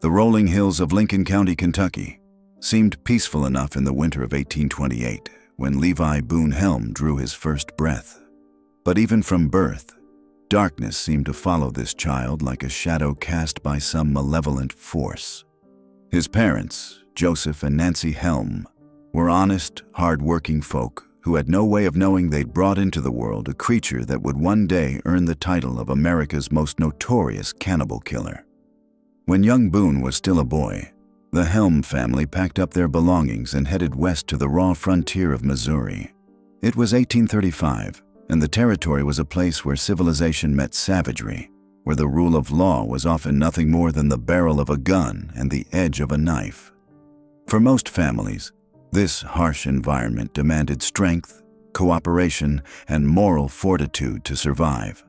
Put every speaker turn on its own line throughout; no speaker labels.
The rolling hills of Lincoln County, Kentucky, seemed peaceful enough in the winter of 1828 when Levi Boone Helm drew his first breath. But even from birth, darkness seemed to follow this child like a shadow cast by some malevolent force. His parents, Joseph and Nancy Helm, were honest, hard-working folk who had no way of knowing they'd brought into the world a creature that would one day earn the title of America's most notorious cannibal killer. When young Boone was still a boy, the Helm family packed up their belongings and headed west to the raw frontier of Missouri. It was 1835, and the territory was a place where civilization met savagery, where the rule of law was often nothing more than the barrel of a gun and the edge of a knife. For most families, this harsh environment demanded strength, cooperation, and moral fortitude to survive.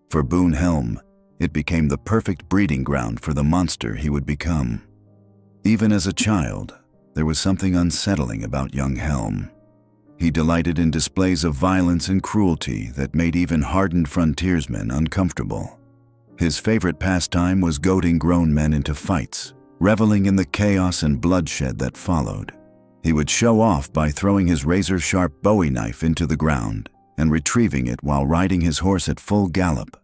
For Boone Helm, it became the perfect breeding ground for the monster he would become. Even as a child, there was something unsettling about young Helm. He delighted in displays of violence and cruelty that made even hardened frontiersmen uncomfortable. His favorite pastime was goading grown men into fights, reveling in the chaos and bloodshed that followed. He would show off by throwing his razor-sharp Bowie knife into the ground and retrieving it while riding his horse at full gallop,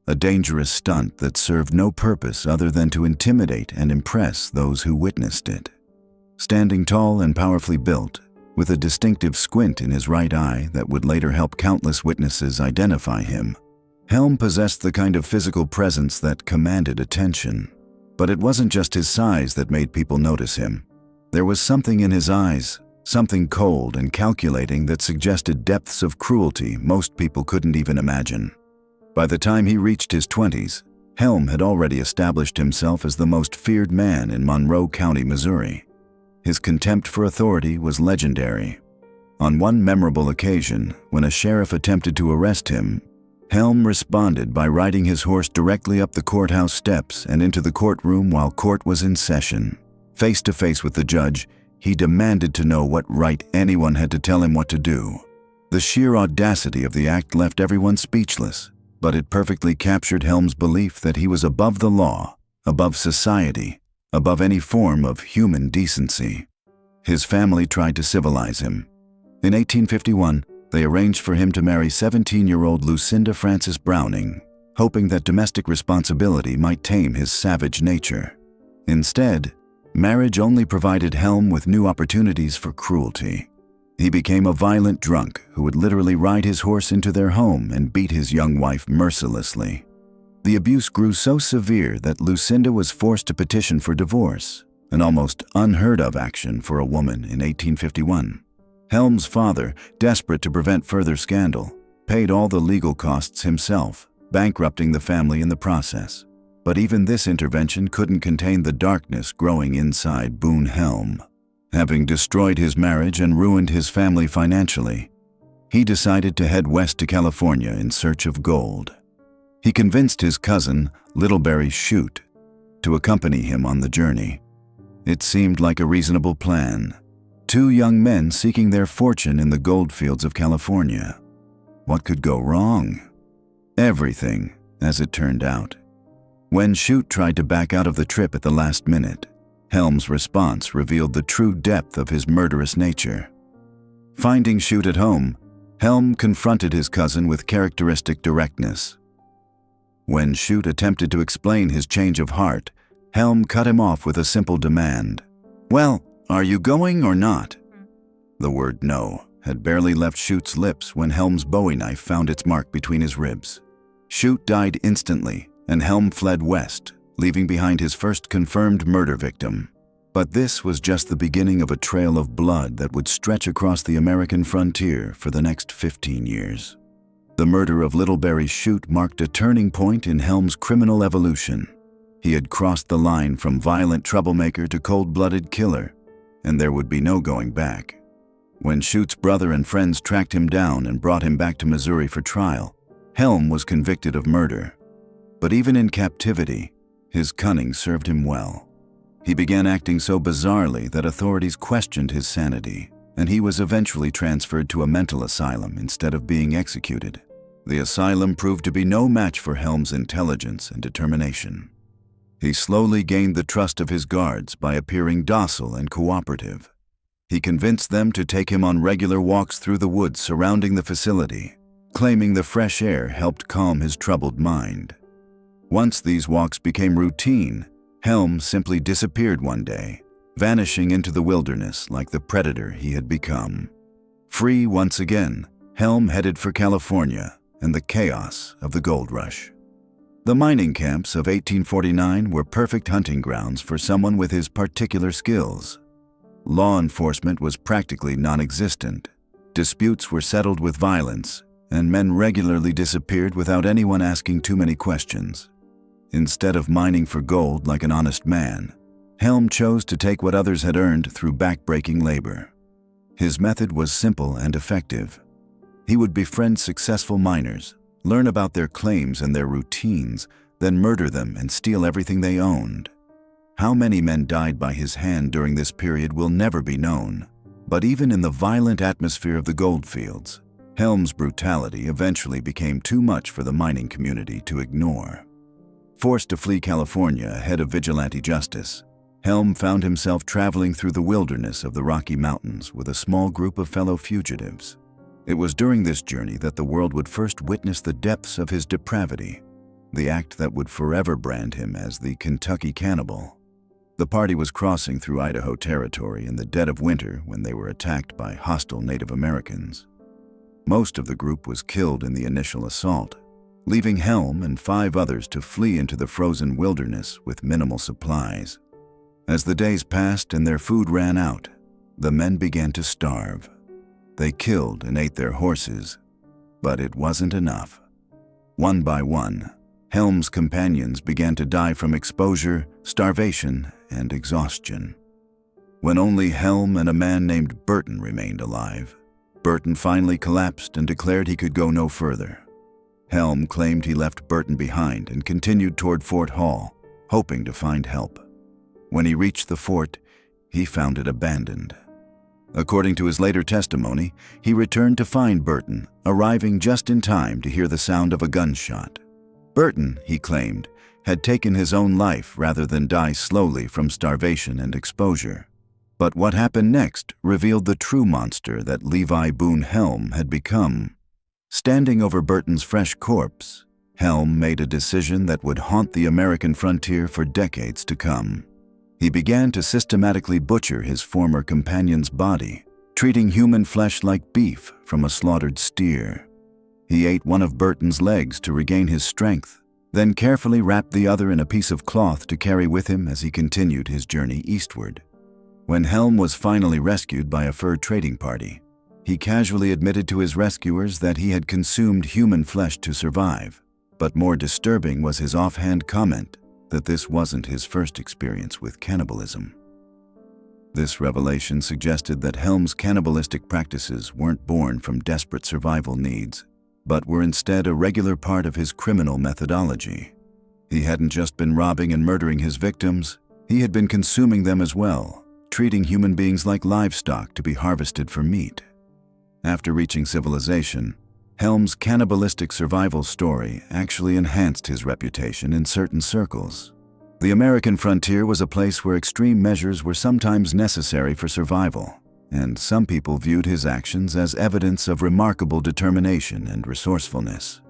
a dangerous stunt that served no purpose other than to intimidate and impress those who witnessed it. Standing tall and powerfully built, with a distinctive squint in his right eye that would later help countless witnesses identify him, Helm possessed the kind of physical presence that commanded attention. But it wasn't just his size that made people notice him. There was something in his eyes, something cold and calculating that suggested depths of cruelty most people couldn't even imagine. By the time he reached his 20s, Helm had already established himself as the most feared man in Monroe County, Missouri. His contempt for authority was legendary. On one memorable occasion, when a sheriff attempted to arrest him, Helm responded by riding his horse directly up the courthouse steps and into the courtroom while court was in session. Face to face with the judge, he demanded to know what right anyone had to tell him what to do. The sheer audacity of the act left everyone speechless, but it perfectly captured Helm's belief that he was above the law, above society, above any form of human decency. His family tried to civilize him. In 1851, they arranged for him to marry 17-year-old Lucinda Frances Browning, hoping that domestic responsibility might tame his savage nature. Instead, marriage only provided Helm with new opportunities for cruelty. He became a violent drunk who would literally ride his horse into their home and beat his young wife mercilessly. The abuse grew so severe that Lucinda was forced to petition for divorce, an almost unheard-of action for a woman in 1851. Helm's father, desperate to prevent further scandal, paid all the legal costs himself, bankrupting the family in the process. But even this intervention couldn't contain the darkness growing inside Boone Helm. Having destroyed his marriage and ruined his family financially, he decided to head west to California in search of gold. He convinced his cousin, Littleberry Chute, to accompany him on the journey. It seemed like a reasonable plan. Two young men seeking their fortune in the goldfields of California. What could go wrong? Everything, as it turned out. When Chute tried to back out of the trip at the last minute, Helm's response revealed the true depth of his murderous nature. Finding Chute at home, Helm confronted his cousin with characteristic directness. When Chute attempted to explain his change of heart, Helm cut him off with a simple demand. "Well, are you going or not?" The word no had barely left Chute's lips when Helm's Bowie knife found its mark between his ribs. Chute died instantly, and Helm fled west, leaving behind his first confirmed murder victim. But this was just the beginning of a trail of blood that would stretch across the American frontier for the next 15 years. The murder of Littleberry Chute marked a turning point in Helm's criminal evolution. He had crossed the line from violent troublemaker to cold-blooded killer, and there would be no going back. When Chute's brother and friends tracked him down and brought him back to Missouri for trial, Helm was convicted of murder. But even in captivity, his cunning served him well. He began acting so bizarrely that authorities questioned his sanity, and he was eventually transferred to a mental asylum instead of being executed. The asylum proved to be no match for Helm's intelligence and determination. He slowly gained the trust of his guards by appearing docile and cooperative. He convinced them to take him on regular walks through the woods surrounding the facility, claiming the fresh air helped calm his troubled mind. Once these walks became routine, Helm simply disappeared one day, vanishing into the wilderness like the predator he had become. Free once again, Helm headed for California and the chaos of the gold rush. The mining camps of 1849 were perfect hunting grounds for someone with his particular skills. Law enforcement was practically non-existent. Disputes were settled with violence, and men regularly disappeared without anyone asking too many questions. Instead of mining for gold like an honest man, Helm chose to take what others had earned through back-breaking labor. His method was simple and effective. He would befriend successful miners, learn about their claims and their routines, then murder them and steal everything they owned. How many men died by his hand during this period will never be known, but even in the violent atmosphere of the goldfields, Helm's brutality eventually became too much for the mining community to ignore. Forced to flee California ahead of vigilante justice, Helm found himself traveling through the wilderness of the Rocky Mountains with a small group of fellow fugitives. It was during this journey that the world would first witness the depths of his depravity, the act that would forever brand him as the Kentucky Cannibal. The party was crossing through Idaho territory in the dead of winter when they were attacked by hostile Native Americans. Most of the group was killed in the initial assault, leaving Helm and 5 others to flee into the frozen wilderness with minimal supplies. As the days passed and their food ran out, the men began to starve. They killed and ate their horses, but it wasn't enough. One by one, Helm's companions began to die from exposure, starvation, and exhaustion. When only Helm and a man named Burton remained alive, Burton finally collapsed and declared he could go no further. Helm claimed he left Burton behind and continued toward Fort Hall, hoping to find help. When he reached the fort, he found it abandoned. According to his later testimony, he returned to find Burton, arriving just in time to hear the sound of a gunshot. Burton, he claimed, had taken his own life rather than die slowly from starvation and exposure. But what happened next revealed the true monster that Levi Boone Helm had become. Standing over Burton's fresh corpse, Helm made a decision that would haunt the American frontier for decades to come. He began to systematically butcher his former companion's body, treating human flesh like beef from a slaughtered steer. He ate one of Burton's legs to regain his strength, then carefully wrapped the other in a piece of cloth to carry with him as he continued his journey eastward. When Helm was finally rescued by a fur trading party, he casually admitted to his rescuers that he had consumed human flesh to survive, but more disturbing was his offhand comment that this wasn't his first experience with cannibalism. This revelation suggested that Helm's cannibalistic practices weren't born from desperate survival needs, but were instead a regular part of his criminal methodology. He hadn't just been robbing and murdering his victims, he had been consuming them as well, treating human beings like livestock to be harvested for meat. After reaching civilization, Helm's cannibalistic survival story actually enhanced his reputation in certain circles. The American frontier was a place where extreme measures were sometimes necessary for survival, and some people viewed his actions as evidence of remarkable determination and resourcefulness.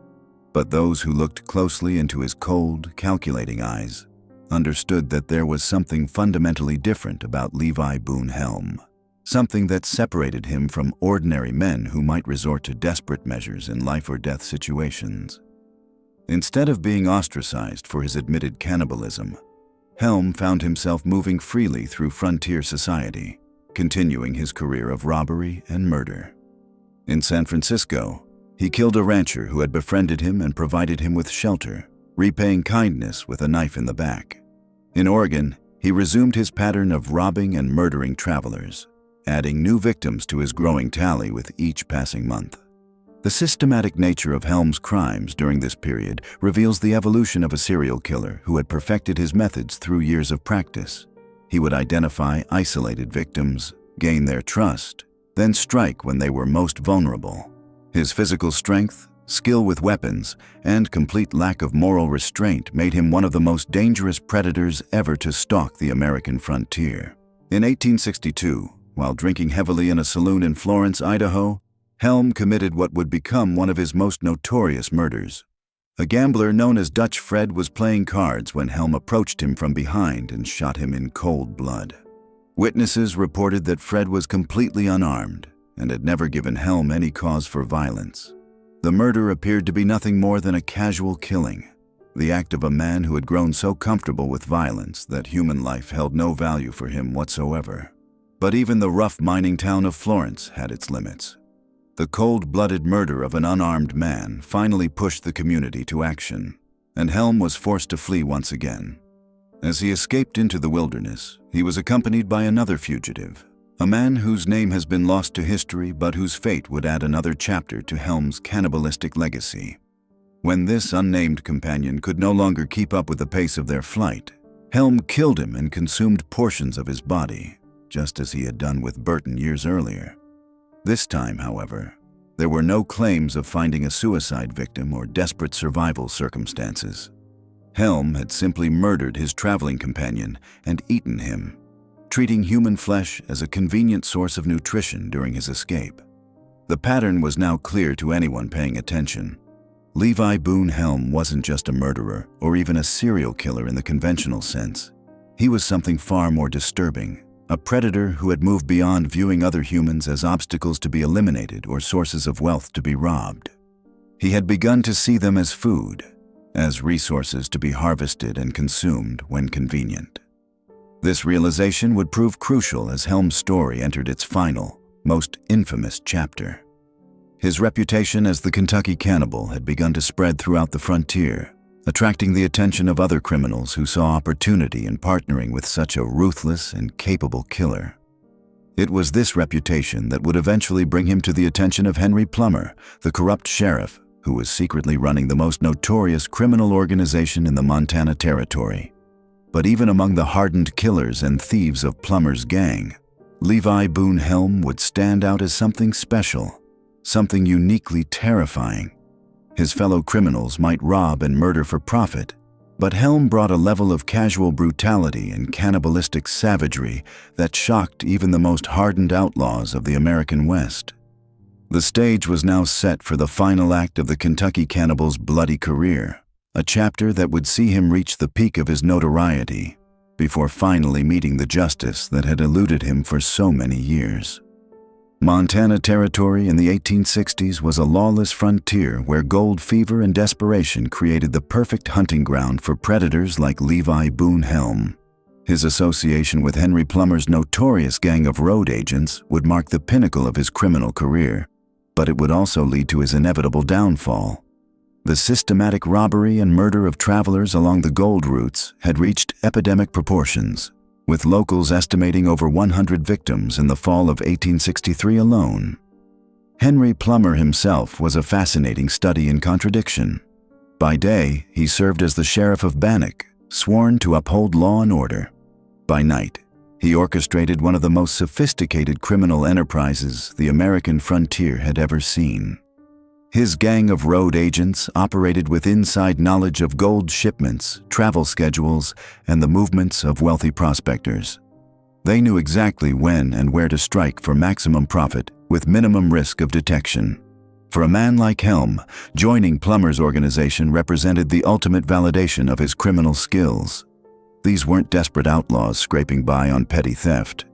But those who looked closely into his cold, calculating eyes understood that there was something fundamentally different about Levi Boone Helm. Something that separated him from ordinary men who might resort to desperate measures in life-or-death situations. Instead of being ostracized for his admitted cannibalism, Helm found himself moving freely through frontier society, continuing his career of robbery and murder. In San Francisco, he killed a rancher who had befriended him and provided him with shelter, repaying kindness with a knife in the back. In Oregon, he resumed his pattern of robbing and murdering travelers, adding new victims to his growing tally with each passing month. The systematic nature of Helm's crimes during this period reveals the evolution of a serial killer who had perfected his methods through years of practice. He would identify isolated victims, gain their trust, then strike when they were most vulnerable. His physical strength, skill with weapons, and complete lack of moral restraint made him one of the most dangerous predators ever to stalk the American frontier. In 1862, while drinking heavily in a saloon in Florence, Idaho, Helm committed what would become one of his most notorious murders. A gambler known as Dutch Fred was playing cards when Helm approached him from behind and shot him in cold blood. Witnesses reported that Fred was completely unarmed and had never given Helm any cause for violence. The murder appeared to be nothing more than a casual killing, the act of a man who had grown so comfortable with violence that human life held no value for him whatsoever. But even the rough mining town of Florence had its limits. The cold-blooded murder of an unarmed man finally pushed the community to action, and Helm was forced to flee once again. As he escaped into the wilderness, he was accompanied by another fugitive, a man whose name has been lost to history but whose fate would add another chapter to Helm's cannibalistic legacy. When this unnamed companion could no longer keep up with the pace of their flight, Helm killed him and consumed portions of his body, just as he had done with Burton years earlier. This time, however, there were no claims of finding a suicide victim or desperate survival circumstances. Helm had simply murdered his traveling companion and eaten him, treating human flesh as a convenient source of nutrition during his escape. The pattern was now clear to anyone paying attention. Levi Boone Helm wasn't just a murderer or even a serial killer in the conventional sense. He was something far more disturbing. A predator who had moved beyond viewing other humans as obstacles to be eliminated or sources of wealth to be robbed. He had begun to see them as food, as resources to be harvested and consumed when convenient. This realization would prove crucial as Helm's story entered its final, most infamous chapter. His reputation as the Kentucky Cannibal had begun to spread throughout the frontier, attracting the attention of other criminals who saw opportunity in partnering with such a ruthless and capable killer. It was this reputation that would eventually bring him to the attention of Henry Plummer, the corrupt sheriff who was secretly running the most notorious criminal organization in the Montana Territory. But even among the hardened killers and thieves of Plummer's gang, Levi Boone Helm would stand out as something special, something uniquely terrifying. His fellow criminals might rob and murder for profit, but Helm brought a level of casual brutality and cannibalistic savagery that shocked even the most hardened outlaws of the American West. The stage was now set for the final act of the Kentucky Cannibal's bloody career, a chapter that would see him reach the peak of his notoriety, before finally meeting the justice that had eluded him for so many years. Montana Territory in the 1860s was a lawless frontier where gold fever and desperation created the perfect hunting ground for predators like Levi Boone Helm. His association with Henry Plummer's notorious gang of road agents would mark the pinnacle of his criminal career, but it would also lead to his inevitable downfall. The systematic robbery and murder of travelers along the gold routes had reached epidemic proportions, with locals estimating over 100 victims in the fall of 1863 alone. Henry Plummer himself was a fascinating study in contradiction. By day, he served as the sheriff of Bannock, sworn to uphold law and order. By night, he orchestrated one of the most sophisticated criminal enterprises the American frontier had ever seen. His gang of road agents operated with inside knowledge of gold shipments, travel schedules, and the movements of wealthy prospectors. They knew exactly when and where to strike for maximum profit with minimum risk of detection. For a man like Helm, joining Plummer's organization represented the ultimate validation of his criminal skills. These weren't desperate outlaws scraping by on petty theft.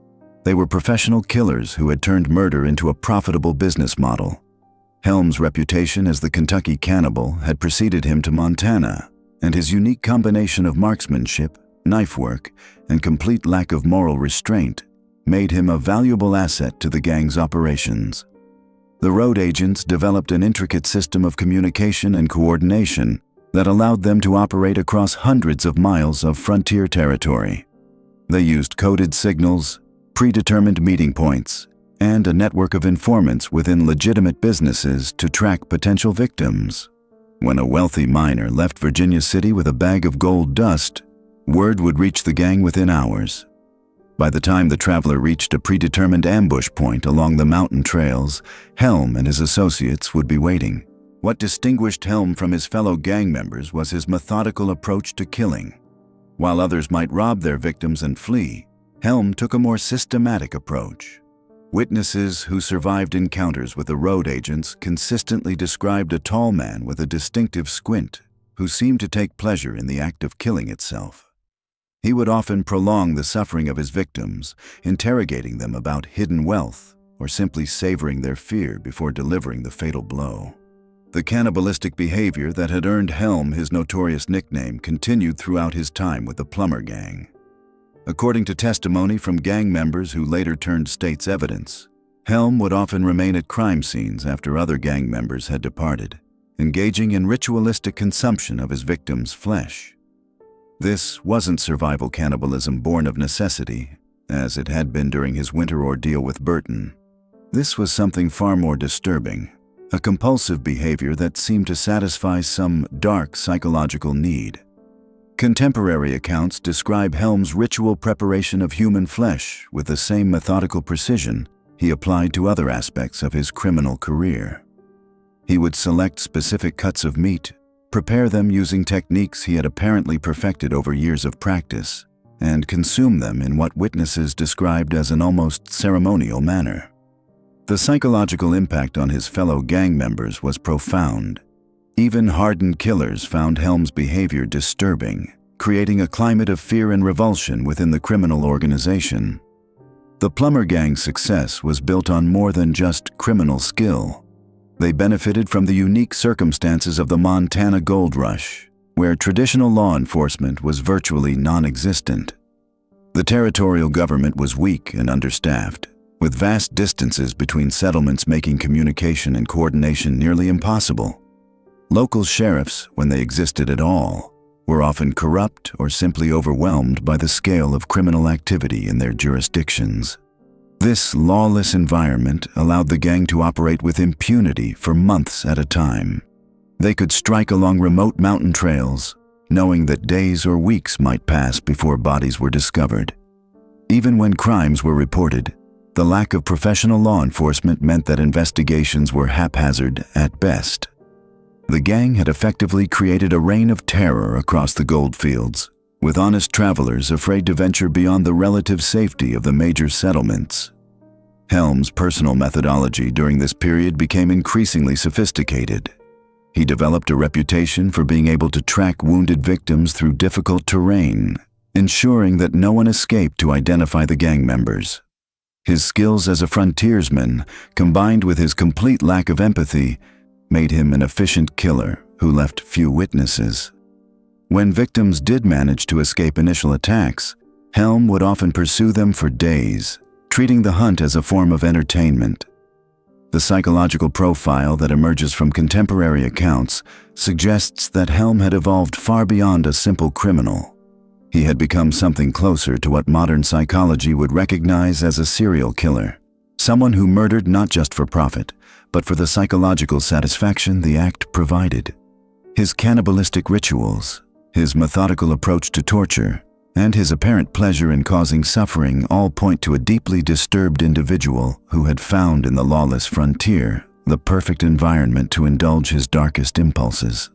They were professional killers who had turned murder into a profitable business model. Helm's reputation as the Kentucky Cannibal had preceded him to Montana, and his unique combination of marksmanship, knife work, and complete lack of moral restraint made him a valuable asset to the gang's operations. The road agents developed an intricate system of communication and coordination that allowed them to operate across hundreds of miles of frontier territory. They used coded signals, predetermined meeting points, and a network of informants within legitimate businesses to track potential victims. When a wealthy miner left Virginia City with a bag of gold dust, word would reach the gang within hours. By the time the traveler reached a predetermined ambush point along the mountain trails, Helm and his associates would be waiting, What distinguished Helm from his fellow gang members was his methodical approach to killing. While others might rob their victims and flee, Helm took a more systematic approach. Witnesses who survived encounters with the road agents consistently described a tall man with a distinctive squint who seemed to take pleasure in the act of killing itself. He would often prolong the suffering of his victims, interrogating them about hidden wealth or simply savoring their fear before delivering the fatal blow. The cannibalistic behavior that had earned Helm his notorious nickname continued throughout his time with the Plumber Gang. According to testimony from gang members who later turned state's evidence, Helm would often remain at crime scenes after other gang members had departed, engaging in ritualistic consumption of his victims' flesh. This wasn't survival cannibalism born of necessity, as it had been during his winter ordeal with Burton. This was something far more disturbing, a compulsive behavior that seemed to satisfy some dark psychological need. Contemporary accounts describe Helm's ritual preparation of human flesh with the same methodical precision he applied to other aspects of his criminal career. He would select specific cuts of meat, prepare them using techniques he had apparently perfected over years of practice, and consume them in what witnesses described as an almost ceremonial manner. The psychological impact on his fellow gang members was profound. Even hardened killers found Helm's behavior disturbing, creating a climate of fear and revulsion within the criminal organization. The Plumber Gang's success was built on more than just criminal skill. They benefited from the unique circumstances of the Montana Gold Rush, where traditional law enforcement was virtually non-existent. The territorial government was weak and understaffed, with vast distances between settlements making communication and coordination nearly impossible. Local sheriffs, when they existed at all, were often corrupt or simply overwhelmed by the scale of criminal activity in their jurisdictions. This lawless environment allowed the gang to operate with impunity for months at a time. They could strike along remote mountain trails, knowing that days or weeks might pass before bodies were discovered. Even when crimes were reported, the lack of professional law enforcement meant that investigations were haphazard at best. The gang had effectively created a reign of terror across the goldfields, with honest travelers afraid to venture beyond the relative safety of the major settlements. Helm's personal methodology during this period became increasingly sophisticated. He developed a reputation for being able to track wounded victims through difficult terrain, ensuring that no one escaped to identify the gang members. His skills as a frontiersman, combined with his complete lack of empathy, made him an efficient killer who left few witnesses. When victims did manage to escape initial attacks, Helm would often pursue them for days, treating the hunt as a form of entertainment. The psychological profile that emerges from contemporary accounts suggests that Helm had evolved far beyond a simple criminal. He had become something closer to what modern psychology would recognize as a serial killer, someone who murdered not just for profit, but for the psychological satisfaction the act provided. His cannibalistic rituals, his methodical approach to torture, and his apparent pleasure in causing suffering all point to a deeply disturbed individual who had found in the lawless frontier the perfect environment to indulge his darkest impulses.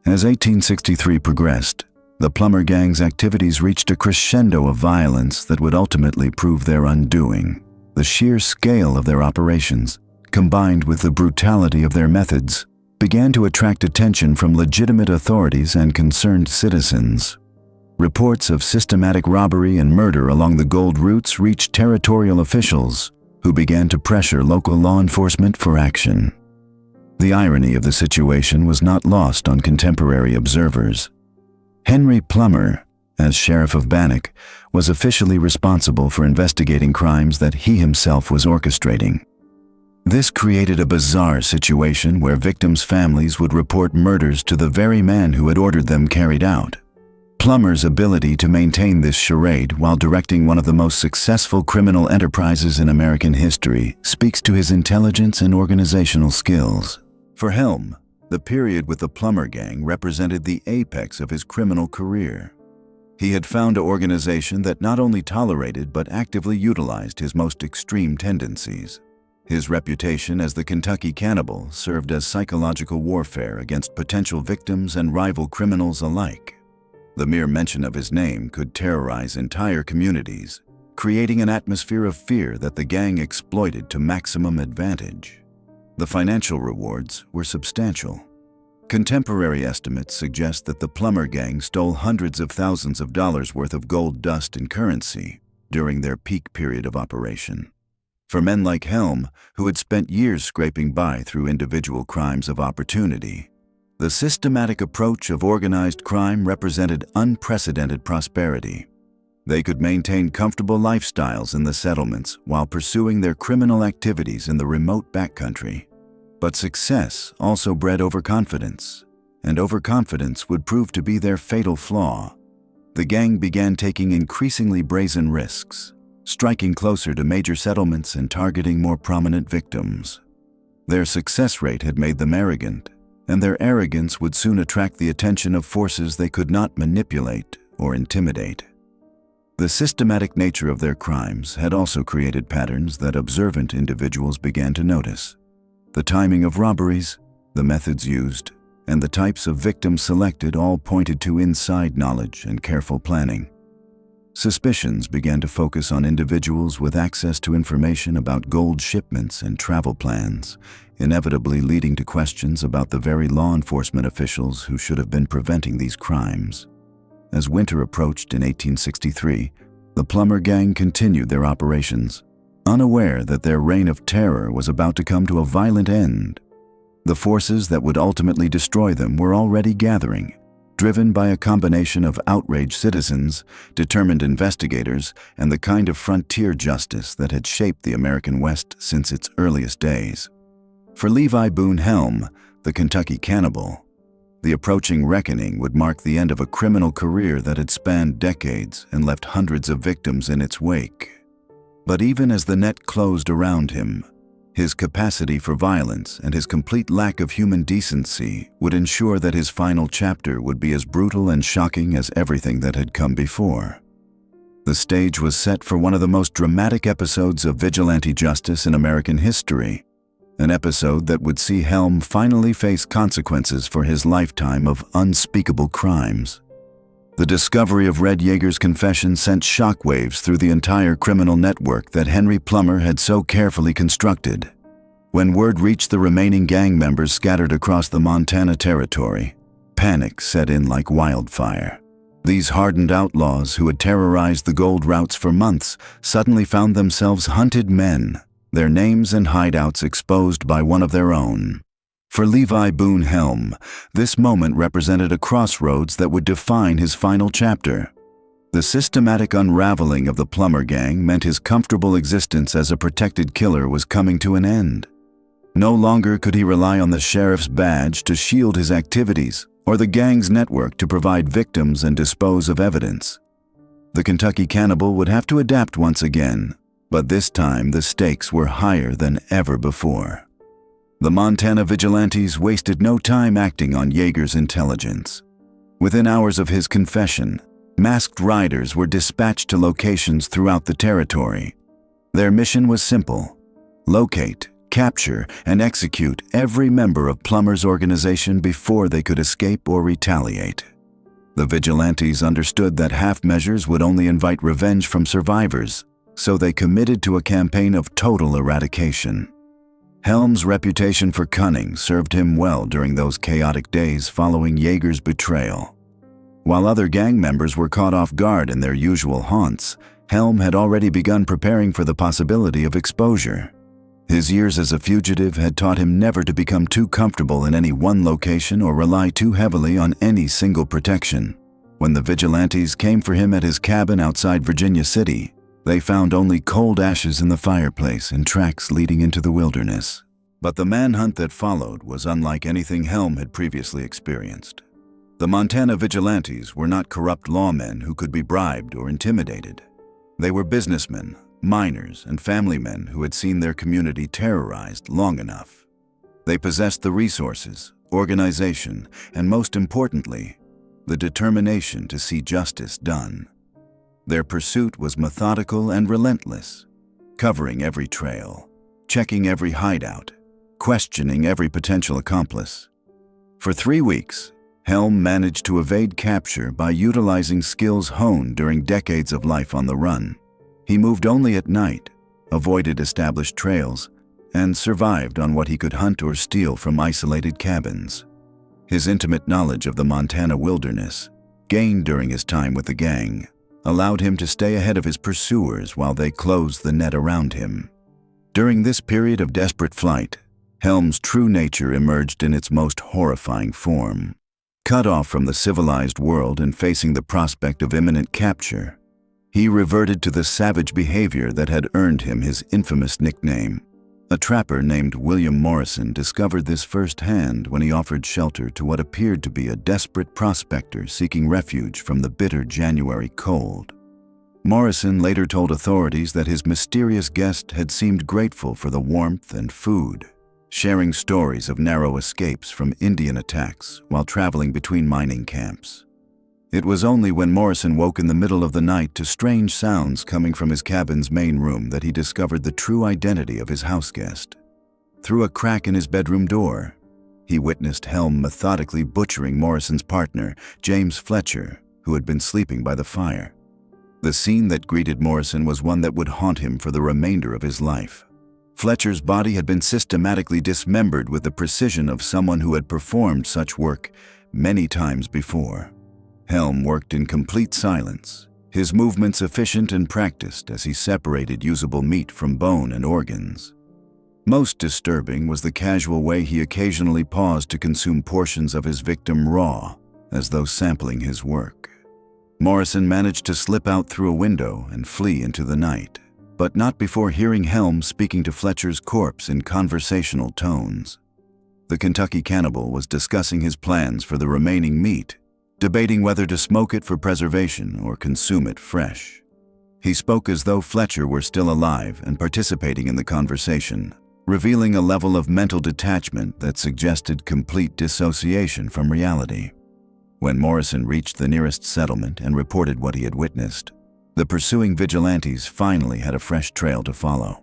As 1863 progressed, the Plumber Gang's activities reached a crescendo of violence that would ultimately prove their undoing. The sheer scale of their operations, combined with the brutality of their methods, began to attract attention from legitimate authorities and concerned citizens. Reports of systematic robbery and murder along the gold routes reached territorial officials, who began to pressure local law enforcement for action. The irony of the situation was not lost on contemporary observers. Henry Plummer, as Sheriff of Bannock, was officially responsible for investigating crimes that he himself was orchestrating. This created a bizarre situation where victims' families would report murders to the very man who had ordered them carried out. Plummer's ability to maintain this charade while directing one of the most successful criminal enterprises in American history speaks to his intelligence and organizational skills. For Helm, the period with the Plumber Gang represented the apex of his criminal career. He had found an organization that not only tolerated but actively utilized his most extreme tendencies. His reputation as the Kentucky Cannibal served as psychological warfare against potential victims and rival criminals alike. The mere mention of his name could terrorize entire communities, creating an atmosphere of fear that the gang exploited to maximum advantage. The financial rewards were substantial. Contemporary estimates suggest that the Plummer gang stole hundreds of thousands of dollars worth of gold dust and currency during their peak period of operation. For men like Helm, who had spent years scraping by through individual crimes of opportunity, the systematic approach of organized crime represented unprecedented prosperity. They could maintain comfortable lifestyles in the settlements while pursuing their criminal activities in the remote backcountry. But success also bred overconfidence, and overconfidence would prove to be their fatal flaw. The gang began taking increasingly brazen risks, striking closer to major settlements and targeting more prominent victims. Their success rate had made them arrogant, and their arrogance would soon attract the attention of forces they could not manipulate or intimidate. The systematic nature of their crimes had also created patterns that observant individuals began to notice. The timing of robberies, the methods used, and the types of victims selected all pointed to inside knowledge and careful planning. Suspicions began to focus on individuals with access to information about gold shipments and travel plans, inevitably leading to questions about the very law enforcement officials who should have been preventing these crimes. As winter approached in 1863, the Plummer gang continued their operations, unaware that their reign of terror was about to come to a violent end. The forces that would ultimately destroy them were already gathering, driven by a combination of outraged citizens, determined investigators, and the kind of frontier justice that had shaped the American West since its earliest days. For Levi Boone Helm, the Kentucky Cannibal, the approaching reckoning would mark the end of a criminal career that had spanned decades and left hundreds of victims in its wake. But even as the net closed around him, his capacity for violence and his complete lack of human decency would ensure that his final chapter would be as brutal and shocking as everything that had come before. The stage was set for one of the most dramatic episodes of vigilante justice in American history, an episode that would see Helm finally face consequences for his lifetime of unspeakable crimes. The discovery of Red Yeager's confession sent shockwaves through the entire criminal network that Henry Plummer had so carefully constructed. When word reached the remaining gang members scattered across the Montana Territory, panic set in like wildfire. These hardened outlaws who had terrorized the gold routes for months suddenly found themselves hunted men, their names and hideouts exposed by one of their own. For Levi Boone Helm, this moment represented a crossroads that would define his final chapter. The systematic unraveling of the Plummer gang meant his comfortable existence as a protected killer was coming to an end. No longer could he rely on the sheriff's badge to shield his activities or the gang's network to provide victims and dispose of evidence. The Kentucky Cannibal would have to adapt once again, but this time the stakes were higher than ever before. The Montana vigilantes wasted no time acting on Yeager's intelligence. Within hours of his confession, masked riders were dispatched to locations throughout the territory. Their mission was simple: locate, capture, and execute every member of Plummer's organization before they could escape or retaliate. The vigilantes understood that half measures would only invite revenge from survivors, so they committed to a campaign of total eradication. Helm's reputation for cunning served him well during those chaotic days following Yeager's betrayal. While other gang members were caught off guard in their usual haunts, Helm had already begun preparing for the possibility of exposure. His years as a fugitive had taught him never to become too comfortable in any one location or rely too heavily on any single protection. When the vigilantes came for him at his cabin outside Virginia City, they found only cold ashes in the fireplace and tracks leading into the wilderness. But the manhunt that followed was unlike anything Helm had previously experienced. The Montana vigilantes were not corrupt lawmen who could be bribed or intimidated. They were businessmen, miners, and family men who had seen their community terrorized long enough. They possessed the resources, organization, and most importantly, the determination to see justice done. Their pursuit was methodical and relentless, covering every trail, checking every hideout, questioning every potential accomplice. For 3 weeks, Helm managed to evade capture by utilizing skills honed during decades of life on the run. He moved only at night, avoided established trails, and survived on what he could hunt or steal from isolated cabins. His intimate knowledge of the Montana wilderness, gained during his time with the gang, allowed him to stay ahead of his pursuers while they closed the net around him. During this period of desperate flight, Helm's true nature emerged in its most horrifying form. Cut off from the civilized world and facing the prospect of imminent capture, he reverted to the savage behavior that had earned him his infamous nickname. A trapper named William Morrison discovered this firsthand when he offered shelter to what appeared to be a desperate prospector seeking refuge from the bitter January cold. Morrison later told authorities that his mysterious guest had seemed grateful for the warmth and food, sharing stories of narrow escapes from Indian attacks while traveling between mining camps. It was only when Morrison woke in the middle of the night to strange sounds coming from his cabin's main room that he discovered the true identity of his houseguest. Through a crack in his bedroom door, he witnessed Helm methodically butchering Morrison's partner, James Fletcher, who had been sleeping by the fire. The scene that greeted Morrison was one that would haunt him for the remainder of his life. Fletcher's body had been systematically dismembered with the precision of someone who had performed such work many times before. Helm worked in complete silence, his movements efficient and practiced as he separated usable meat from bone and organs. Most disturbing was the casual way he occasionally paused to consume portions of his victim raw, as though sampling his work. Morrison managed to slip out through a window and flee into the night, but not before hearing Helm speaking to Fletcher's corpse in conversational tones. The Kentucky cannibal was discussing his plans for the remaining meat, debating whether to smoke it for preservation or consume it fresh. He spoke as though Fletcher were still alive and participating in the conversation, revealing a level of mental detachment that suggested complete dissociation from reality. When Morrison reached the nearest settlement and reported what he had witnessed, the pursuing vigilantes finally had a fresh trail to follow.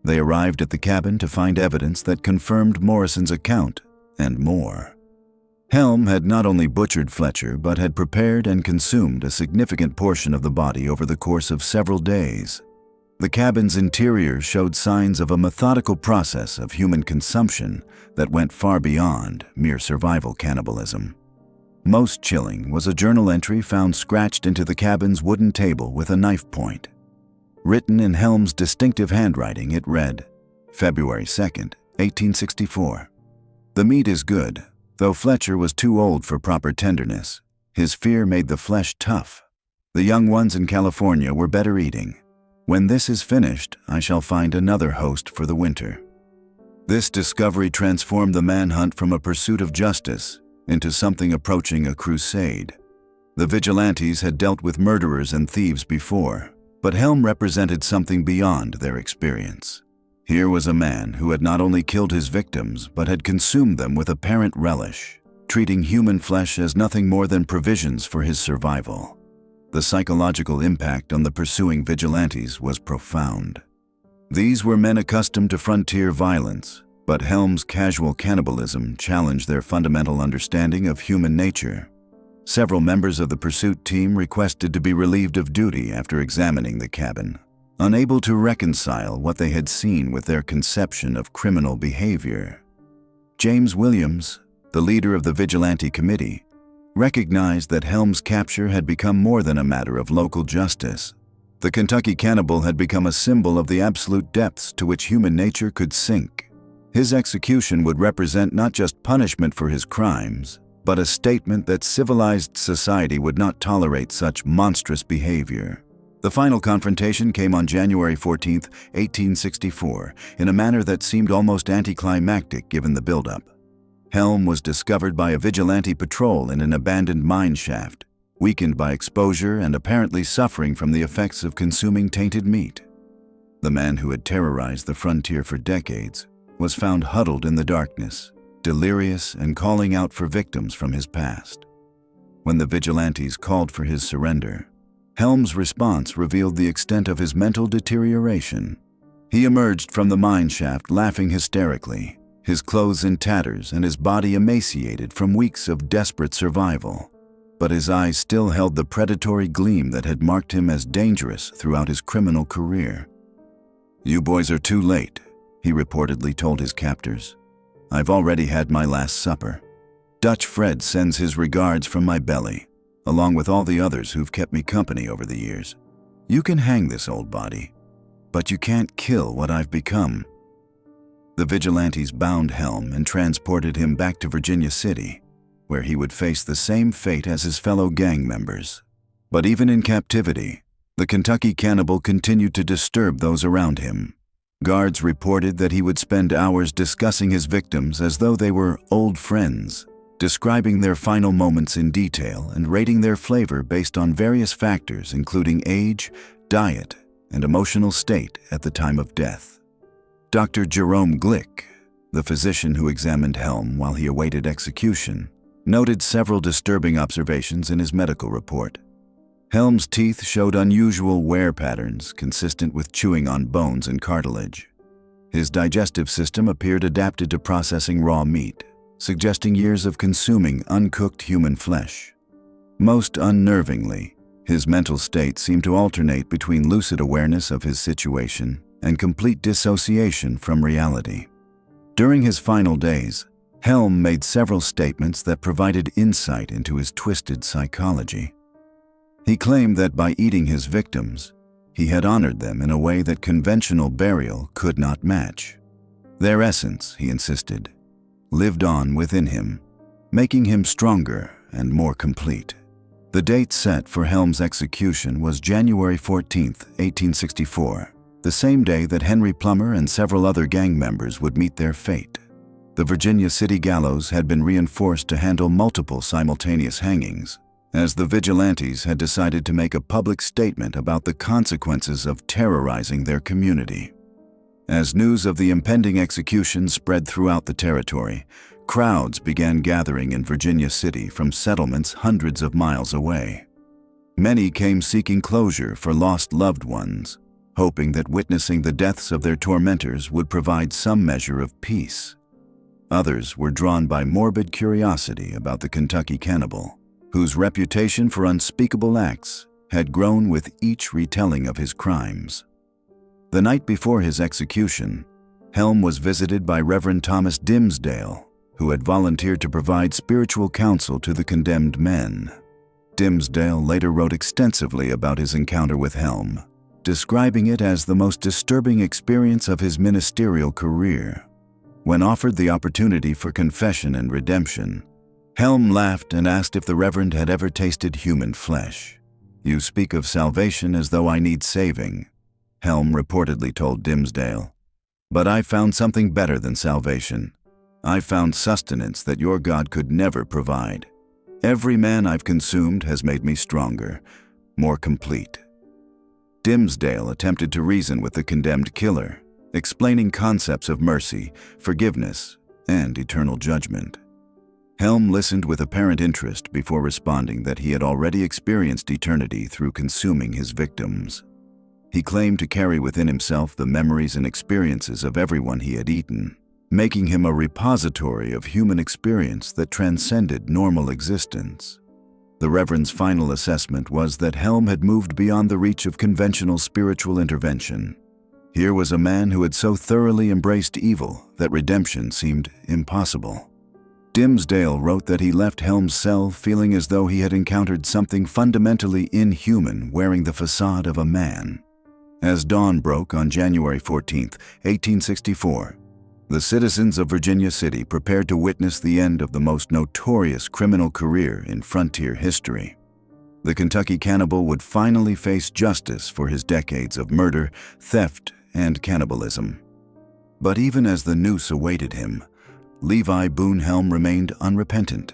They arrived at the cabin to find evidence that confirmed Morrison's account, and more. Helm had not only butchered Fletcher, but had prepared and consumed a significant portion of the body over the course of several days. The cabin's interior showed signs of a methodical process of human consumption that went far beyond mere survival cannibalism. Most chilling was a journal entry found scratched into the cabin's wooden table with a knife point. Written in Helm's distinctive handwriting, it read, February 2nd, 1864. The meat is good. Though Fletcher was too old for proper tenderness, his fear made the flesh tough. The young ones in California were better eating. When this is finished, I shall find another host for the winter. This discovery transformed the manhunt from a pursuit of justice into something approaching a crusade. The vigilantes had dealt with murderers and thieves before, but Helm represented something beyond their experience. Here was a man who had not only killed his victims, but had consumed them with apparent relish, treating human flesh as nothing more than provisions for his survival. The psychological impact on the pursuing vigilantes was profound. These were men accustomed to frontier violence, but Helm's casual cannibalism challenged their fundamental understanding of human nature. Several members of the pursuit team requested to be relieved of duty after examining the cabin, unable to reconcile what they had seen with their conception of criminal behavior. James Williams, the leader of the vigilante committee, recognized that Helm's capture had become more than a matter of local justice. The Kentucky cannibal had become a symbol of the absolute depths to which human nature could sink. His execution would represent not just punishment for his crimes, but a statement that civilized society would not tolerate such monstrous behavior. The final confrontation came on January 14, 1864, in a manner that seemed almost anticlimactic given the buildup. Helm was discovered by a vigilante patrol in an abandoned mine shaft, weakened by exposure and apparently suffering from the effects of consuming tainted meat. The man who had terrorized the frontier for decades was found huddled in the darkness, delirious and calling out for victims from his past. When the vigilantes called for his surrender, Helm's response revealed the extent of his mental deterioration. He emerged from the mine shaft laughing hysterically, his clothes in tatters and his body emaciated from weeks of desperate survival. But his eyes still held the predatory gleam that had marked him as dangerous throughout his criminal career. "You boys are too late," he reportedly told his captors. "I've already had my last supper. Dutch Fred sends his regards from my belly, along with all the others who've kept me company over the years. You can hang this old body, but you can't kill what I've become." The vigilantes bound Helm and transported him back to Virginia City, where he would face the same fate as his fellow gang members. But even in captivity, the Kentucky Cannibal continued to disturb those around him. Guards reported that he would spend hours discussing his victims as though they were old friends, describing their final moments in detail and rating their flavor based on various factors including age, diet, and emotional state at the time of death. Dr. Jerome Glick, the physician who examined Helm while he awaited execution, noted several disturbing observations in his medical report. Helm's teeth showed unusual wear patterns consistent with chewing on bones and cartilage. His digestive system appeared adapted to processing raw meat, suggesting years of consuming uncooked human flesh. Most unnervingly, his mental state seemed to alternate between lucid awareness of his situation and complete dissociation from reality. During his final days, Helm made several statements that provided insight into his twisted psychology. He claimed that by eating his victims, he had honored them in a way that conventional burial could not match. Their essence, he insisted, lived on within him, making him stronger and more complete. The date set for Helm's execution was January 14, 1864, the same day that Henry Plummer and several other gang members would meet their fate. The Virginia City gallows had been reinforced to handle multiple simultaneous hangings, as the vigilantes had decided to make a public statement about the consequences of terrorizing their community. As news of the impending execution spread throughout the territory, crowds began gathering in Virginia City from settlements hundreds of miles away. Many came seeking closure for lost loved ones, hoping that witnessing the deaths of their tormentors would provide some measure of peace. Others were drawn by morbid curiosity about the Kentucky Cannibal, whose reputation for unspeakable acts had grown with each retelling of his crimes. The night before his execution, Helm was visited by Reverend Thomas Dimsdale, who had volunteered to provide spiritual counsel to the condemned men. Dimsdale later wrote extensively about his encounter with Helm, describing it as the most disturbing experience of his ministerial career. When offered the opportunity for confession and redemption, Helm laughed and asked if the Reverend had ever tasted human flesh. "You speak of salvation as though I need saving," Helm reportedly told Dimsdale. "But I found something better than salvation. I found sustenance that your God could never provide. Every man I've consumed has made me stronger, more complete." Dimsdale attempted to reason with the condemned killer, explaining concepts of mercy, forgiveness, and eternal judgment. Helm listened with apparent interest before responding that he had already experienced eternity through consuming his victims. He claimed to carry within himself the memories and experiences of everyone he had eaten, making him a repository of human experience that transcended normal existence. The Reverend's final assessment was that Helm had moved beyond the reach of conventional spiritual intervention. Here was a man who had so thoroughly embraced evil that redemption seemed impossible. Dimsdale wrote that he left Helm's cell feeling as though he had encountered something fundamentally inhuman wearing the facade of a man. As dawn broke on January 14, 1864, the citizens of Virginia City prepared to witness the end of the most notorious criminal career in frontier history. The Kentucky Cannibal would finally face justice for his decades of murder, theft, and cannibalism. But even as the noose awaited him, Levi Boone Helm remained unrepentant,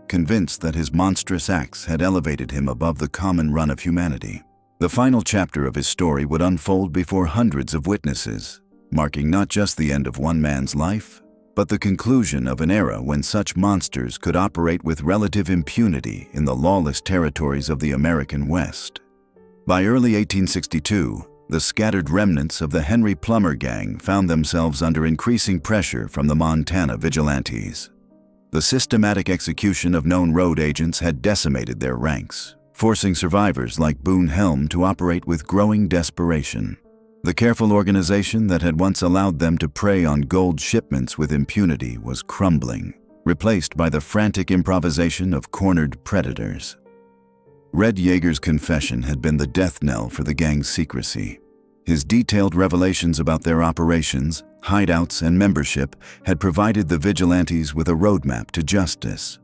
convinced that his monstrous acts had elevated him above the common run of humanity. The final chapter of his story would unfold before hundreds of witnesses, marking not just the end of one man's life, but the conclusion of an era when such monsters could operate with relative impunity in the lawless territories of the American West. By early 1862, The scattered remnants of the Henry Plummer gang found themselves under increasing pressure from the Montana vigilantes. The systematic execution of known road agents had decimated their ranks, forcing survivors like Boone Helm to operate with growing desperation. The careful organization that had once allowed them to prey on gold shipments with impunity was crumbling, replaced by the frantic improvisation of cornered predators. Red Yeager's confession had been the death knell for the gang's secrecy. His detailed revelations about their operations, hideouts, and membership had provided the vigilantes with a roadmap to justice.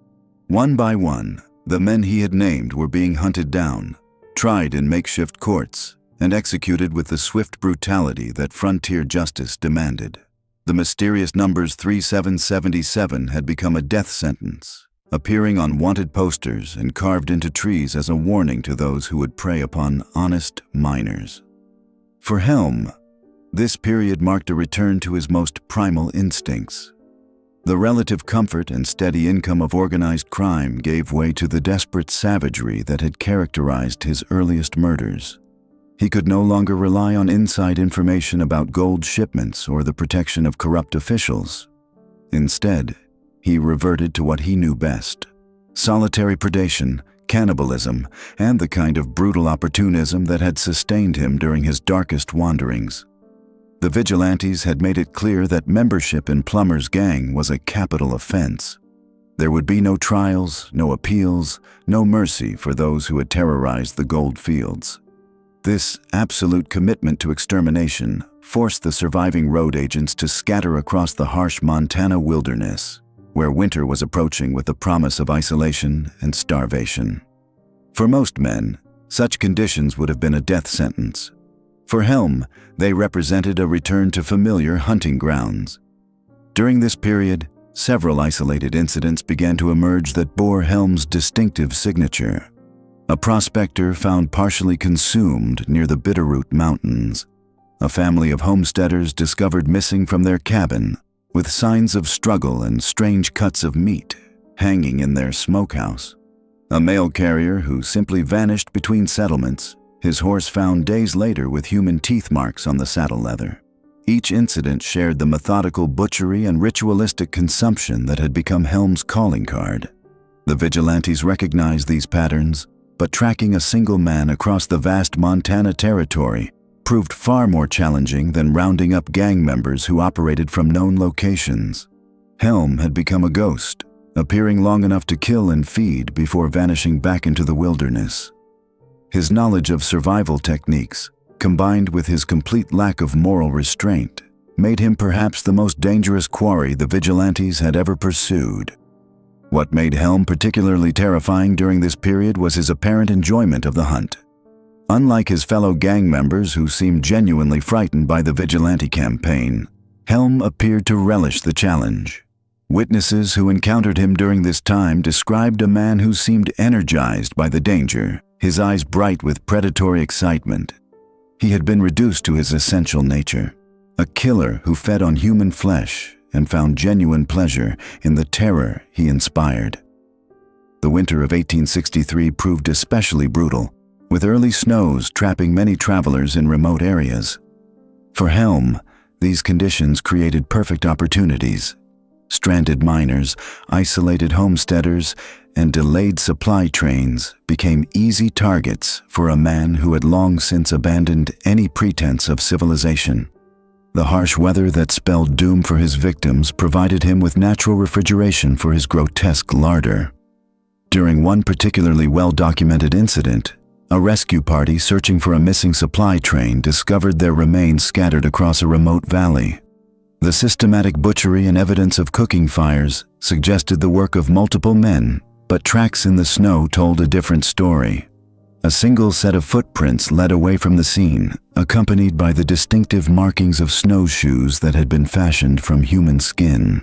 One by one, the men he had named were being hunted down, tried in makeshift courts, and executed with the swift brutality that frontier justice demanded. The mysterious numbers 3777 had become a death sentence, appearing on wanted posters and carved into trees as a warning to those who would prey upon honest miners. For Helm, this period marked a return to his most primal instincts. The relative comfort and steady income of organized crime gave way to the desperate savagery that had characterized his earliest murders. He could no longer rely on inside information about gold shipments or the protection of corrupt officials. Instead, he reverted to what he knew best: solitary predation, cannibalism, and the kind of brutal opportunism that had sustained him during his darkest wanderings. The vigilantes had made it clear that membership in Plummer's gang was a capital offense. There would be no trials, no appeals, no mercy for those who had terrorized the gold fields. This absolute commitment to extermination forced the surviving road agents to scatter across the harsh Montana wilderness, where winter was approaching with the promise of isolation and starvation. For most men, such conditions would have been a death sentence. For Helm, they represented a return to familiar hunting grounds. During this period, several isolated incidents began to emerge that bore Helm's distinctive signature. A prospector found partially consumed near the Bitterroot Mountains. A family of homesteaders discovered missing from their cabin, with signs of struggle and strange cuts of meat hanging in their smokehouse. A mail carrier who simply vanished between settlements, his horse found days later with human teeth marks on the saddle leather. Each incident shared the methodical butchery and ritualistic consumption that had become Helm's calling card. The vigilantes recognized these patterns, but tracking a single man across the vast Montana territory proved far more challenging than rounding up gang members who operated from known locations. Helm had become a ghost, appearing long enough to kill and feed before vanishing back into the wilderness. His knowledge of survival techniques, combined with his complete lack of moral restraint, made him perhaps the most dangerous quarry the vigilantes had ever pursued. What made Helm particularly terrifying during this period was his apparent enjoyment of the hunt. Unlike his fellow gang members who seemed genuinely frightened by the vigilante campaign, Helm appeared to relish the challenge. Witnesses who encountered him during this time described a man who seemed energized by the danger, his eyes bright with predatory excitement. He had been reduced to his essential nature, a killer who fed on human flesh and found genuine pleasure in the terror he inspired. The winter of 1863 proved especially brutal, with early snows trapping many travelers in remote areas. For Helm, these conditions created perfect opportunities. Stranded miners, isolated homesteaders, and delayed supply trains became easy targets for a man who had long since abandoned any pretense of civilization. The harsh weather that spelled doom for his victims provided him with natural refrigeration for his grotesque larder. During one particularly well-documented incident, a rescue party searching for a missing supply train discovered their remains scattered across a remote valley. The systematic butchery and evidence of cooking fires suggested the work of multiple men, but tracks in the snow told a different story. A single set of footprints led away from the scene, accompanied by the distinctive markings of snowshoes that had been fashioned from human skin.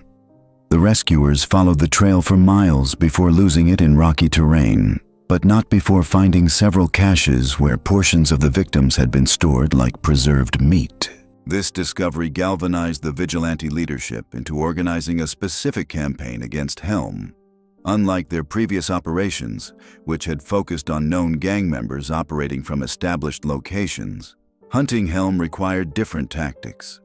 The rescuers followed the trail for miles before losing it in rocky terrain, but not before finding several caches where portions of the victims had been stored like preserved meat. This discovery galvanized the vigilante leadership into organizing a specific campaign against Helm. Unlike their previous operations, which had focused on known gang members operating from established locations, Hunting Helm required different tactics.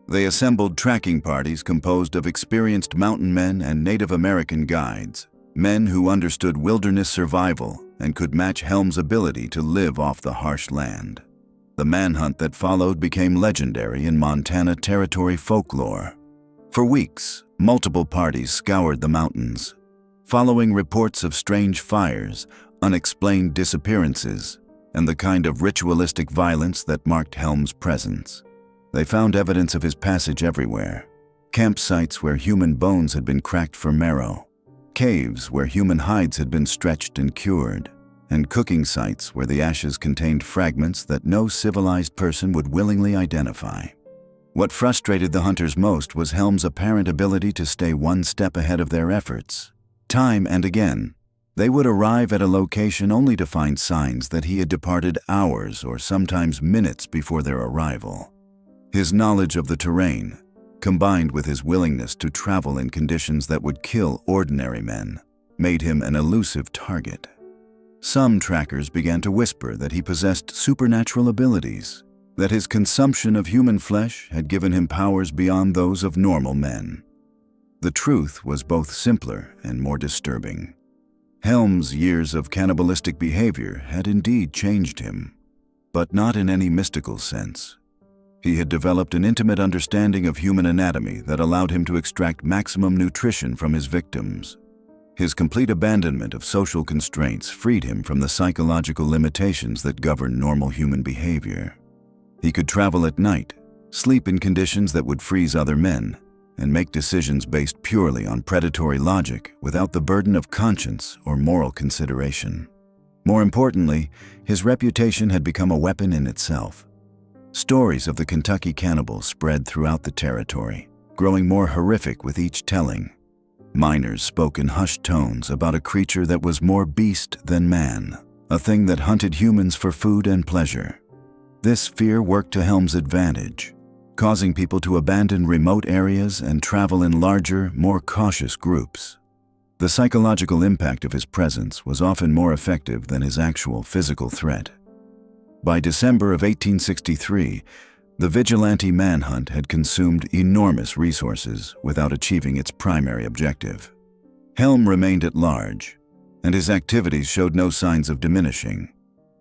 They assembled tracking parties composed of experienced mountain men and Native American guides, men who understood wilderness survival and could match Helm's ability to live off the harsh land. The manhunt that followed became legendary in Montana Territory folklore. For weeks, multiple parties scoured the mountains, following reports of strange fires, unexplained disappearances, and the kind of ritualistic violence that marked Helm's presence. They found evidence of his passage everywhere: campsites where human bones had been cracked for marrow, caves where human hides had been stretched and cured, and cooking sites where the ashes contained fragments that no civilized person would willingly identify. What frustrated the hunters most was Helm's apparent ability to stay one step ahead of their efforts. Time and again, they would arrive at a location only to find signs that he had departed hours or sometimes minutes before their arrival. His knowledge of the terrain, combined with his willingness to travel in conditions that would kill ordinary men, made him an elusive target. Some trackers began to whisper that he possessed supernatural abilities, that his consumption of human flesh had given him powers beyond those of normal men. The truth was both simpler and more disturbing. Helm's years of cannibalistic behavior had indeed changed him, but not in any mystical sense. He had developed an intimate understanding of human anatomy that allowed him to extract maximum nutrition from his victims. His complete abandonment of social constraints freed him from the psychological limitations that govern normal human behavior. He could travel at night, sleep in conditions that would freeze other men, and make decisions based purely on predatory logic without the burden of conscience or moral consideration. More importantly, his reputation had become a weapon in itself. Stories of the Kentucky cannibal spread throughout the territory, growing more horrific with each telling. Miners spoke in hushed tones about a creature that was more beast than man, a thing that hunted humans for food and pleasure. This fear worked to Helm's advantage, causing people to abandon remote areas and travel in larger, more cautious groups. The psychological impact of his presence was often more effective than his actual physical threat. By December of 1863, the vigilante manhunt had consumed enormous resources without achieving its primary objective. Helm remained at large, and his activities showed no signs of diminishing.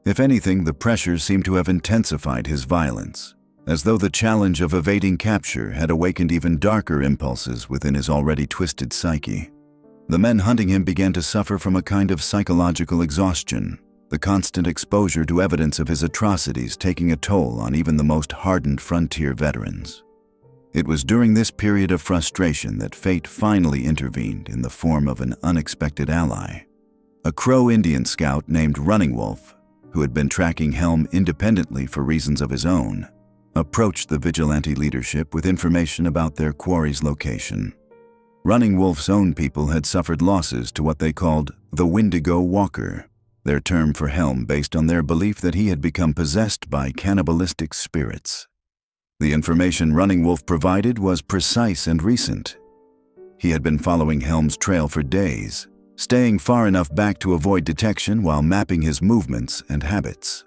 If anything, the pressures seemed to have intensified his violence, as though the challenge of evading capture had awakened even darker impulses within his already twisted psyche. The men hunting him began to suffer from a kind of psychological exhaustion, the constant exposure to evidence of his atrocities taking a toll on even the most hardened frontier veterans. It was during this period of frustration that fate finally intervened in the form of an unexpected ally. A Crow Indian scout named Running Wolf, who had been tracking Helm independently for reasons of his own, approached the vigilante leadership with information about their quarry's location. Running Wolf's own people had suffered losses to what they called the Wendigo Walker, their term for Helm based on their belief that he had become possessed by cannibalistic spirits. The information Running Wolf provided was precise and recent. He had been following Helm's trail for days, staying far enough back to avoid detection while mapping his movements and habits.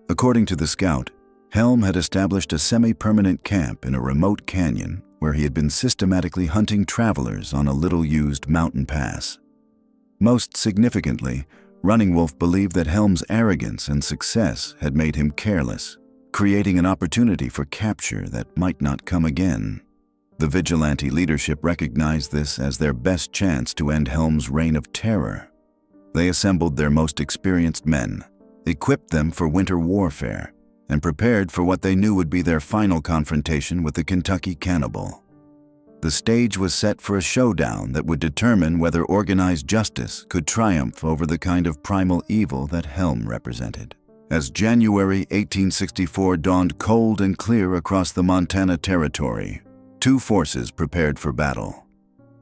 According to the scout, Helm had established a semi-permanent camp in a remote canyon where he had been systematically hunting travelers on a little-used mountain pass. Most significantly, Running Wolf believed that Helm's arrogance and success had made him careless, creating an opportunity for capture that might not come again. The vigilante leadership recognized this as their best chance to end Helm's reign of terror. They assembled their most experienced men, equipped them for winter warfare, and prepared for what they knew would be their final confrontation with the Kentucky cannibal. The stage was set for a showdown that would determine whether organized justice could triumph over the kind of primal evil that Helm represented. As January 1864 dawned cold and clear across the Montana Territory, two forces prepared for battle.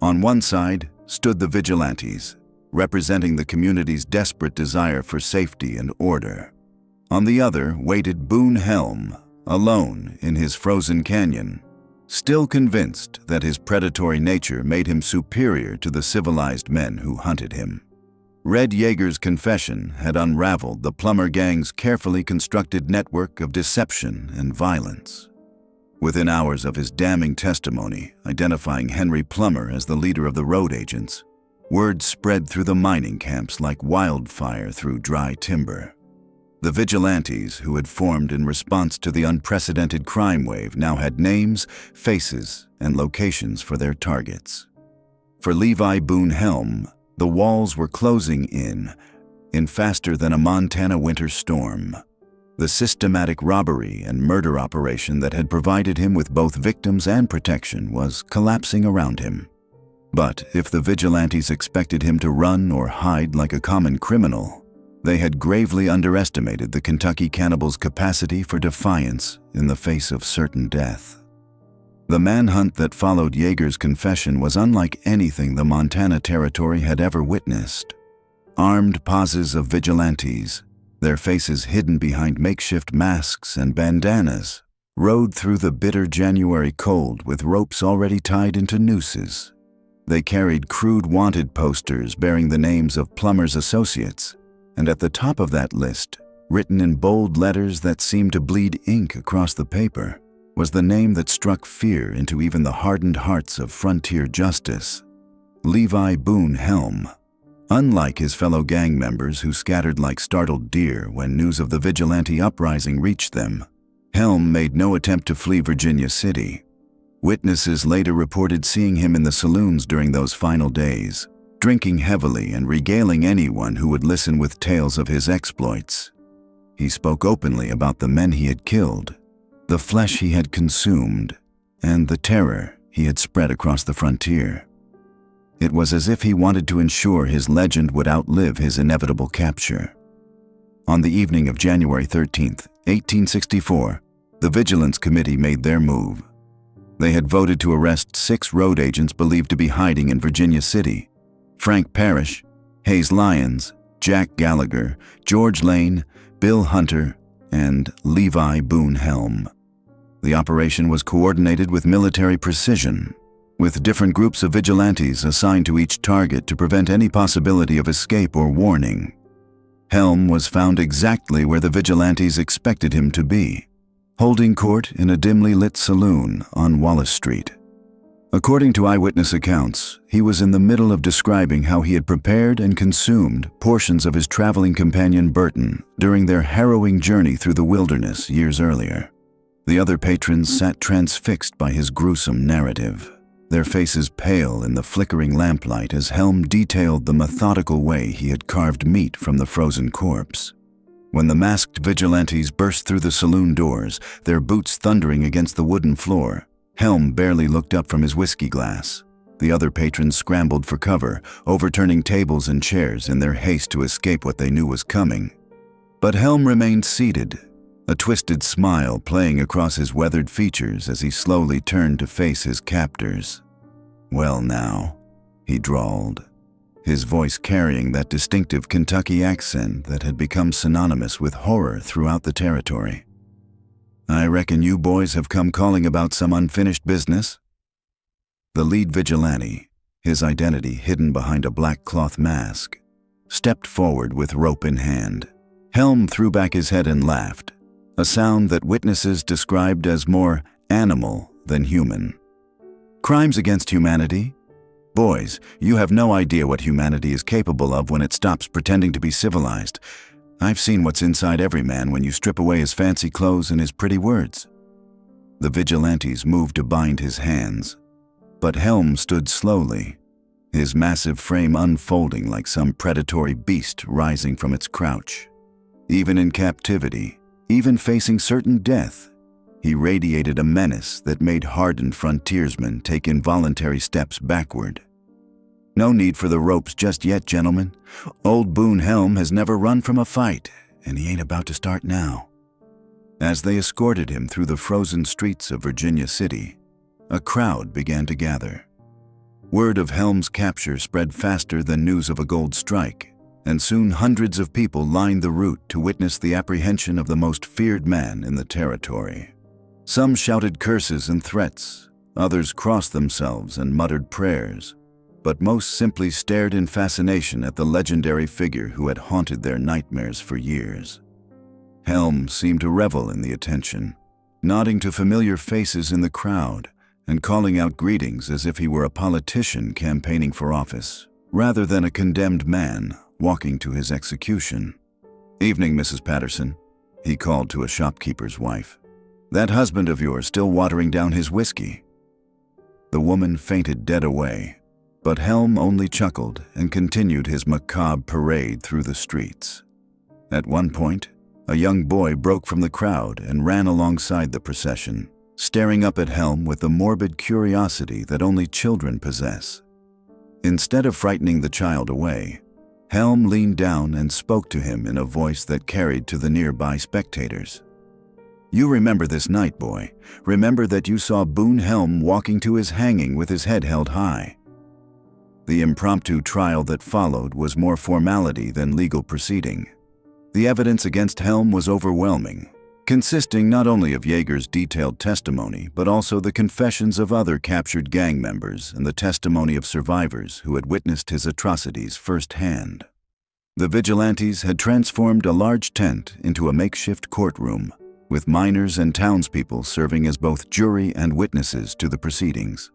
On one side stood the vigilantes, representing the community's desperate desire for safety and order. On the other waited Boone Helm, alone in his frozen canyon, still convinced that his predatory nature made him superior to the civilized men who hunted him. Red Yeager's confession had unraveled the Plummer gang's carefully constructed network of deception and violence. Within hours of his damning testimony identifying Henry Plummer as the leader of the road agents, word spread through the mining camps like wildfire through dry timber. The vigilantes who had formed in response to the unprecedented crime wave now had names, faces, and locations for their targets. For Levi Boone Helm, the walls were closing in faster than a Montana winter storm. The systematic robbery and murder operation that had provided him with both victims and protection was collapsing around him. But if the vigilantes expected him to run or hide like a common criminal, they had gravely underestimated the Kentucky Cannibal's capacity for defiance in the face of certain death. The manhunt that followed Yeager's confession was unlike anything the Montana Territory had ever witnessed. Armed posses of vigilantes, their faces hidden behind makeshift masks and bandanas, rode through the bitter January cold with ropes already tied into nooses. They carried crude wanted posters bearing the names of Plummer's associates, and at the top of that list, written in bold letters that seemed to bleed ink across the paper, was the name that struck fear into even the hardened hearts of frontier justice: Levi Boone Helm. Unlike his fellow gang members who scattered like startled deer when news of the vigilante uprising reached them, Helm made no attempt to flee Virginia City. Witnesses later reported seeing him in the saloons during those final days, drinking heavily and regaling anyone who would listen with tales of his exploits. He spoke openly about the men he had killed, the flesh he had consumed, and the terror he had spread across the frontier. It was as if he wanted to ensure his legend would outlive his inevitable capture. On the evening of January 13, 1864, the Vigilance Committee made their move. They had voted to arrest 6 road agents believed to be hiding in Virginia City: Frank Parrish, Hayes Lyons, Jack Gallagher, George Lane, Bill Hunter, and Levi Boone Helm. The operation was coordinated with military precision, with different groups of vigilantes assigned to each target to prevent any possibility of escape or warning. Helm was found exactly where the vigilantes expected him to be, holding court in a dimly lit saloon on Wallace Street. According to eyewitness accounts, he was in the middle of describing how he had prepared and consumed portions of his traveling companion Burton during their harrowing journey through the wilderness years earlier. The other patrons sat transfixed by his gruesome narrative, their faces pale in the flickering lamplight as Helm detailed the methodical way he had carved meat from the frozen corpse. When the masked vigilantes burst through the saloon doors, their boots thundering against the wooden floor, Helm barely looked up from his whiskey glass. The other patrons scrambled for cover, overturning tables and chairs in their haste to escape what they knew was coming. But Helm remained seated, a twisted smile playing across his weathered features as he slowly turned to face his captors. "Well now," he drawled, his voice carrying that distinctive Kentucky accent that had become synonymous with horror throughout the territory. "I reckon you boys have come calling about some unfinished business?" The lead vigilante, his identity hidden behind a black cloth mask, stepped forward with rope in hand. Helm threw back his head and laughed, a sound that witnesses described as more animal than human. "Crimes against humanity? Boys, you have no idea what humanity is capable of when it stops pretending to be civilized. I've seen what's inside every man when you strip away his fancy clothes and his pretty words." The vigilantes moved to bind his hands, but Helm stood slowly, his massive frame unfolding like some predatory beast rising from its crouch. Even in captivity, even facing certain death, he radiated a menace that made hardened frontiersmen take involuntary steps backward. "No need for the ropes just yet, gentlemen. Old Boone Helm has never run from a fight, and he ain't about to start now." As they escorted him through the frozen streets of Virginia City, a crowd began to gather. Word of Helm's capture spread faster than news of a gold strike, and soon hundreds of people lined the route to witness the apprehension of the most feared man in the territory. Some shouted curses and threats, others crossed themselves and muttered prayers. but most simply stared in fascination at the legendary figure who had haunted their nightmares for years. Helm seemed to revel in the attention, nodding to familiar faces in the crowd and calling out greetings as if he were a politician campaigning for office, rather than a condemned man walking to his execution. "Evening, Mrs. Patterson," he called to a shopkeeper's wife. "That husband of yours still watering down his whiskey?" The woman fainted dead away, but Helm only chuckled and continued his macabre parade through the streets. At one point, a young boy broke from the crowd and ran alongside the procession, staring up at Helm with the morbid curiosity that only children possess. Instead of frightening the child away, Helm leaned down and spoke to him in a voice that carried to the nearby spectators. "You remember this night, boy. Remember that you saw Boone Helm walking to his hanging with his head held high." The impromptu trial that followed was more formality than legal proceeding. The evidence against Helm was overwhelming, consisting not only of Yeager's detailed testimony, but also the confessions of other captured gang members and the testimony of survivors who had witnessed his atrocities firsthand. The vigilantes had transformed a large tent into a makeshift courtroom, with miners and townspeople serving as both jury and witnesses to the proceedings.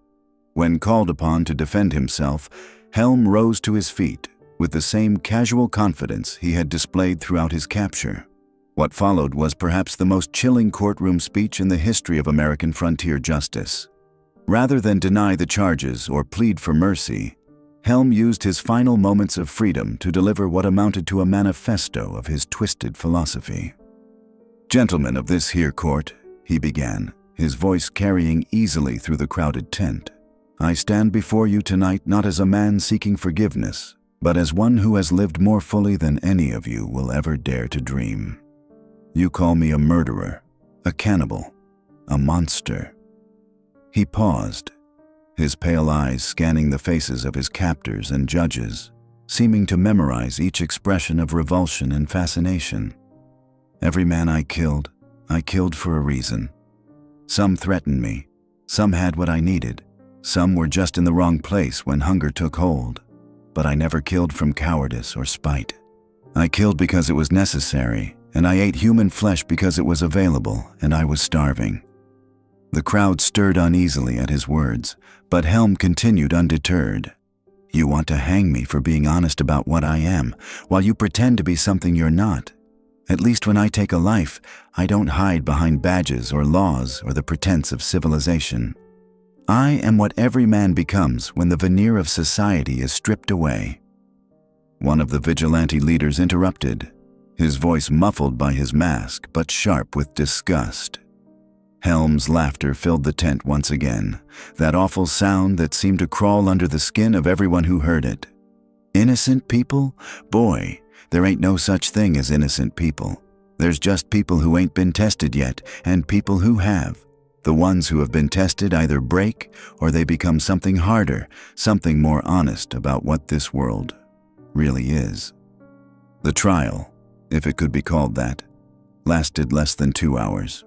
When called upon to defend himself, Helm rose to his feet with the same casual confidence he had displayed throughout his capture. What followed was perhaps the most chilling courtroom speech in the history of American frontier justice. Rather than deny the charges or plead for mercy, Helm used his final moments of freedom to deliver what amounted to a manifesto of his twisted philosophy. "Gentlemen of this here court," he began, his voice carrying easily through the crowded tent, "I stand before you tonight not as a man seeking forgiveness, but as one who has lived more fully than any of you will ever dare to dream. You call me a murderer, a cannibal, a monster." He paused, his pale eyes scanning the faces of his captors and judges, seeming to memorize each expression of revulsion and fascination. "Every man I killed for a reason. Some threatened me, some had what I needed, some were just in the wrong place when hunger took hold. But I never killed from cowardice or spite. I killed because it was necessary, and I ate human flesh because it was available and I was starving." The crowd stirred uneasily at his words, but Helm continued undeterred. "You want to hang me for being honest about what I am, while you pretend to be something you're not. At least when I take a life, I don't hide behind badges or laws or the pretense of civilization. I am what every man becomes when the veneer of society is stripped away." One of the vigilante leaders interrupted, his voice muffled by his mask but sharp with disgust. Helm's laughter filled the tent once again, that awful sound that seemed to crawl under the skin of everyone who heard it. "Innocent people? Boy, there ain't no such thing as innocent people. There's just people who ain't been tested yet, and people who have. The ones who have been tested either break or they become something harder, something more honest about what this world really is." The trial, if it could be called that, lasted less than 2 hours.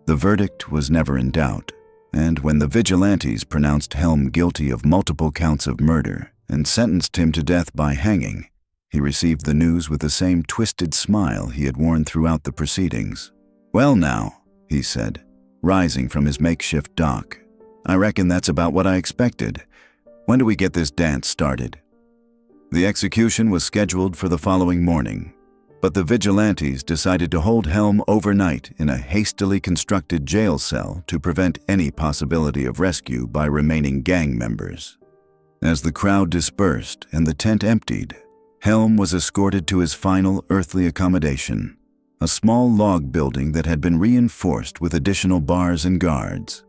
The verdict was never in doubt, and when the vigilantes pronounced Helm guilty of multiple counts of murder and sentenced him to death by hanging, he received the news with the same twisted smile he had worn throughout the proceedings. "Well now," he said, rising from his makeshift dock, "I reckon that's about what I expected. When do we get this dance started?" The execution was scheduled for the following morning, but the vigilantes decided to hold Helm overnight in a hastily constructed jail cell to prevent any possibility of rescue by remaining gang members. As the crowd dispersed and the tent emptied, Helm was escorted to his final earthly accommodation, a small log building that had been reinforced with additional bars and guards.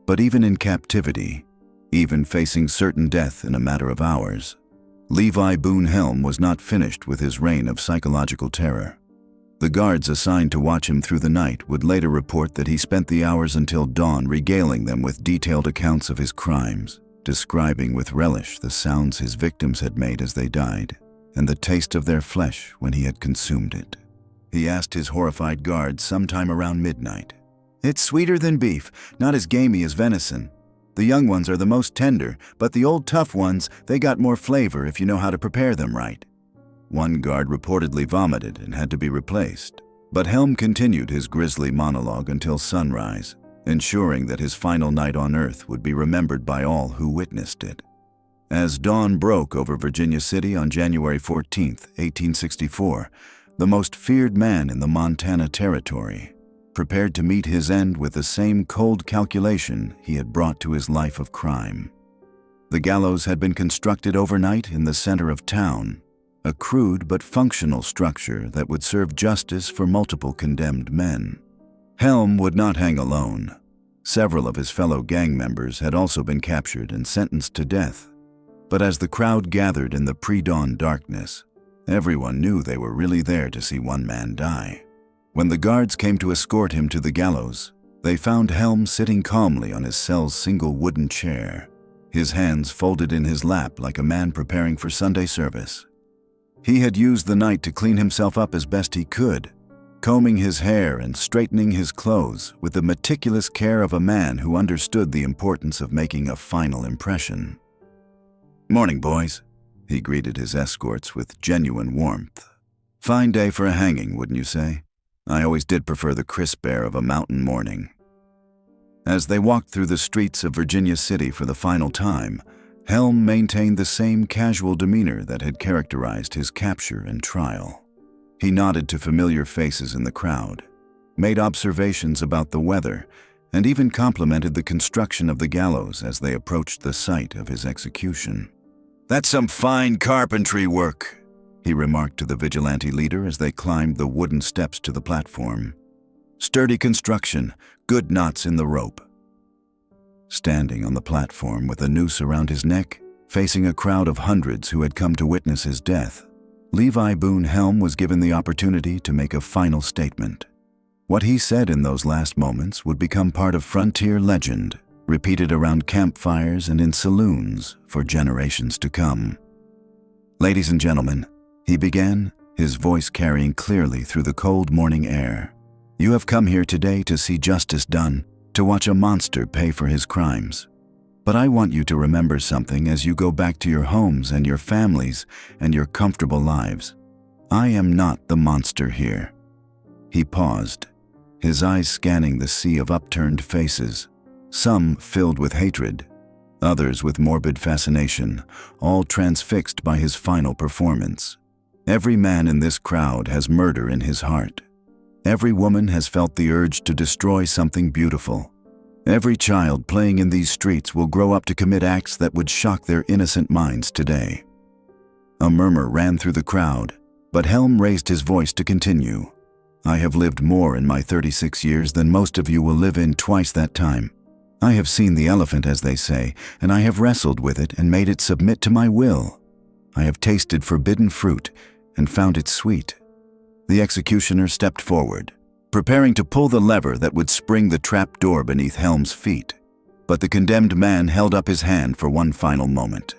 But even in captivity, even facing certain death in a matter of hours, Levi Boone Helm was not finished with his reign of psychological terror. The guards assigned to watch him through the night would later report that he spent the hours until dawn regaling them with detailed accounts of his crimes, describing with relish the sounds his victims had made as they died, and the taste of their flesh when he had consumed it. He asked his horrified guards sometime around midnight, "It's sweeter than beef, not as gamey as venison." The young ones are the most tender, but the old tough ones, they got more flavor if you know how to prepare them right." One guard reportedly vomited and had to be replaced. But Helm continued his grisly monologue until sunrise, ensuring that his final night on Earth would be remembered by all who witnessed it. As dawn broke over Virginia City on January 14, 1864, the most feared man in the Montana Territory prepared to meet his end with the same cold calculation he had brought to his life of crime. The gallows had been constructed overnight in the center of town, a crude but functional structure that would serve justice for multiple condemned men. Helm would not hang alone. Several of his fellow gang members had also been captured and sentenced to death. But as the crowd gathered in the pre-dawn darkness, everyone knew they were really there to see one man die. When the guards came to escort him to the gallows, they found Helm sitting calmly on his cell's single wooden chair, his hands folded in his lap like a man preparing for Sunday service. He had used the night to clean himself up as best he could, combing his hair and straightening his clothes with the meticulous care of a man who understood the importance of making a final impression. "Morning, boys," he greeted his escorts with genuine warmth. "Fine day for a hanging, wouldn't you say? I always did prefer the crisp air of a mountain morning." As they walked through the streets of Virginia City for the final time, Helm maintained the same casual demeanor that had characterized his capture and trial. He nodded to familiar faces in the crowd, made observations about the weather, and even complimented the construction of the gallows as they approached the site of his execution. "That's some fine carpentry work," he remarked to the vigilante leader as they climbed the wooden steps to the platform. "Sturdy construction, good knots in the rope." Standing on the platform with a noose around his neck, facing a crowd of hundreds who had come to witness his death, Levi Boone Helm was given the opportunity to make a final statement. What he said in those last moments would become part of frontier legend, repeated around campfires and in saloons for generations to come. "Ladies and gentlemen," he began, his voice carrying clearly through the cold morning air, "you have come here today to see justice done, to watch a monster pay for his crimes. But I want you to remember something as you go back to your homes and your families and your comfortable lives. I am not the monster here." He paused, his eyes scanning the sea of upturned faces, some filled with hatred, others with morbid fascination, all transfixed by his final performance. Every man in this crowd has murder in his heart. Every woman has felt the urge to destroy something beautiful. Every child playing in these streets will grow up to commit acts that would shock their innocent minds today. A murmur ran through the crowd, but Helm raised his voice to continue. "I have lived more in my 36 years than most of you will live in twice that time. I have seen the elephant, as they say, and I have wrestled with it and made it submit to my will. I have tasted forbidden fruit and found it sweet." The executioner stepped forward, preparing to pull the lever that would spring the trap door beneath Helm's feet. But the condemned man held up his hand for one final moment.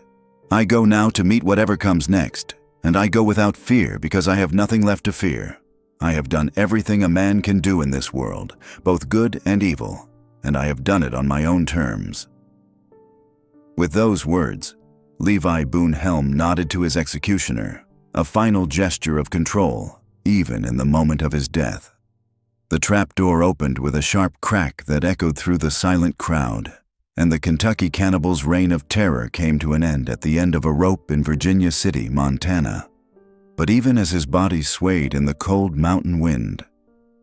"I go now to meet whatever comes next, and I go without fear because I have nothing left to fear. I have done everything a man can do in this world, both good and evil, and I have done it on my own terms." With those words, Levi Boone Helm nodded to his executioner, a final gesture of control, even in the moment of his death. The trapdoor opened with a sharp crack that echoed through the silent crowd, and the Kentucky Cannibal's reign of terror came to an end at the end of a rope in Virginia City, Montana. But even as his body swayed in the cold mountain wind,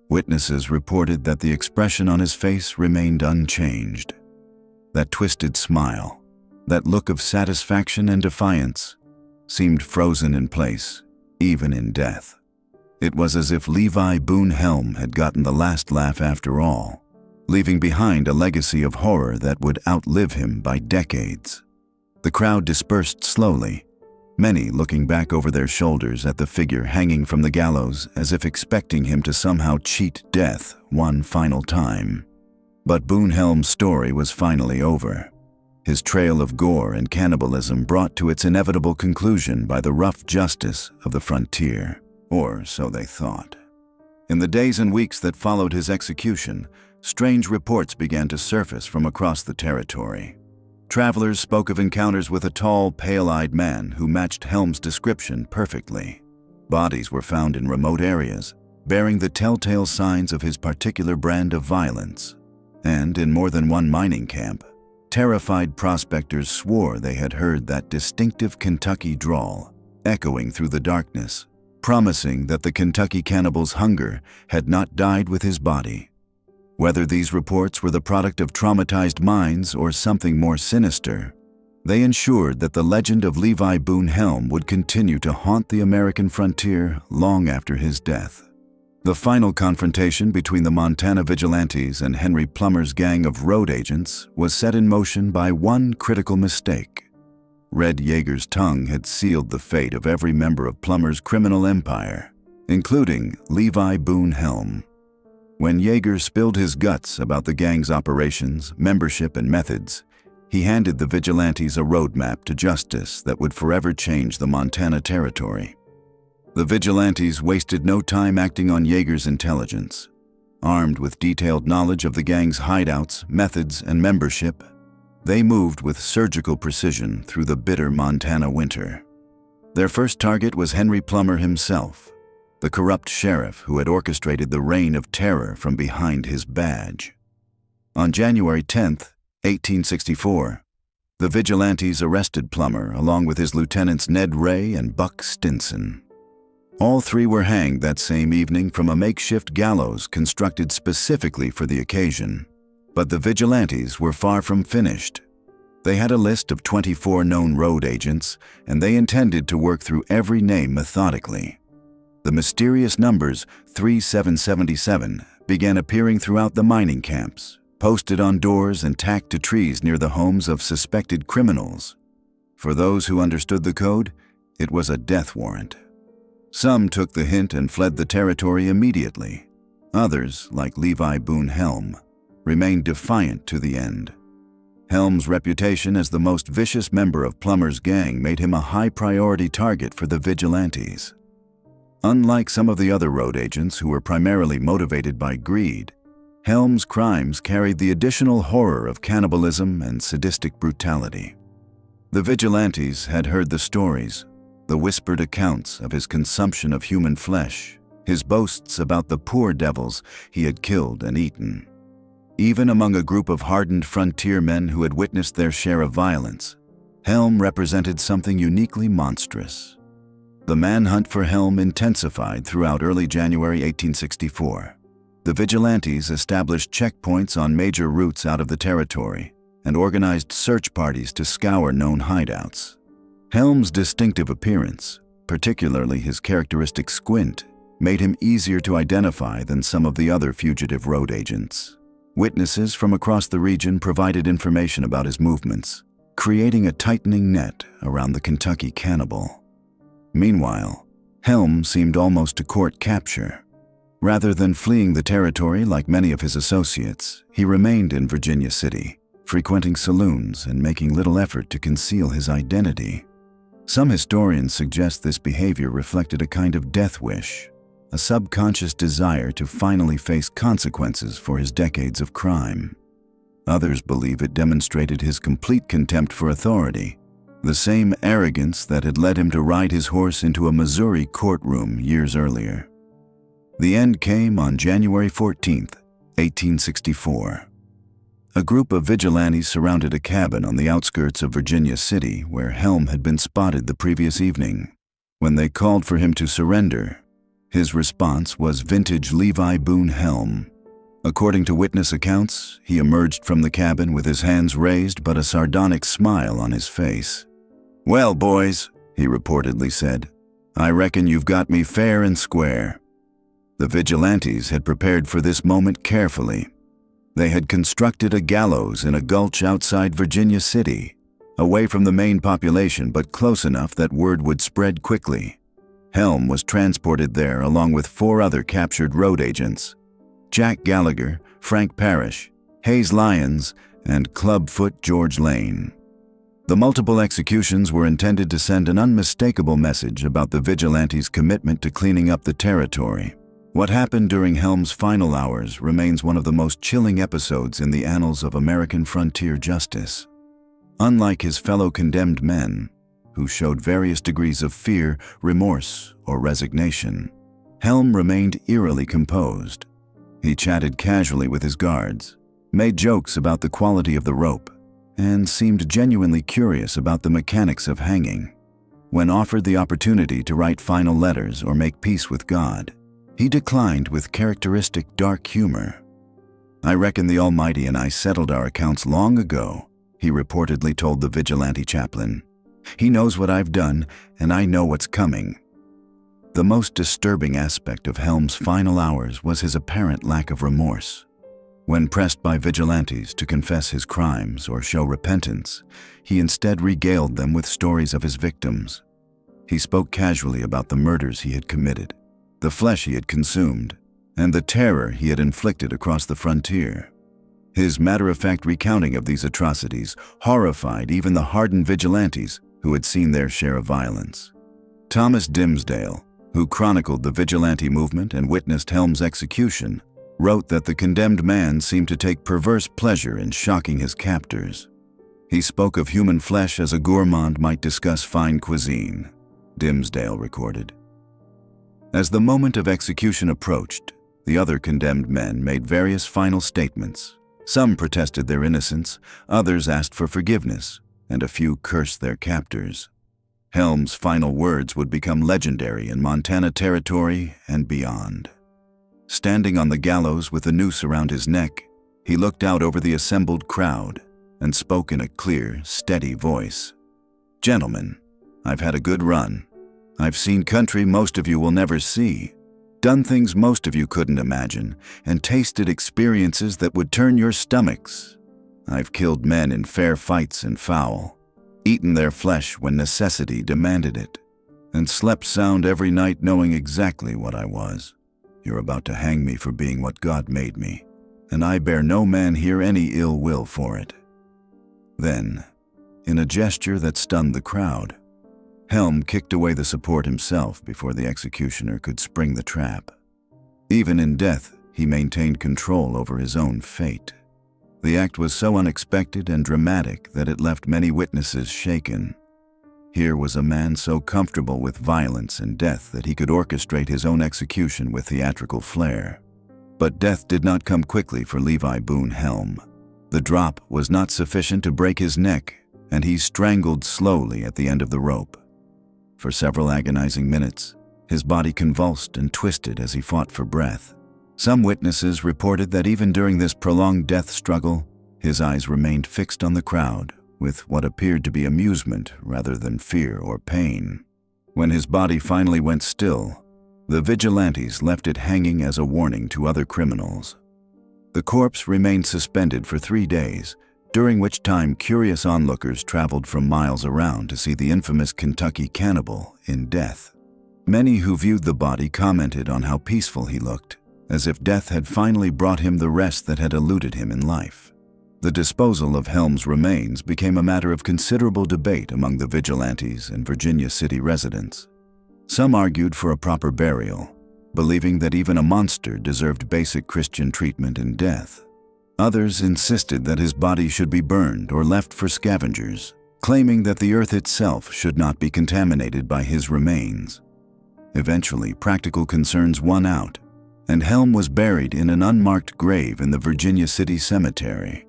witnesses reported that the expression on his face remained unchanged. That twisted smile, that look of satisfaction and defiance, seemed frozen in place, even in death. It was as if Levi Boone Helm had gotten the last laugh after all, leaving behind a legacy of horror that would outlive him by decades. The crowd dispersed slowly, many looking back over their shoulders at the figure hanging from the gallows as if expecting him to somehow cheat death one final time. But Boone Helm's story was finally over. His trail of gore and cannibalism brought to its inevitable conclusion by the rough justice of the frontier. Or so they thought. In the days and weeks that followed his execution, strange reports began to surface from across the territory. Travelers spoke of encounters with a tall, pale-eyed man who matched Helm's description perfectly. Bodies were found in remote areas, bearing the telltale signs of his particular brand of violence. And in more than one mining camp, terrified prospectors swore they had heard that distinctive Kentucky drawl echoing through the darkness, promising that the Kentucky cannibal's hunger had not died with his body. Whether these reports were the product of traumatized minds or something more sinister, they ensured that the legend of Levi Boone Helm would continue to haunt the American frontier long after his death. The final confrontation between the Montana vigilantes and Henry Plummer's gang of road agents was set in motion by one critical mistake. Red Yeager's tongue had sealed the fate of every member of Plummer's criminal empire, including Levi Boone Helm. When Yeager spilled his guts about the gang's operations, membership, and methods, he handed the vigilantes a roadmap to justice that would forever change the Montana territory. The vigilantes wasted no time acting on Yeager's intelligence. Armed with detailed knowledge of the gang's hideouts, methods, and membership, they moved with surgical precision through the bitter Montana winter. Their first target was Henry Plummer himself, the corrupt sheriff who had orchestrated the reign of terror from behind his badge. On January 10, 1864, the vigilantes arrested Plummer along with his lieutenants Ned Ray and Buck Stinson. All three were hanged that same evening from a makeshift gallows constructed specifically for the occasion. But the vigilantes were far from finished. They had a list of 24 known road agents, and they intended to work through every name methodically. The mysterious numbers 3777 began appearing throughout the mining camps, posted on doors and tacked to trees near the homes of suspected criminals. For those who understood the code, it was a death warrant. Some took the hint and fled the territory immediately. Others, like Levi Boone Helm, remained defiant to the end. Helm's reputation as the most vicious member of Plummer's gang made him a high-priority target for the vigilantes. Unlike some of the other road agents who were primarily motivated by greed, Helm's crimes carried the additional horror of cannibalism and sadistic brutality. The vigilantes had heard the stories, the whispered accounts of his consumption of human flesh, his boasts about the poor devils he had killed and eaten. Even among a group of hardened frontier men who had witnessed their share of violence, Helm represented something uniquely monstrous. The manhunt for Helm intensified throughout early January 1864. The vigilantes established checkpoints on major routes out of the territory and organized search parties to scour known hideouts. Helm's distinctive appearance, particularly his characteristic squint, made him easier to identify than some of the other fugitive road agents. Witnesses from across the region provided information about his movements, creating a tightening net around the Kentucky cannibal. Meanwhile, Helm seemed almost to court capture. Rather than fleeing the territory like many of his associates, he remained in Virginia City, frequenting saloons and making little effort to conceal his identity. Some historians suggest this behavior reflected a kind of death wish, a subconscious desire to finally face consequences for his decades of crime. Others believe it demonstrated his complete contempt for authority, the same arrogance that had led him to ride his horse into a Missouri courtroom years earlier. The end came on January 14, 1864. A group of vigilantes surrounded a cabin on the outskirts of Virginia City where Helm had been spotted the previous evening. When they called for him to surrender, his response was vintage Levi Boone Helm. According to witness accounts, he emerged from the cabin with his hands raised but a sardonic smile on his face. "Well, boys," he reportedly said, "I reckon you've got me fair and square." The vigilantes had prepared for this moment carefully. They had constructed a gallows in a gulch outside Virginia City, away from the main population but close enough that word would spread quickly. Helm was transported there along with 4 other captured road agents: Jack Gallagher, Frank Parrish, Hayes Lyons, and Clubfoot George Lane. The multiple executions were intended to send an unmistakable message about the vigilantes' commitment to cleaning up the territory. What happened during Helm's final hours remains one of the most chilling episodes in the annals of American frontier justice. Unlike his fellow condemned men, who showed various degrees of fear, remorse, or resignation, Helm remained eerily composed. He chatted casually with his guards, made jokes about the quality of the rope, and seemed genuinely curious about the mechanics of hanging. When offered the opportunity to write final letters or make peace with God, he declined with characteristic dark humor. "I reckon the Almighty and I settled our accounts long ago," he reportedly told the vigilante chaplain. "He knows what I've done, and I know what's coming." The most disturbing aspect of Helm's final hours was his apparent lack of remorse. When pressed by vigilantes to confess his crimes or show repentance, he instead regaled them with stories of his victims. He spoke casually about the murders he had committed, the flesh he had consumed, and the terror he had inflicted across the frontier. His matter-of-fact recounting of these atrocities horrified even the hardened vigilantes who had seen their share of violence. Thomas Dimsdale, who chronicled the vigilante movement and witnessed Helm's execution, wrote that the condemned man seemed to take perverse pleasure in shocking his captors. He spoke of human flesh as a gourmand might discuss fine cuisine, Dimsdale recorded. As the moment of execution approached, the other condemned men made various final statements. Some protested their innocence, others asked for forgiveness, and a few cursed their captors. Helm's final words would become legendary in Montana Territory and beyond. Standing on the gallows with a noose around his neck, he looked out over the assembled crowd and spoke in a clear, steady voice. "Gentlemen, I've had a good run. I've seen country most of you will never see, done things most of you couldn't imagine, and tasted experiences that would turn your stomachs. I've killed men in fair fights and foul, eaten their flesh when necessity demanded it, and slept sound every night knowing exactly what I was. You're about to hang me for being what God made me, and I bear no man here any ill will for it." Then, in a gesture that stunned the crowd, Helm kicked away the support himself before the executioner could spring the trap. Even in death, he maintained control over his own fate. The act was so unexpected and dramatic that it left many witnesses shaken. Here was a man so comfortable with violence and death that he could orchestrate his own execution with theatrical flair. But death did not come quickly for Levi Boone Helm. The drop was not sufficient to break his neck, and he strangled slowly at the end of the rope. For several agonizing minutes, his body convulsed and twisted as he fought for breath. Some witnesses reported that even during this prolonged death struggle, his eyes remained fixed on the crowd, with what appeared to be amusement rather than fear or pain. When his body finally went still, the vigilantes left it hanging as a warning to other criminals. The corpse remained suspended for 3 days, during which time curious onlookers traveled from miles around to see the infamous Kentucky cannibal in death. Many who viewed the body commented on how peaceful he looked, as if death had finally brought him the rest that had eluded him in life. The disposal of Helm's remains became a matter of considerable debate among the vigilantes and Virginia City residents. Some argued for a proper burial, believing that even a monster deserved basic Christian treatment in death. Others insisted that his body should be burned or left for scavengers, claiming that the earth itself should not be contaminated by his remains. Eventually, practical concerns won out, and Helm was buried in an unmarked grave in the Virginia City Cemetery.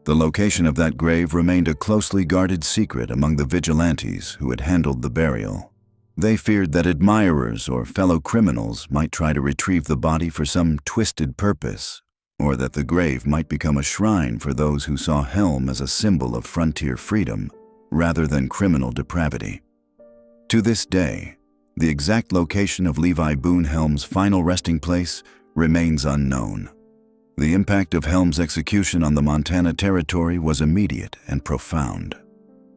The location of that grave remained a closely guarded secret among the vigilantes who had handled the burial. They feared that admirers or fellow criminals might try to retrieve the body for some twisted purpose, or that the grave might become a shrine for those who saw Helm as a symbol of frontier freedom rather than criminal depravity. To this day, the exact location of Levi Boone Helm's final resting place remains unknown. The impact of Helm's execution on the Montana Territory was immediate and profound.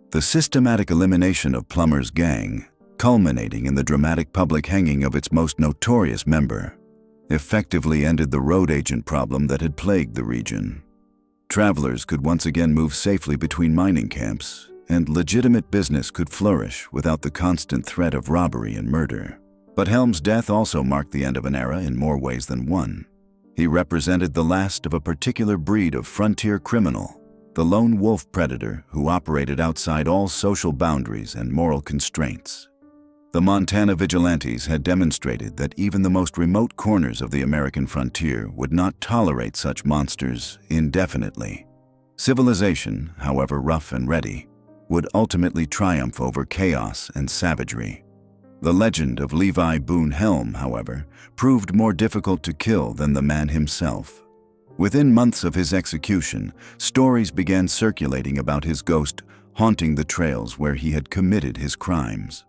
The systematic elimination of Plummer's gang, culminating in the dramatic public hanging of its most notorious member, effectively ended the road agent problem that had plagued the region. Travelers could once again move safely between mining camps, and legitimate business could flourish without the constant threat of robbery and murder. But Helm's death also marked the end of an era in more ways than one. He represented the last of a particular breed of frontier criminal, the lone wolf predator who operated outside all social boundaries and moral constraints. The Montana vigilantes had demonstrated that even the most remote corners of the American frontier would not tolerate such monsters indefinitely. Civilization, however rough and ready, would ultimately triumph over chaos and savagery. The legend of Levi Boone Helm, however, proved more difficult to kill than the man himself. Within months of his execution, stories began circulating about his ghost haunting the trails where he had committed his crimes.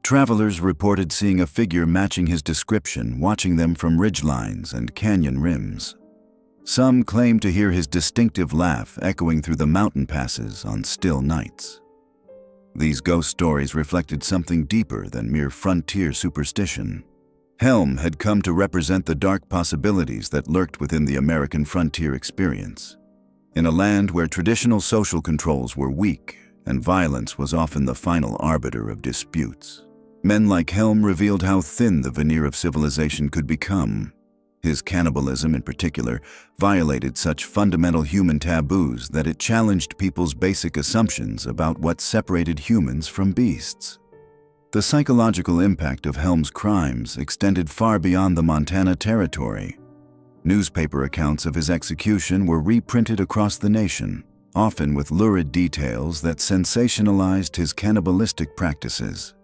Travelers reported seeing a figure matching his description, watching them from ridgelines and canyon rims. Some claimed to hear his distinctive laugh echoing through the mountain passes on still nights. These ghost stories reflected something deeper than mere frontier superstition. Helm had come to represent the dark possibilities that lurked within the American frontier experience. In a land where traditional social controls were weak and violence was often the final arbiter of disputes, men like Helm revealed how thin the veneer of civilization could become. His cannibalism, in particular, violated such fundamental human taboos that it challenged people's basic assumptions about what separated humans from beasts. The psychological impact of Helm's crimes extended far beyond the Montana territory. Newspaper accounts of his execution were reprinted across the nation, often with lurid details that sensationalized his cannibalistic practices.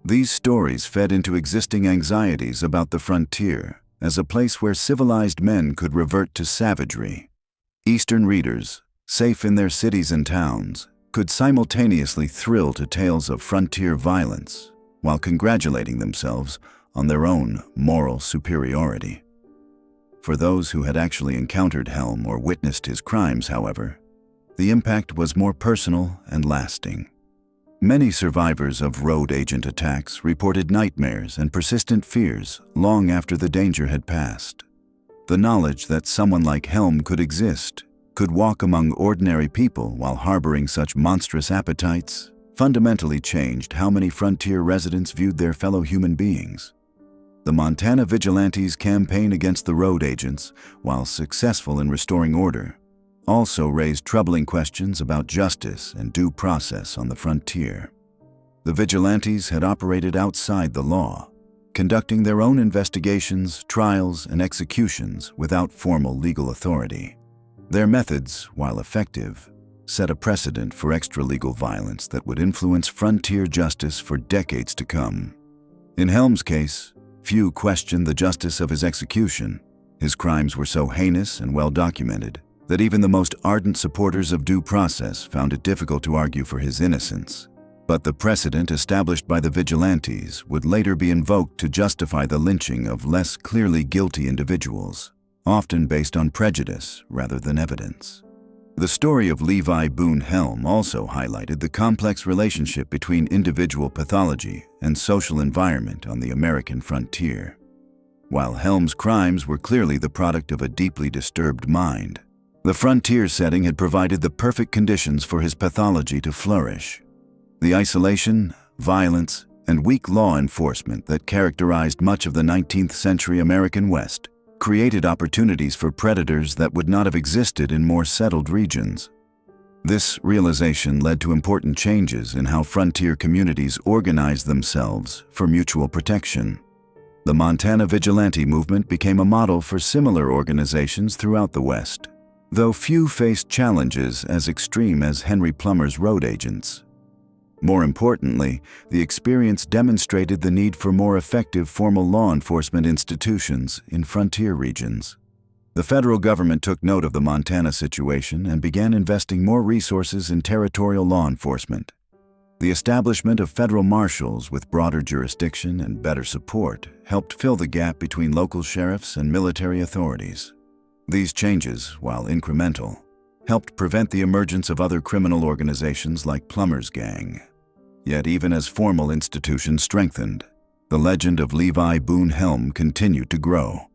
These stories fed into existing anxieties about the frontier as a place where civilized men could revert to savagery. Eastern readers, safe in their cities and towns, could simultaneously thrill to tales of frontier violence while congratulating themselves on their own moral superiority. For those who had actually encountered Helm or witnessed his crimes, however, the impact was more personal and lasting. Many survivors of road agent attacks reported nightmares and persistent fears long after the danger had passed. The knowledge that someone like Helm could exist, could walk among ordinary people while harboring such monstrous appetites, fundamentally changed how many frontier residents viewed their fellow human beings. The Montana vigilantes' campaign against the road agents, while successful in restoring order, also raised troubling questions about justice and due process on the frontier. The vigilantes had operated outside the law, conducting their own investigations, trials, and executions without formal legal authority. Their methods, while effective, set a precedent for extra-legal violence that would influence frontier justice for decades to come. In Helm's case, few questioned the justice of his execution. His crimes were so heinous and well-documented that even the most ardent supporters of due process found it difficult to argue for his innocence. But the precedent established by the vigilantes would later be invoked to justify the lynching of less clearly guilty individuals, often based on prejudice rather than evidence. The story of Levi Boone Helm also highlighted the complex relationship between individual pathology and social environment on the American frontier. While Helm's crimes were clearly the product of a deeply disturbed mind, the frontier setting had provided the perfect conditions for his pathology to flourish. The isolation, violence, and weak law enforcement that characterized much of the 19th century American West created opportunities for predators that would not have existed in more settled regions. This realization led to important changes in how frontier communities organized themselves for mutual protection. The Montana vigilante movement became a model for similar organizations throughout the West, though few faced challenges as extreme as Henry Plummer's road agents. More importantly, the experience demonstrated the need for more effective formal law enforcement institutions in frontier regions. The federal government took note of the Montana situation and began investing more resources in territorial law enforcement. The establishment of federal marshals with broader jurisdiction and better support helped fill the gap between local sheriffs and military authorities. These changes, while incremental, helped prevent the emergence of other criminal organizations like Plummer's Gang. Yet even as formal institutions strengthened, the legend of Levi Boone Helm continued to grow.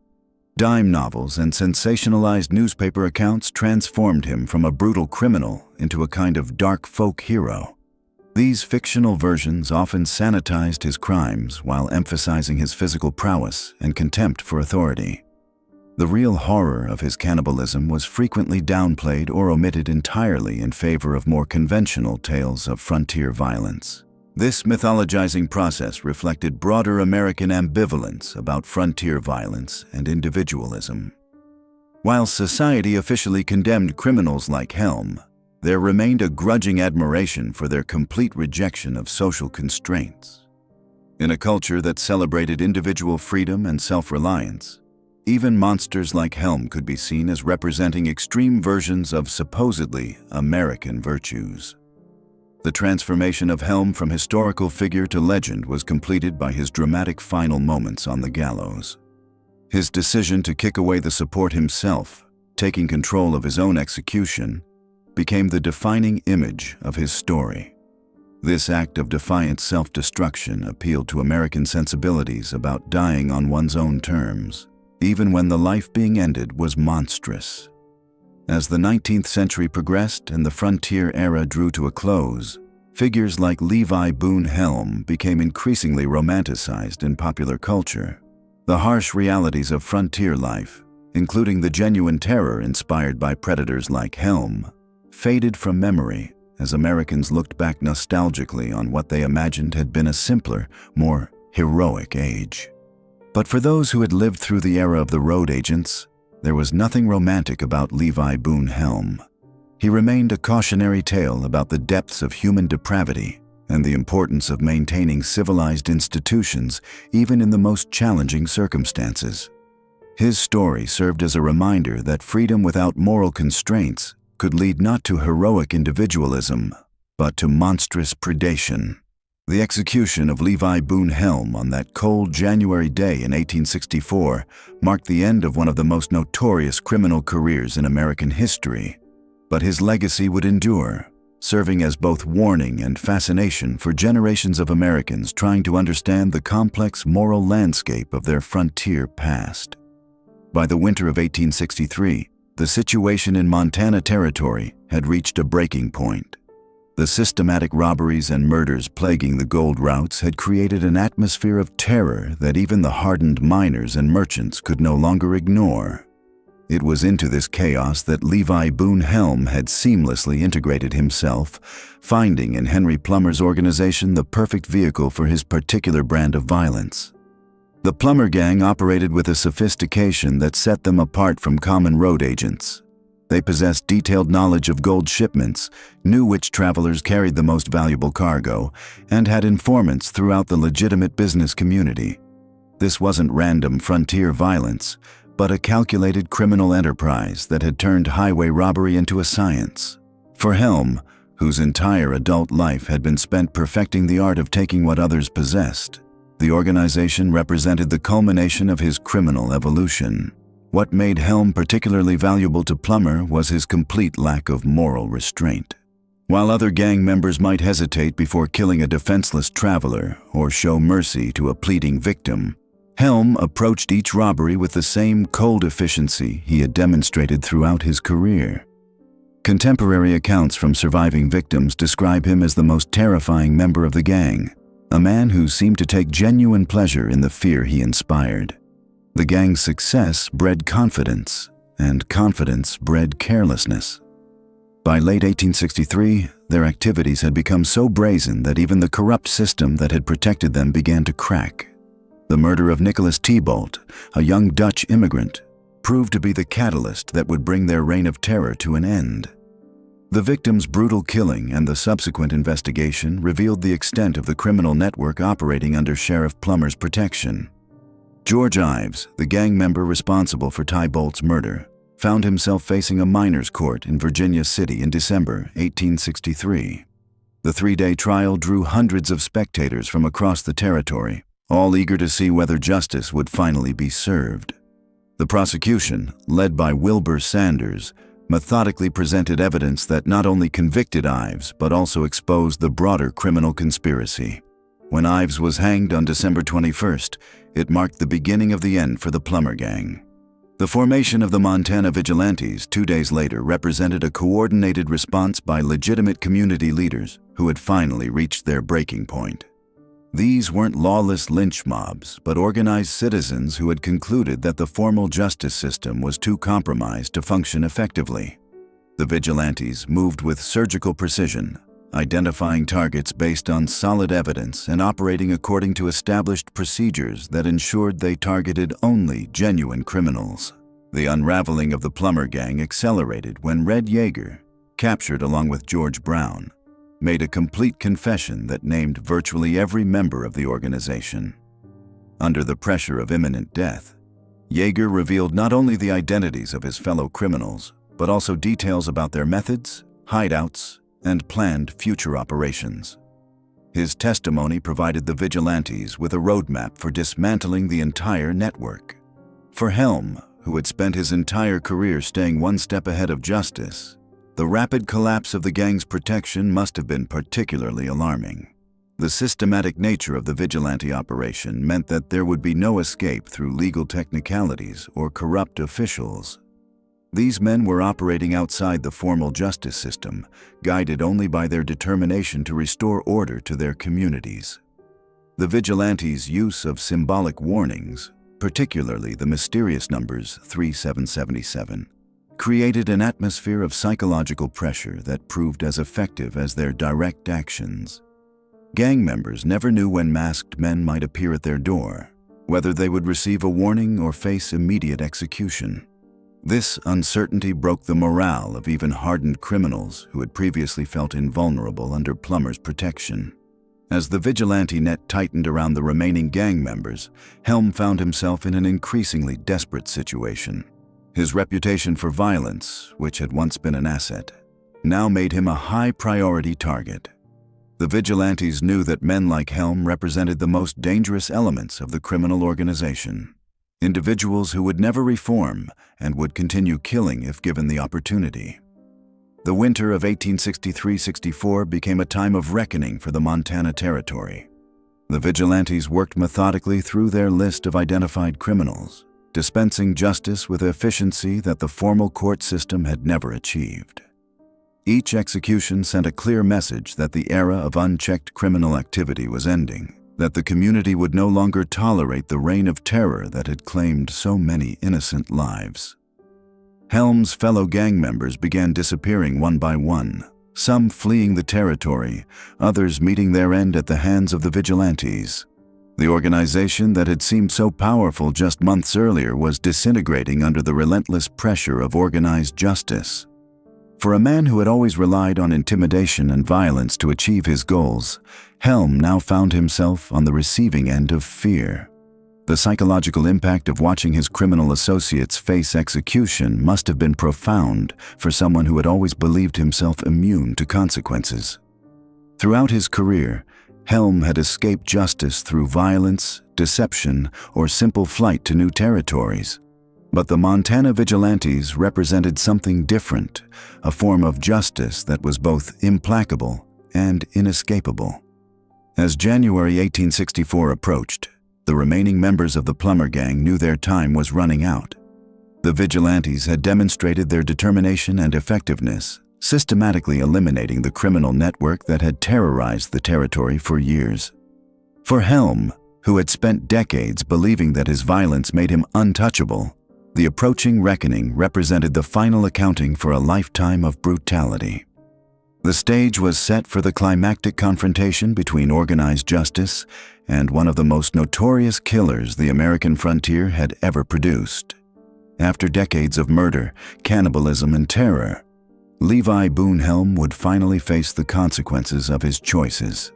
Dime novels and sensationalized newspaper accounts transformed him from a brutal criminal into a kind of dark folk hero. These fictional versions often sanitized his crimes while emphasizing his physical prowess and contempt for authority. The real horror of his cannibalism was frequently downplayed or omitted entirely in favor of more conventional tales of frontier violence. This mythologizing process reflected broader American ambivalence about frontier violence and individualism. While society officially condemned criminals like Helm, there remained a grudging admiration for their complete rejection of social constraints. In a culture that celebrated individual freedom and self-reliance, even monsters like Helm could be seen as representing extreme versions of supposedly American virtues. The transformation of Helm from historical figure to legend was completed by his dramatic final moments on the gallows. His decision to kick away the support himself, taking control of his own execution, became the defining image of his story. This act of defiant self-destruction appealed to American sensibilities about dying on one's own terms, even when the life being ended was monstrous. As the 19th century progressed and the frontier era drew to a close, figures like Levi Boone Helm became increasingly romanticized in popular culture. The harsh realities of frontier life, including the genuine terror inspired by predators like Helm, faded from memory as Americans looked back nostalgically on what they imagined had been a simpler, more heroic age. But for those who had lived through the era of the road agents, there was nothing romantic about Levi Boone Helm. He remained a cautionary tale about the depths of human depravity and the importance of maintaining civilized institutions even in the most challenging circumstances. His story served as a reminder that freedom without moral constraints could lead not to heroic individualism, but to monstrous predation. The execution of Levi Boone Helm on that cold January day in 1864 marked the end of one of the most notorious criminal careers in American history. But his legacy would endure, serving as both warning and fascination for generations of Americans trying to understand the complex moral landscape of their frontier past. By the winter of 1863, the situation in Montana Territory had reached a breaking point. The systematic robberies and murders plaguing the gold routes had created an atmosphere of terror that even the hardened miners and merchants could no longer ignore. It was into this chaos that Levi Boone Helm had seamlessly integrated himself, finding in Henry Plummer's organization the perfect vehicle for his particular brand of violence. The Plummer gang operated with a sophistication that set them apart from common road agents. They possessed detailed knowledge of gold shipments, knew which travelers carried the most valuable cargo, and had informants throughout the legitimate business community. This wasn't random frontier violence, but a calculated criminal enterprise that had turned highway robbery into a science. For Helm, whose entire adult life had been spent perfecting the art of taking what others possessed, the organization represented the culmination of his criminal evolution. What made Helm particularly valuable to Plummer was his complete lack of moral restraint. While other gang members might hesitate before killing a defenseless traveler or show mercy to a pleading victim, Helm approached each robbery with the same cold efficiency he had demonstrated throughout his career. Contemporary accounts from surviving victims describe him as the most terrifying member of the gang, a man who seemed to take genuine pleasure in the fear he inspired. The gang's success bred confidence, and confidence bred carelessness. By late 1863, their activities had become so brazen that even the corrupt system that had protected them began to crack. The murder of Nicholas Thibault, a young Dutch immigrant, proved to be the catalyst that would bring their reign of terror to an end. The victim's brutal killing and the subsequent investigation revealed the extent of the criminal network operating under Sheriff Plummer's protection. George Ives, the gang member responsible for Thibault's murder, found himself facing a miners' court in Virginia City in December 1863. The three-day trial drew hundreds of spectators from across the territory, all eager to see whether justice would finally be served. The prosecution, led by Wilbur Sanders, methodically presented evidence that not only convicted Ives but also exposed the broader criminal conspiracy. When Ives was hanged on December 21st, it marked the beginning of the end for the Plummer gang. The formation of the Montana Vigilantes 2 days later represented a coordinated response by legitimate community leaders who had finally reached their breaking point. These weren't lawless lynch mobs, but organized citizens who had concluded that the formal justice system was too compromised to function effectively. The vigilantes moved with surgical precision, identifying targets based on solid evidence and operating according to established procedures that ensured they targeted only genuine criminals. The unraveling of the plumber gang accelerated when Red Yeager, captured along with George Brown, made a complete confession that named virtually every member of the organization. Under the pressure of imminent death, Yeager revealed not only the identities of his fellow criminals, but also details about their methods, hideouts, and planned future operations. His testimony provided the vigilantes with a roadmap for dismantling the entire network. For Helm, who had spent his entire career staying one step ahead of justice, the rapid collapse of the gang's protection must have been particularly alarming. The systematic nature of the vigilante operation meant that there would be no escape through legal technicalities or corrupt officials. These men were operating outside the formal justice system, guided only by their determination to restore order to their communities. The vigilantes' use of symbolic warnings, particularly the mysterious numbers 3777, created an atmosphere of psychological pressure that proved as effective as their direct actions. Gang members never knew when masked men might appear at their door, whether they would receive a warning or face immediate execution. This uncertainty broke the morale of even hardened criminals who had previously felt invulnerable under Plummer's protection. As the vigilante net tightened around the remaining gang members, Helm found himself in an increasingly desperate situation. His reputation for violence, which had once been an asset, now made him a high-priority target. The vigilantes knew that men like Helm represented the most dangerous elements of the criminal organization. Individuals who would never reform and would continue killing if given the opportunity. The winter of 1863-64 became a time of reckoning for the Montana Territory. The vigilantes worked methodically through their list of identified criminals, dispensing justice with efficiency that the formal court system had never achieved. Each execution sent a clear message that the era of unchecked criminal activity was ending, that the community would no longer tolerate the reign of terror that had claimed so many innocent lives. Helm's fellow gang members began disappearing one by one, some fleeing the territory, others meeting their end at the hands of the vigilantes. The organization that had seemed so powerful just months earlier was disintegrating under the relentless pressure of organized justice. For a man who had always relied on intimidation and violence to achieve his goals, Helm now found himself on the receiving end of fear. The psychological impact of watching his criminal associates face execution must have been profound for someone who had always believed himself immune to consequences. Throughout his career, Helm had escaped justice through violence, deception, or simple flight to new territories. But the Montana vigilantes represented something different, a form of justice that was both implacable and inescapable. As January 1864 approached, the remaining members of the Plummer gang knew their time was running out. The vigilantes had demonstrated their determination and effectiveness, systematically eliminating the criminal network that had terrorized the territory for years. For Helm, who had spent decades believing that his violence made him untouchable, the approaching reckoning represented the final accounting for a lifetime of brutality. The stage was set for the climactic confrontation between organized justice and one of the most notorious killers the American frontier had ever produced. After decades of murder, cannibalism, and terror, Levi Boone Helm would finally face the consequences of his choices.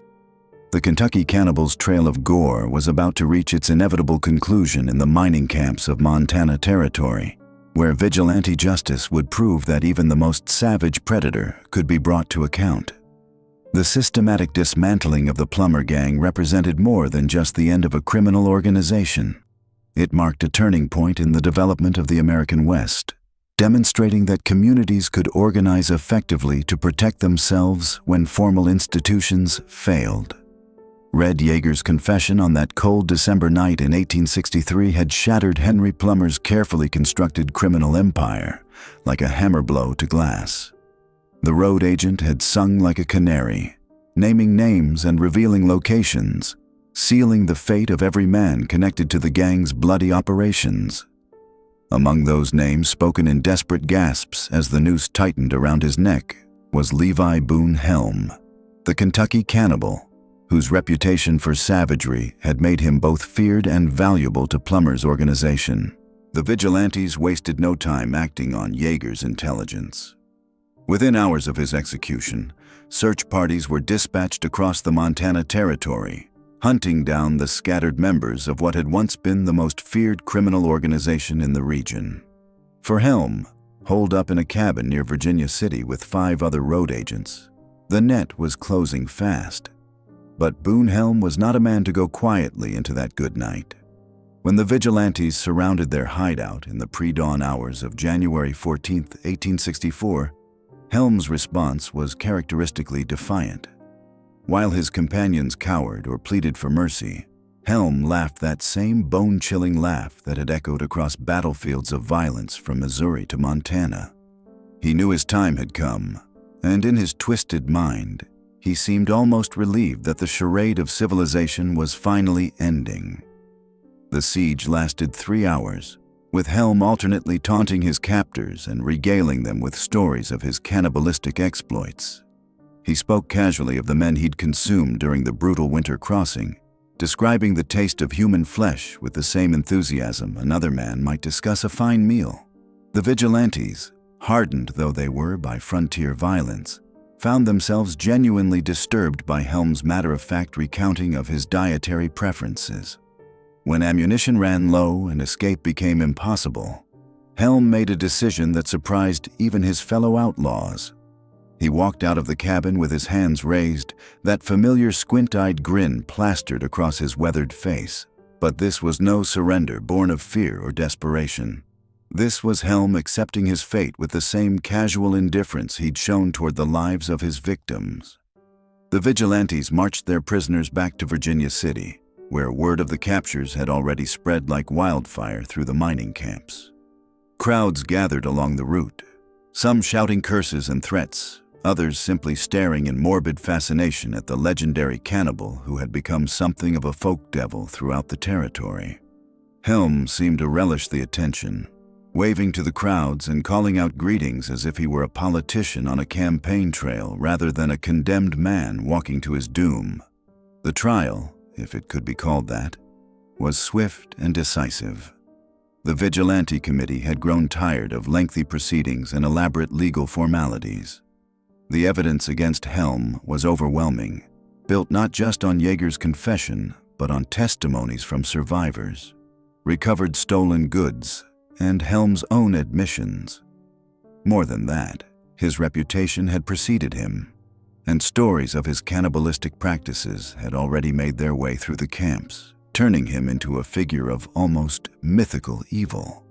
The Kentucky Cannibal's trail of Gore was about to reach its inevitable conclusion in the mining camps of Montana Territory, where vigilante justice would prove that even the most savage predator could be brought to account. The systematic dismantling of the Plummer gang represented more than just the end of a criminal organization. It marked a turning point in the development of the American West, demonstrating that communities could organize effectively to protect themselves when formal institutions failed. Red Yeager's confession on that cold December night in 1863 had shattered Henry Plummer's carefully constructed criminal empire, like a hammer blow to glass. The road agent had sung like a canary, naming names and revealing locations, sealing the fate of every man connected to the gang's bloody operations. Among those names spoken in desperate gasps as the noose tightened around his neck was Levi Boone Helm, the Kentucky Cannibal, whose reputation for savagery had made him both feared and valuable to Plummer's organization. The vigilantes wasted no time acting on Yeager's intelligence. Within hours of his execution, search parties were dispatched across the Montana Territory, hunting down the scattered members of what had once been the most feared criminal organization in the region. For Helm, holed up in a cabin near Virginia City with 5 other road agents, the net was closing fast. But Boone Helm was not a man to go quietly into that good night. When the vigilantes surrounded their hideout in the pre-dawn hours of January 14, 1864, Helm's response was characteristically defiant. While his companions cowered or pleaded for mercy, Helm laughed that same bone-chilling laugh that had echoed across battlefields of violence from Missouri to Montana. He knew his time had come, and in his twisted mind, he seemed almost relieved that the charade of civilization was finally ending. The siege lasted 3 hours, with Helm alternately taunting his captors and regaling them with stories of his cannibalistic exploits. He spoke casually of the men he'd consumed during the brutal winter crossing, describing the taste of human flesh with the same enthusiasm another man might discuss a fine meal. The vigilantes, hardened though they were by frontier violence, found themselves genuinely disturbed by Helm's matter-of-fact recounting of his dietary preferences. When ammunition ran low and escape became impossible, Helm made a decision that surprised even his fellow outlaws. He walked out of the cabin with his hands raised, that familiar squint-eyed grin plastered across his weathered face. But this was no surrender born of fear or desperation. This was Helm accepting his fate with the same casual indifference he'd shown toward the lives of his victims. The vigilantes marched their prisoners back to Virginia City, where word of the captures had already spread like wildfire through the mining camps. Crowds gathered along the route, some shouting curses and threats, others simply staring in morbid fascination at the legendary cannibal who had become something of a folk devil throughout the territory. Helm seemed to relish the attention, waving to the crowds and calling out greetings as if he were a politician on a campaign trail rather than a condemned man walking to his doom. The trial, if it could be called that, was swift and decisive. The Vigilante Committee had grown tired of lengthy proceedings and elaborate legal formalities. The evidence against Helm was overwhelming, built not just on Yeager's confession, but on testimonies from survivors, recovered stolen goods, and Helm's own admissions. More than that, his reputation had preceded him, and stories of his cannibalistic practices had already made their way through the camps, turning him into a figure of almost mythical evil.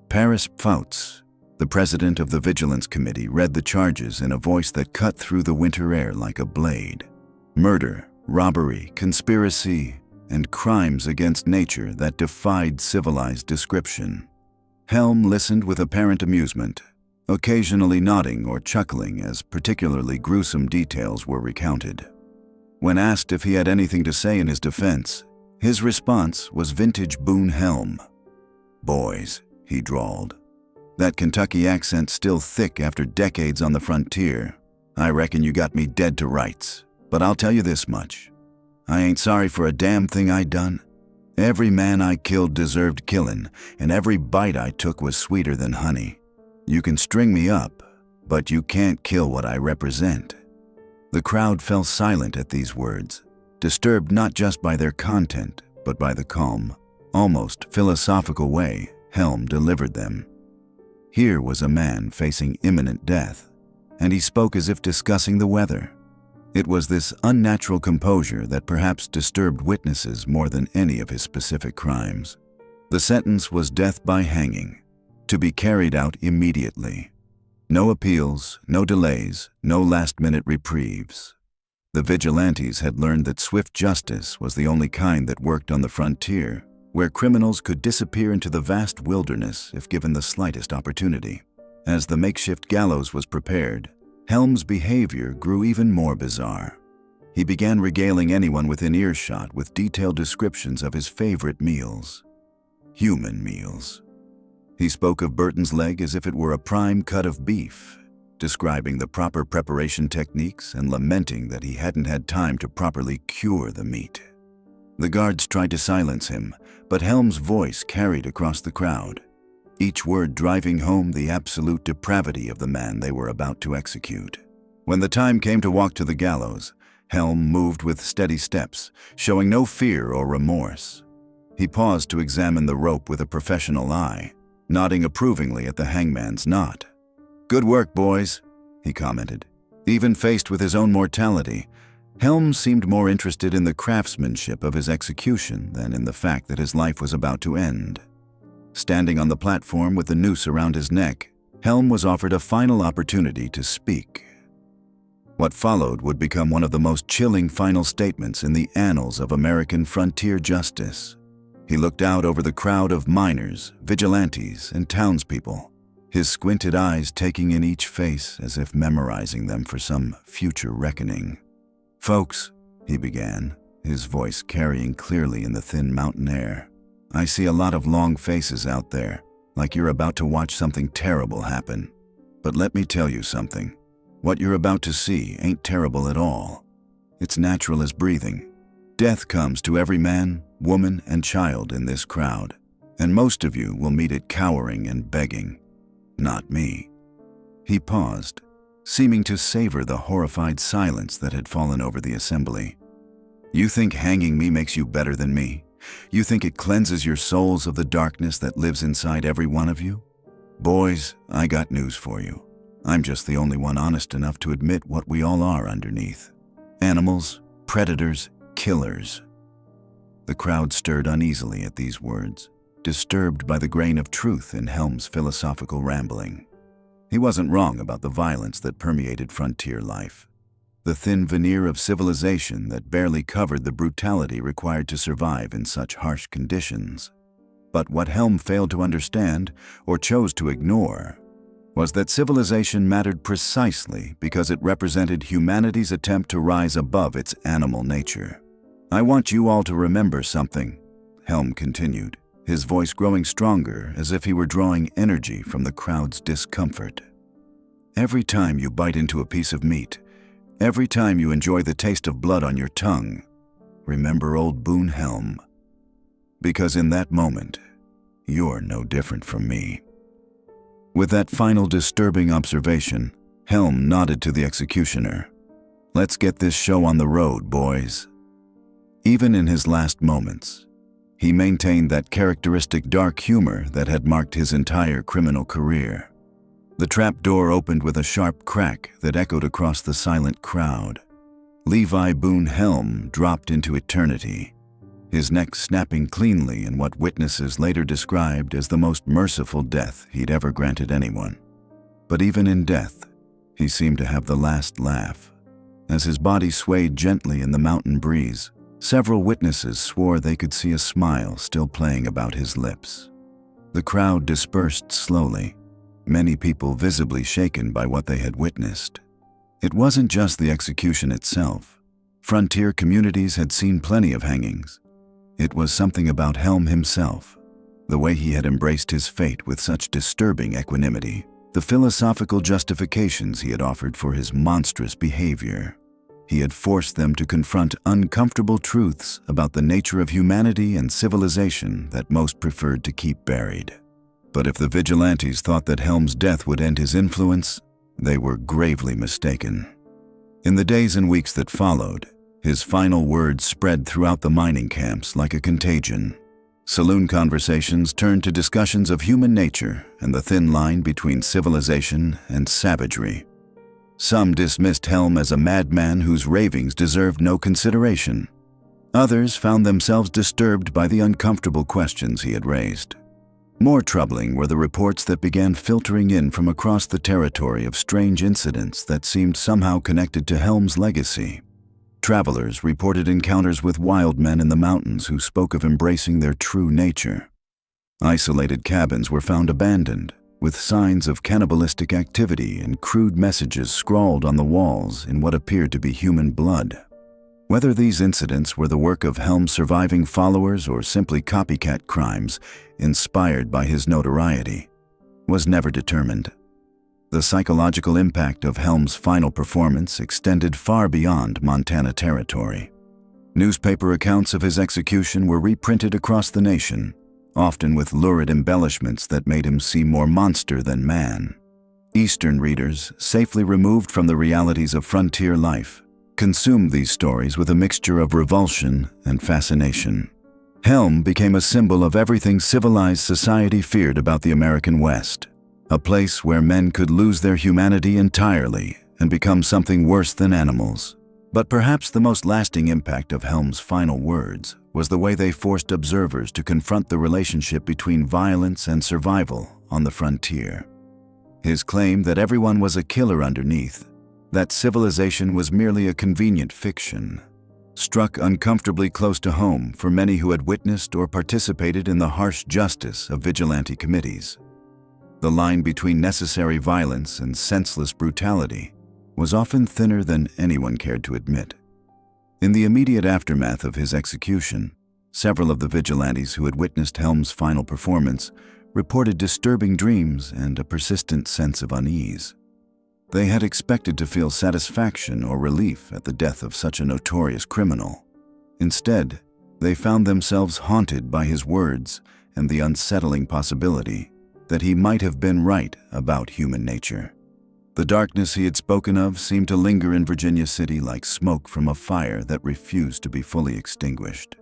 Paris Pfautz, the president of the Vigilance Committee, read the charges in a voice that cut through the winter air like a blade. Murder, robbery, conspiracy, and crimes against nature that defied civilized description. Helm listened with apparent amusement, occasionally nodding or chuckling as particularly gruesome details were recounted. When asked if he had anything to say in his defense, his response was vintage Boone Helm. "Boys," he drawled, that Kentucky accent still thick after decades on the frontier, "I reckon you got me dead to rights, but I'll tell you this much. I ain't sorry for a damn thing I done. Every man I killed deserved killing, and every bite I took was sweeter than honey. You can string me up, but you can't kill what I represent." The crowd fell silent at these words, disturbed not just by their content, but by the calm, almost philosophical way Helm delivered them. Here was a man facing imminent death, and he spoke as if discussing the weather. It was this unnatural composure that perhaps disturbed witnesses more than any of his specific crimes. The sentence was death by hanging, to be carried out immediately. No appeals, no delays, no last-minute reprieves. The vigilantes had learned that swift justice was the only kind that worked on the frontier, where criminals could disappear into the vast wilderness if given the slightest opportunity. As the makeshift gallows was prepared, Helm's behavior grew even more bizarre. He began regaling anyone within earshot with detailed descriptions of his favorite meals. Human meals. He spoke of Burton's leg as if it were a prime cut of beef, describing the proper preparation techniques and lamenting that he hadn't had time to properly cure the meat. The guards tried to silence him, but Helm's voice carried across the crowd, each word driving home the absolute depravity of the man they were about to execute. When the time came to walk to the gallows, Helm moved with steady steps, showing no fear or remorse. He paused to examine the rope with a professional eye, nodding approvingly at the hangman's knot. "Good work, boys," he commented. Even faced with his own mortality, Helm seemed more interested in the craftsmanship of his execution than in the fact that his life was about to end. Standing on the platform with the noose around his neck, Helm was offered a final opportunity to speak. What followed would become one of the most chilling final statements in the annals of American frontier justice. He looked out over the crowd of miners, vigilantes, and townspeople, his squinted eyes taking in each face as if memorizing them for some future reckoning. "Folks," he began, his voice carrying clearly in the thin mountain air, "I see a lot of long faces out there, like you're about to watch something terrible happen. But let me tell you something. What you're about to see ain't terrible at all. It's natural as breathing. Death comes to every man, woman, and child in this crowd, and most of you will meet it cowering and begging. Not me." He paused, seeming to savor the horrified silence that had fallen over the assembly. "You think hanging me makes you better than me? You think it cleanses your souls of the darkness that lives inside every one of you? Boys, I got news for you. I'm just the only one honest enough to admit what we all are underneath. Animals, predators, killers." The crowd stirred uneasily at these words, disturbed by the grain of truth in Helm's philosophical rambling. He wasn't wrong about the violence that permeated frontier life, the thin veneer of civilization that barely covered the brutality required to survive in such harsh conditions. But what Helm failed to understand, or chose to ignore, was that civilization mattered precisely because it represented humanity's attempt to rise above its animal nature. "I want you all to remember something," Helm continued, his voice growing stronger as if he were drawing energy from the crowd's discomfort. "Every time you bite into a piece of meat, every time you enjoy the taste of blood on your tongue, remember old Boone Helm. Because in that moment, you're no different from me." With that final disturbing observation, Helm nodded to the executioner. "Let's get this show on the road, boys." Even in his last moments, he maintained that characteristic dark humor that had marked his entire criminal career. The trap door opened with a sharp crack that echoed across the silent crowd. Levi Boone Helm dropped into eternity, his neck snapping cleanly in what witnesses later described as the most merciful death he'd ever granted anyone. But even in death, he seemed to have the last laugh. As his body swayed gently in the mountain breeze, several witnesses swore they could see a smile still playing about his lips. The crowd dispersed slowly, many people visibly shaken by what they had witnessed. It wasn't just the execution itself. Frontier communities had seen plenty of hangings. It was something about Helm himself, the way he had embraced his fate with such disturbing equanimity, the philosophical justifications he had offered for his monstrous behavior. He had forced them to confront uncomfortable truths about the nature of humanity and civilization that most preferred to keep buried. But if the vigilantes thought that Helm's death would end his influence, they were gravely mistaken. In the days and weeks that followed, his final words spread throughout the mining camps like a contagion. Saloon conversations turned to discussions of human nature and the thin line between civilization and savagery. Some dismissed Helm as a madman whose ravings deserved no consideration. Others found themselves disturbed by the uncomfortable questions he had raised. More troubling were the reports that began filtering in from across the territory of strange incidents that seemed somehow connected to Helm's legacy. Travelers reported encounters with wild men in the mountains who spoke of embracing their true nature. Isolated cabins were found abandoned, with signs of cannibalistic activity and crude messages scrawled on the walls in what appeared to be human blood. Whether these incidents were the work of Helm's surviving followers or simply copycat crimes inspired by his notoriety was never determined. The psychological impact of Helm's final performance extended far beyond Montana territory. Newspaper accounts of his execution were reprinted across the nation, often with lurid embellishments that made him seem more monster than man. Eastern readers, safely removed from the realities of frontier life, consumed these stories with a mixture of revulsion and fascination. Helm became a symbol of everything civilized society feared about the American West, a place where men could lose their humanity entirely and become something worse than animals. But perhaps the most lasting impact of Helm's final words was the way they forced observers to confront the relationship between violence and survival on the frontier. His claim that everyone was a killer underneath, that civilization was merely a convenient fiction, struck uncomfortably close to home for many who had witnessed or participated in the harsh justice of vigilante committees. The line between necessary violence and senseless brutality was often thinner than anyone cared to admit. In the immediate aftermath of his execution, several of the vigilantes who had witnessed Helm's final performance reported disturbing dreams and a persistent sense of unease. They had expected to feel satisfaction or relief at the death of such a notorious criminal. Instead, they found themselves haunted by his words and the unsettling possibility that he might have been right about human nature. The darkness he had spoken of seemed to linger in Virginia City like smoke from a fire that refused to be fully extinguished.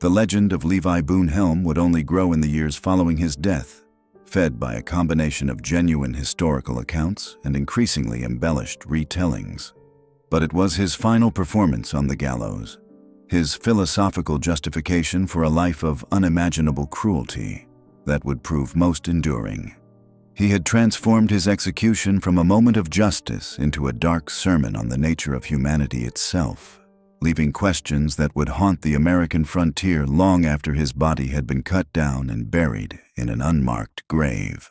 The legend of Levi Boone Helm would only grow in the years following his death, fed by a combination of genuine historical accounts and increasingly embellished retellings. But it was his final performance on the gallows, his philosophical justification for a life of unimaginable cruelty, that would prove most enduring. He had transformed his execution from a moment of justice into a dark sermon on the nature of humanity itself, leaving questions that would haunt the American frontier long after his body had been cut down and buried in an unmarked grave.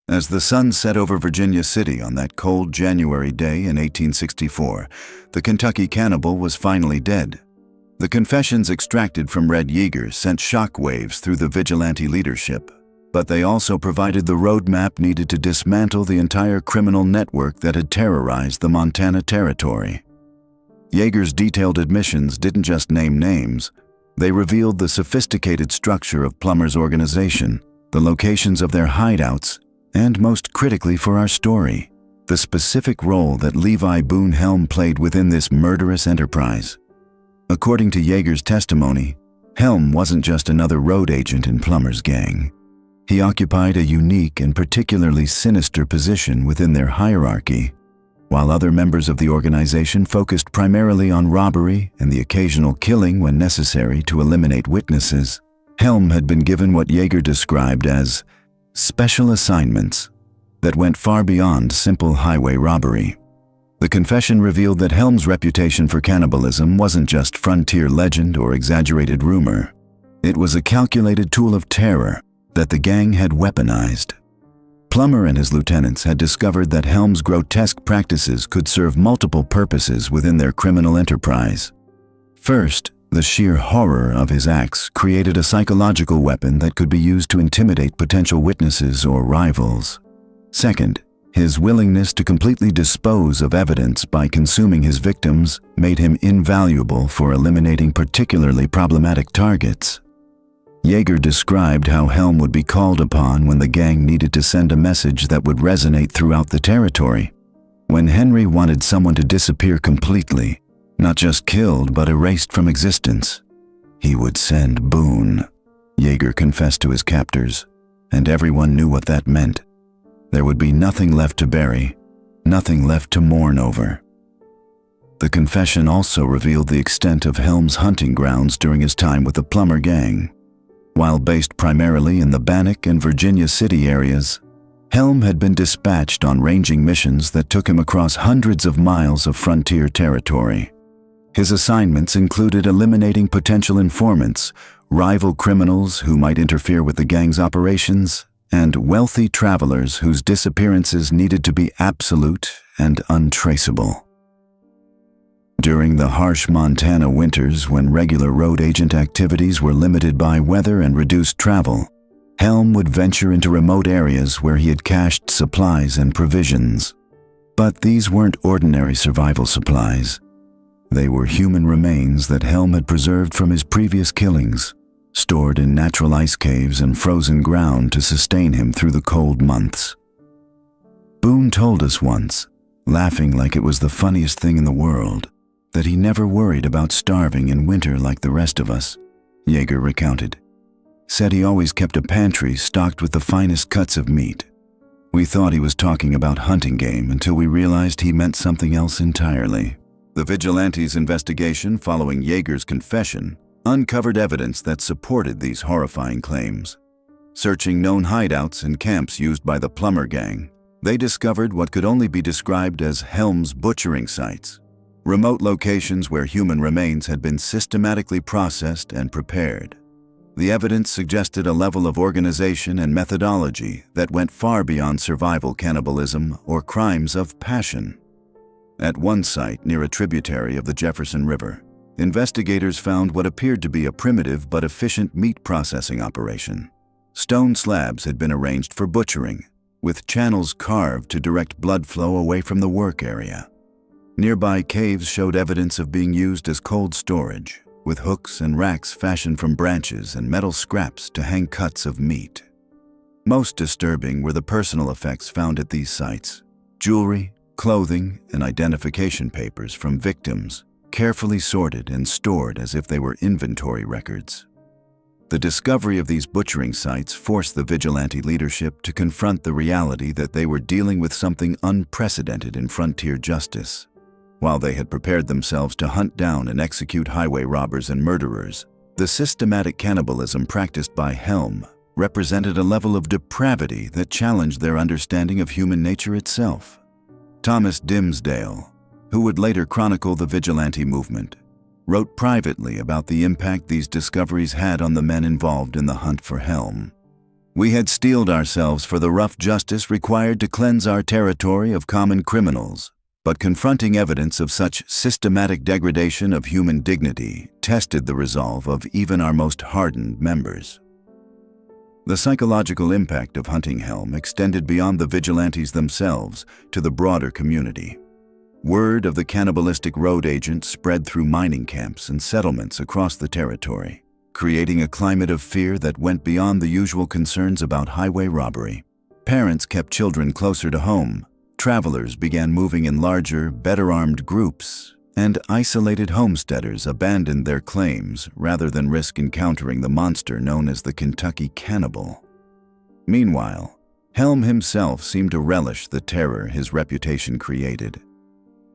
As the sun set over Virginia City on that cold January day in 1864, the Kentucky Cannibal was finally dead. The confessions extracted from Red Yeager sent shockwaves through the vigilante leadership, but they also provided the roadmap needed to dismantle the entire criminal network that had terrorized the Montana territory. Yeager's detailed admissions didn't just name names, they revealed the sophisticated structure of Plummer's organization, the locations of their hideouts, and most critically for our story, the specific role that Levi Boone Helm played within this murderous enterprise. According to Yeager's testimony, Helm wasn't just another road agent in Plummer's gang. He occupied a unique and particularly sinister position within their hierarchy. While other members of the organization focused primarily on robbery and the occasional killing when necessary to eliminate witnesses, Helm had been given what Yeager described as special assignments that went far beyond simple highway robbery. The confession revealed that Helm's reputation for cannibalism wasn't just frontier legend or exaggerated rumor. It was a calculated tool of terror that the gang had weaponized. Plummer and his lieutenants had discovered that Helm's grotesque practices could serve multiple purposes within their criminal enterprise. First, the sheer horror of his acts created a psychological weapon that could be used to intimidate potential witnesses or rivals. Second, his willingness to completely dispose of evidence by consuming his victims made him invaluable for eliminating particularly problematic targets. Yeager described how Helm would be called upon when the gang needed to send a message that would resonate throughout the territory. When Henry wanted someone to disappear completely, not just killed but erased from existence, he would send Boone. Yeager confessed to his captors, and everyone knew what that meant. There would be nothing left to bury, nothing left to mourn over. The confession also revealed the extent of Helm's hunting grounds during his time with the Plummer gang. While based primarily in the Bannock and Virginia City areas, Helm had been dispatched on ranging missions that took him across hundreds of miles of frontier territory. His assignments included eliminating potential informants, rival criminals who might interfere with the gang's operations, and wealthy travelers whose disappearances needed to be absolute and untraceable. During the harsh Montana winters, when regular road agent activities were limited by weather and reduced travel, Helm would venture into remote areas where he had cached supplies and provisions. But these weren't ordinary survival supplies. They were human remains that Helm had preserved from his previous killings, stored in natural ice caves and frozen ground to sustain him through the cold months. Boone told us once, laughing like it was the funniest thing in the world, that he never worried about starving in winter like the rest of us, Jaeger recounted. Said he always kept a pantry stocked with the finest cuts of meat. We thought he was talking about hunting game until we realized he meant something else entirely. The vigilantes' investigation following Jaeger's confession uncovered evidence that supported these horrifying claims. Searching known hideouts and camps used by the plumber gang, they discovered what could only be described as Helm's butchering sites, remote locations where human remains had been systematically processed and prepared. The evidence suggested a level of organization and methodology that went far beyond survival cannibalism or crimes of passion. At one site near a tributary of the Jefferson River, investigators found what appeared to be a primitive but efficient meat processing operation. Stone slabs had been arranged for butchering, with channels carved to direct blood flow away from the work area. Nearby caves showed evidence of being used as cold storage, with hooks and racks fashioned from branches and metal scraps to hang cuts of meat. Most disturbing were the personal effects found at these sites: jewelry, clothing, and identification papers from victims, carefully sorted and stored as if they were inventory records. The discovery of these butchering sites forced the vigilante leadership to confront the reality that they were dealing with something unprecedented in frontier justice. While they had prepared themselves to hunt down and execute highway robbers and murderers, the systematic cannibalism practiced by Helm represented a level of depravity that challenged their understanding of human nature itself. Thomas Dimsdale, who would later chronicle the vigilante movement, wrote privately about the impact these discoveries had on the men involved in the hunt for Helm. "We had steeled ourselves for the rough justice required to cleanse our territory of common criminals, but confronting evidence of such systematic degradation of human dignity tested the resolve of even our most hardened members." The psychological impact of hunting Helm extended beyond the vigilantes themselves to the broader community. Word of the cannibalistic road agent spread through mining camps and settlements across the territory, creating a climate of fear that went beyond the usual concerns about highway robbery. Parents kept children closer to home, travelers began moving in larger, better-armed groups, and isolated homesteaders abandoned their claims rather than risk encountering the monster known as the Kentucky Cannibal. Meanwhile, Helm himself seemed to relish the terror his reputation created.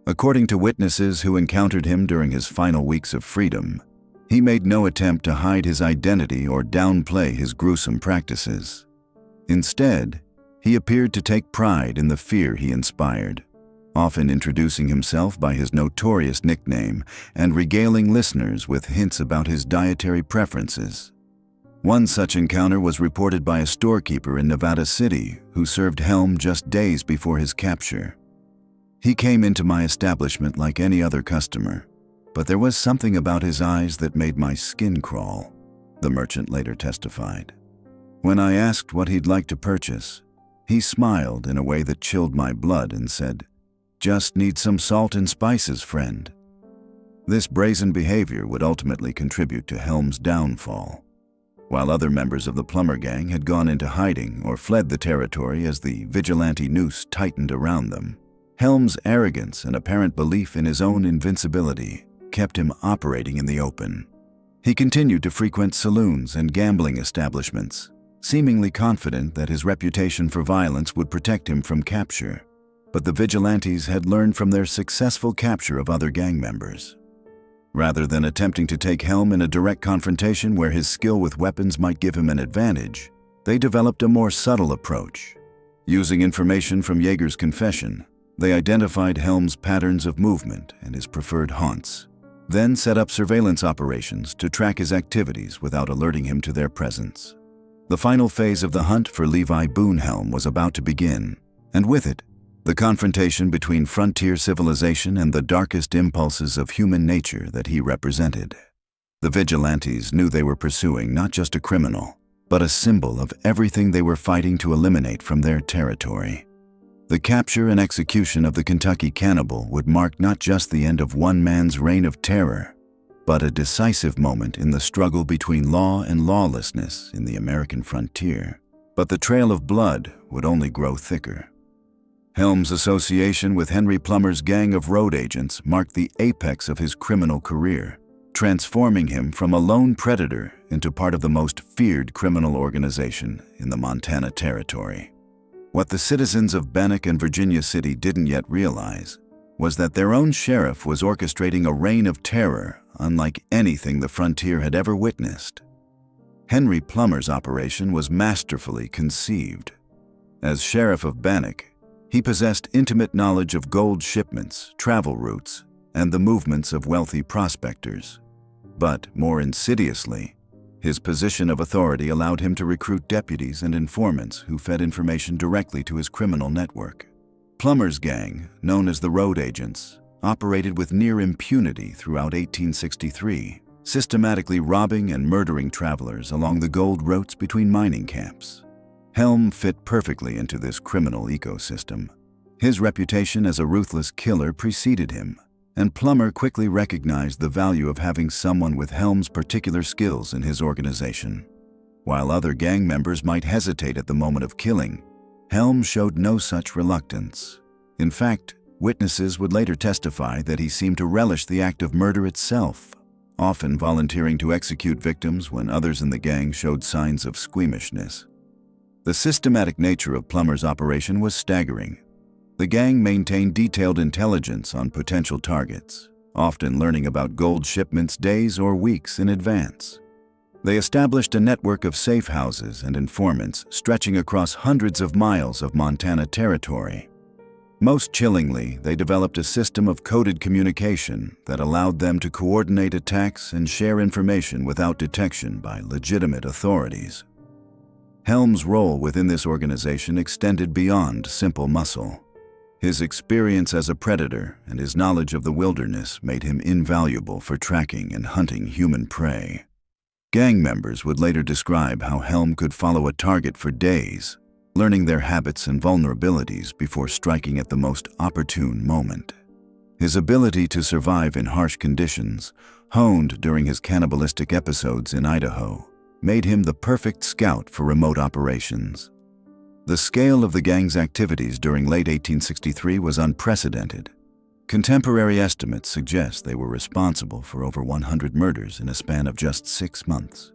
According to witnesses who encountered him during his final weeks of freedom, he made no attempt to hide his identity or downplay his gruesome practices. Instead, he appeared to take pride in the fear he inspired, often introducing himself by his notorious nickname and regaling listeners with hints about his dietary preferences. One such encounter was reported by a storekeeper in Nevada City who served Helm just days before his capture. "He came into my establishment like any other customer, but there was something about his eyes that made my skin crawl," the merchant later testified. "When I asked what he'd like to purchase, he smiled in a way that chilled my blood and said, 'Just need some salt and spices, friend.'" This brazen behavior would ultimately contribute to Helm's downfall. While other members of the plumber gang had gone into hiding or fled the territory as the vigilante noose tightened around them, Helm's arrogance and apparent belief in his own invincibility kept him operating in the open. He continued to frequent saloons and gambling establishments, seemingly confident that his reputation for violence would protect him from capture. But the vigilantes had learned from their successful capture of other gang members. Rather than attempting to take Helm in a direct confrontation where his skill with weapons might give him an advantage, they developed a more subtle approach. Using information from Jaeger's confession, they identified Helm's patterns of movement and his preferred haunts, then set up surveillance operations to track his activities without alerting him to their presence. The final phase of the hunt for Levi Boone Helm was about to begin, and with it, the confrontation between frontier civilization and the darkest impulses of human nature that he represented. The vigilantes knew they were pursuing not just a criminal, but a symbol of everything they were fighting to eliminate from their territory. The capture and execution of the Kentucky Cannibal would mark not just the end of one man's reign of terror, but a decisive moment in the struggle between law and lawlessness in the American frontier. But the trail of blood would only grow thicker. Helm's association with Henry Plummer's gang of road agents marked the apex of his criminal career, transforming him from a lone predator into part of the most feared criminal organization in the Montana Territory. What the citizens of Bannock and Virginia City didn't yet realize was that their own sheriff was orchestrating a reign of terror unlike anything the frontier had ever witnessed. Henry Plummer's operation was masterfully conceived. As sheriff of Bannock, he possessed intimate knowledge of gold shipments, travel routes, and the movements of wealthy prospectors. But, more insidiously, his position of authority allowed him to recruit deputies and informants who fed information directly to his criminal network. Plummer's gang, known as the Road Agents, operated with near impunity throughout 1863, systematically robbing and murdering travelers along the gold routes between mining camps. Helm fit perfectly into this criminal ecosystem. His reputation as a ruthless killer preceded him, and Plummer quickly recognized the value of having someone with Helm's particular skills in his organization. While other gang members might hesitate at the moment of killing, Helm showed no such reluctance. In fact, witnesses would later testify that he seemed to relish the act of murder itself, often volunteering to execute victims when others in the gang showed signs of squeamishness. The systematic nature of Plummer's operation was staggering. The gang maintained detailed intelligence on potential targets, often learning about gold shipments days or weeks in advance. They established a network of safe houses and informants stretching across hundreds of miles of Montana territory. Most chillingly, they developed a system of coded communication that allowed them to coordinate attacks and share information without detection by legitimate authorities. Helm's role within this organization extended beyond simple muscle. His experience as a predator and his knowledge of the wilderness made him invaluable for tracking and hunting human prey. Gang members would later describe how Helm could follow a target for days, learning their habits and vulnerabilities before striking at the most opportune moment. His ability to survive in harsh conditions, honed during his cannibalistic episodes in Idaho, made him the perfect scout for remote operations. The scale of the gang's activities during late 1863 was unprecedented. Contemporary estimates suggest they were responsible for over 100 murders in a span of just 6 months.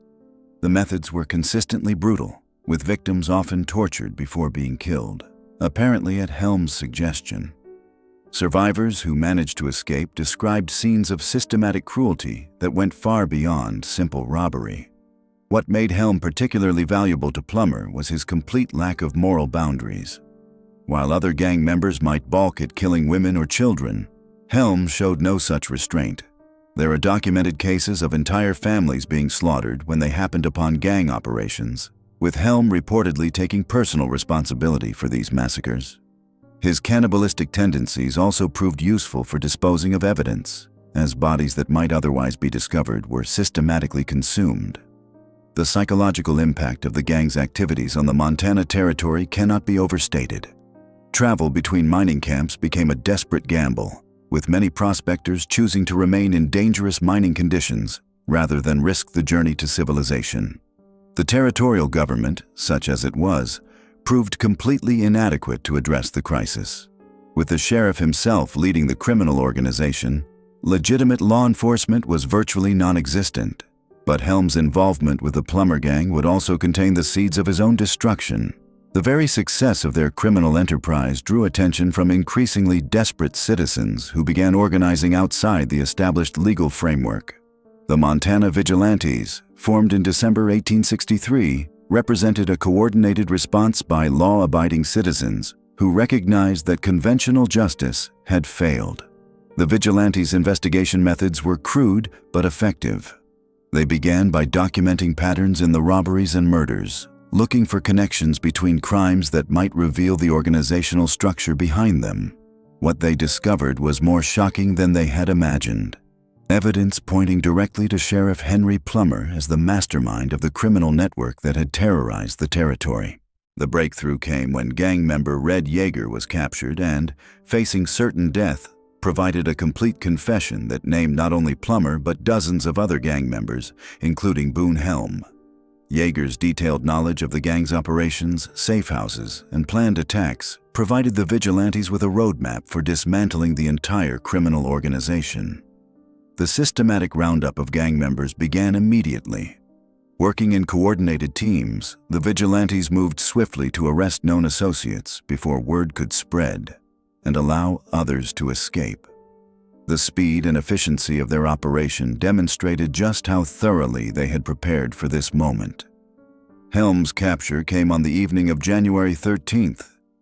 The methods were consistently brutal, with victims often tortured before being killed, apparently at Helm's suggestion. Survivors who managed to escape described scenes of systematic cruelty that went far beyond simple robbery. What made Helm particularly valuable to Plummer was his complete lack of moral boundaries. While other gang members might balk at killing women or children, Helm showed no such restraint. There are documented cases of entire families being slaughtered when they happened upon gang operations, with Helm reportedly taking personal responsibility for these massacres. His cannibalistic tendencies also proved useful for disposing of evidence, as bodies that might otherwise be discovered were systematically consumed. The psychological impact of the gang's activities on the Montana Territory cannot be overstated. Travel between mining camps became a desperate gamble, with many prospectors choosing to remain in dangerous mining conditions rather than risk the journey to civilization. The territorial government, such as it was, proved completely inadequate to address the crisis. With the sheriff himself leading the criminal organization, legitimate law enforcement was virtually non-existent. But Helm's involvement with the Plummer gang would also contain the seeds of his own destruction. The very success of their criminal enterprise drew attention from increasingly desperate citizens who began organizing outside the established legal framework. The Montana Vigilantes, formed in December 1863, represented a coordinated response by law-abiding citizens who recognized that conventional justice had failed. The Vigilantes' investigation methods were crude but effective. They began by documenting patterns in the robberies and murders, looking for connections between crimes that might reveal the organizational structure behind them. What they discovered was more shocking than they had imagined. Evidence pointing directly to Sheriff Henry Plummer as the mastermind of the criminal network that had terrorized the territory. The breakthrough came when gang member Red Yeager was captured and, facing certain death, provided a complete confession that named not only Plummer but dozens of other gang members, including Boone Helm. Yeager's detailed knowledge of the gang's operations, safe houses, and planned attacks provided the vigilantes with a roadmap for dismantling the entire criminal organization. The systematic roundup of gang members began immediately. Working in coordinated teams, the vigilantes moved swiftly to arrest known associates before word could spread and allow others to escape. The speed and efficiency of their operation demonstrated just how thoroughly they had prepared for this moment. Helm's capture came on the evening of January 13,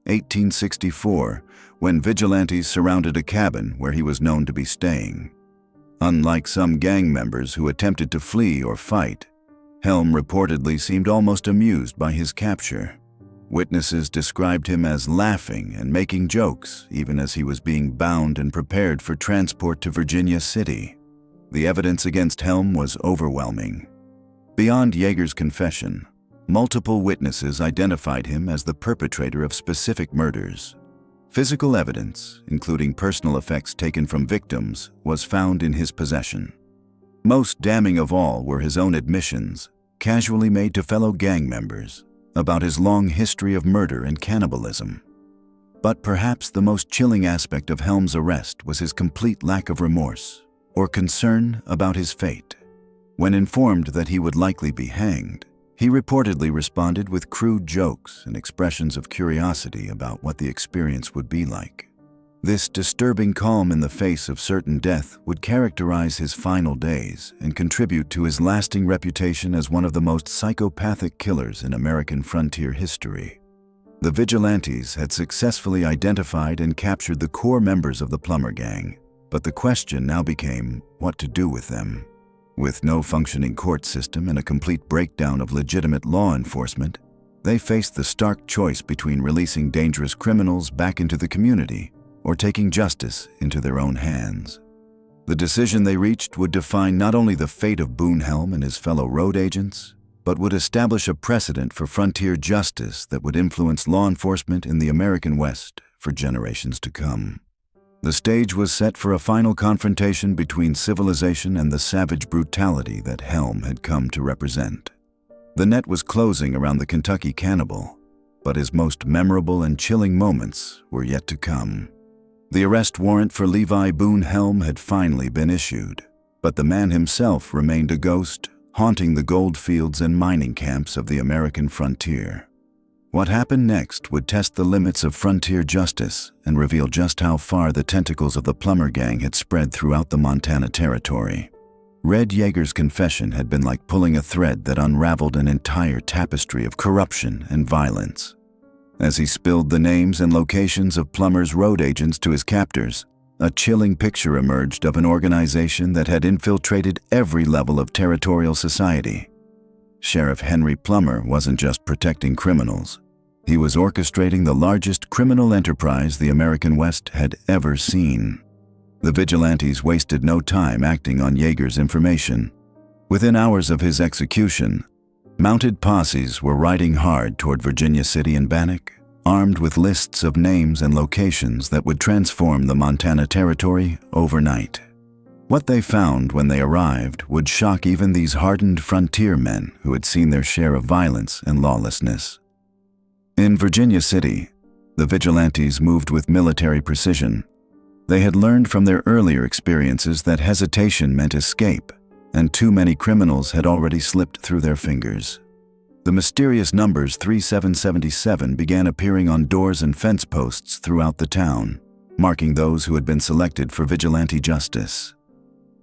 1864, when vigilantes surrounded a cabin where he was known to be staying. Unlike some gang members who attempted to flee or fight, Helm reportedly seemed almost amused by his capture. Witnesses described him as laughing and making jokes even as he was being bound and prepared for transport to Virginia City. The evidence against Helm was overwhelming. Beyond Yeager's confession, multiple witnesses identified him as the perpetrator of specific murders. Physical evidence, including personal effects taken from victims, was found in his possession. Most damning of all were his own admissions, casually made to fellow gang members, about his long history of murder and cannibalism. But perhaps the most chilling aspect of Helm's arrest was his complete lack of remorse or concern about his fate. When informed that he would likely be hanged, he reportedly responded with crude jokes and expressions of curiosity about what the experience would be like. This disturbing calm in the face of certain death would characterize his final days and contribute to his lasting reputation as one of the most psychopathic killers in American frontier history. The vigilantes had successfully identified and captured the core members of the Plummer gang, but the question now became what to do with them. With no functioning court system and a complete breakdown of legitimate law enforcement, they faced the stark choice between releasing dangerous criminals back into the community or taking justice into their own hands. The decision they reached would define not only the fate of Boone Helm and his fellow road agents, but would establish a precedent for frontier justice that would influence law enforcement in the American West for generations to come. The stage was set for a final confrontation between civilization and the savage brutality that Helm had come to represent. The net was closing around the Kentucky cannibal, but his most memorable and chilling moments were yet to come. The arrest warrant for Levi Boone Helm had finally been issued, but the man himself remained a ghost, haunting the gold fields and mining camps of the American frontier. What happened next would test the limits of frontier justice and reveal just how far the tentacles of the Plummer gang had spread throughout the Montana territory. Red Yeager's confession had been like pulling a thread that unraveled an entire tapestry of corruption and violence. As he spilled the names and locations of Plummer's road agents to his captors, a chilling picture emerged of an organization that had infiltrated every level of territorial society. Sheriff Henry Plummer wasn't just protecting criminals. He was orchestrating the largest criminal enterprise the American West had ever seen. The vigilantes wasted no time acting on Yeager's information. Within hours of his execution, mounted posses were riding hard toward Virginia City and Bannock, armed with lists of names and locations that would transform the Montana territory overnight. What they found when they arrived would shock even these hardened frontier men who had seen their share of violence and lawlessness. In Virginia City, the vigilantes moved with military precision. They had learned from their earlier experiences that hesitation meant escape, and too many criminals had already slipped through their fingers. The mysterious numbers 3777 began appearing on doors and fence posts throughout the town, marking those who had been selected for vigilante justice.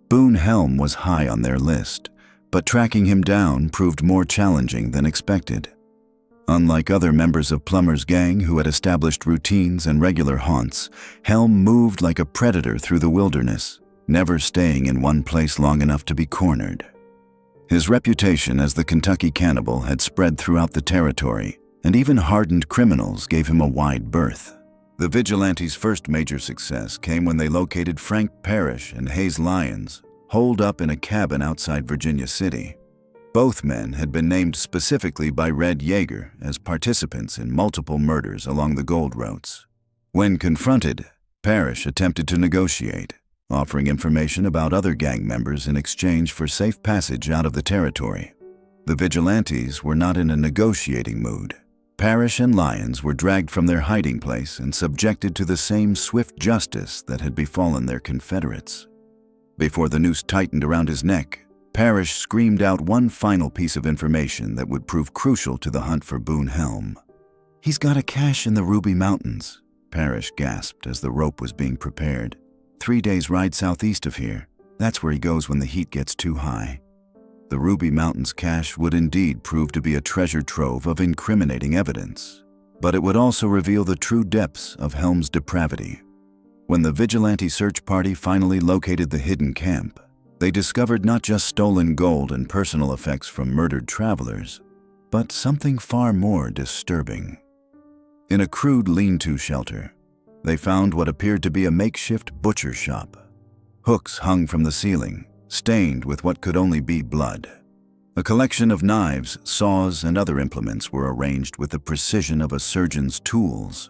Boone Helm was high on their list, but tracking him down proved more challenging than expected. Unlike other members of Plummer's gang who had established routines and regular haunts, Helm moved like a predator through the wilderness, never staying in one place long enough to be cornered. His reputation as the Kentucky Cannibal had spread throughout the territory, and even hardened criminals gave him a wide berth. The vigilantes' first major success came when they located Frank Parrish and Hayes Lyons, holed up in a cabin outside Virginia City. Both men had been named specifically by Red Yeager as participants in multiple murders along the gold routes. When confronted, Parrish attempted to negotiate, offering information about other gang members in exchange for safe passage out of the territory. The vigilantes were not in a negotiating mood. Parrish and Lyons were dragged from their hiding place and subjected to the same swift justice that had befallen their confederates. Before the noose tightened around his neck, Parrish screamed out one final piece of information that would prove crucial to the hunt for Boone Helm. "He's got a cache in the Ruby Mountains," Parrish gasped as the rope was being prepared. 3 days' ride southeast of here. That's where he goes when the heat gets too high." The Ruby Mountains cache would indeed prove to be a treasure trove of incriminating evidence, but it would also reveal the true depths of Helm's depravity. When the vigilante search party finally located the hidden camp, they discovered not just stolen gold and personal effects from murdered travelers, but something far more disturbing. In a crude lean-to shelter, they found what appeared to be a makeshift butcher shop. Hooks hung from the ceiling, stained with what could only be blood. A collection of knives, saws, and other implements were arranged with the precision of a surgeon's tools.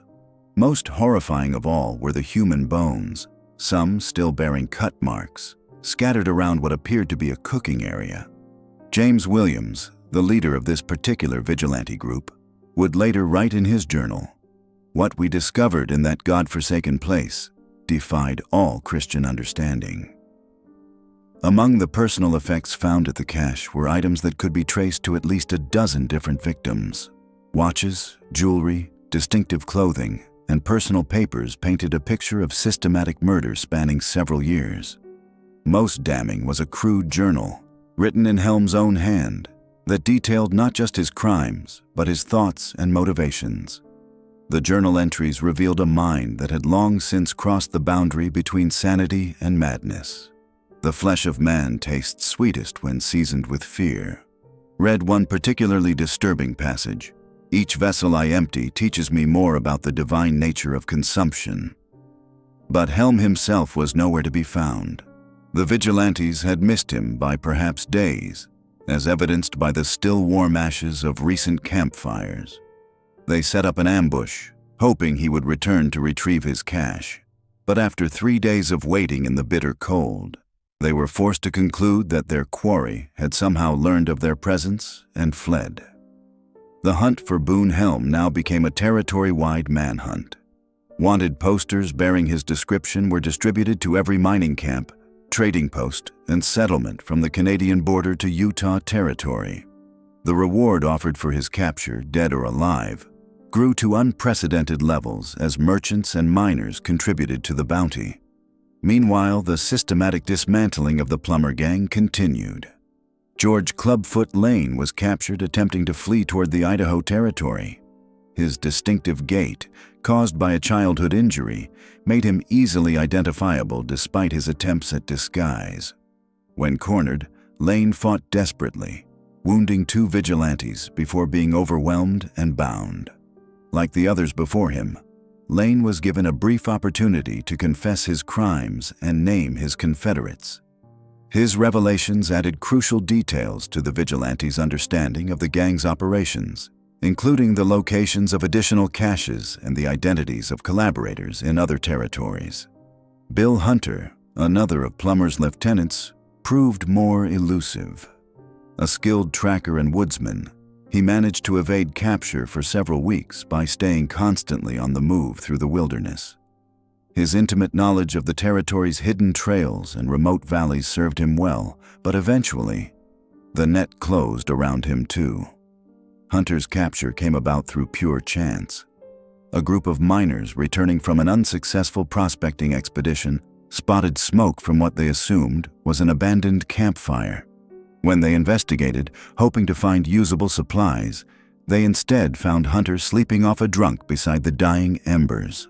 Most horrifying of all were the human bones, some still bearing cut marks, scattered around what appeared to be a cooking area. James Williams, the leader of this particular vigilante group, would later write in his journal, "What we discovered in that God-forsaken place defied all Christian understanding." Among the personal effects found at the cache were items that could be traced to at least a dozen different victims. Watches, jewelry, distinctive clothing, and personal papers painted a picture of systematic murder spanning several years. Most damning was a crude journal, written in Helm's own hand, that detailed not just his crimes, but his thoughts and motivations. The journal entries revealed a mind that had long since crossed the boundary between sanity and madness. "The flesh of man tastes sweetest when seasoned with fear," read one particularly disturbing passage. "Each vessel I empty teaches me more about the divine nature of consumption." But Helm himself was nowhere to be found. The vigilantes had missed him by perhaps days, as evidenced by the still warm ashes of recent campfires. They set up an ambush, hoping he would return to retrieve his cache. But after 3 days of waiting in the bitter cold, they were forced to conclude that their quarry had somehow learned of their presence and fled. The hunt for Boone Helm now became a territory-wide manhunt. Wanted posters bearing his description were distributed to every mining camp, trading post, and settlement from the Canadian border to Utah territory. The reward offered for his capture, dead or alive, grew to unprecedented levels as merchants and miners contributed to the bounty. Meanwhile, the systematic dismantling of the plumber gang continued. George Clubfoot Lane was captured attempting to flee toward the Idaho territory. His distinctive gait, caused by a childhood injury, made him easily identifiable despite his attempts at disguise. When cornered, Lane fought desperately, wounding 2 vigilantes before being overwhelmed and bound. Like the others before him, Lane was given a brief opportunity to confess his crimes and name his confederates. His revelations added crucial details to the vigilantes' understanding of the gang's operations, including the locations of additional caches and the identities of collaborators in other territories. Bill Hunter, another of Plummer's lieutenants, proved more elusive. A skilled tracker and woodsman, he managed to evade capture for several weeks by staying constantly on the move through the wilderness. His intimate knowledge of the territory's hidden trails and remote valleys served him well, but eventually, the net closed around him too. Hunter's capture came about through pure chance. A group of miners returning from an unsuccessful prospecting expedition spotted smoke from what they assumed was an abandoned campfire. When they investigated, hoping to find usable supplies, they instead found Hunter sleeping off a drunk beside the dying embers.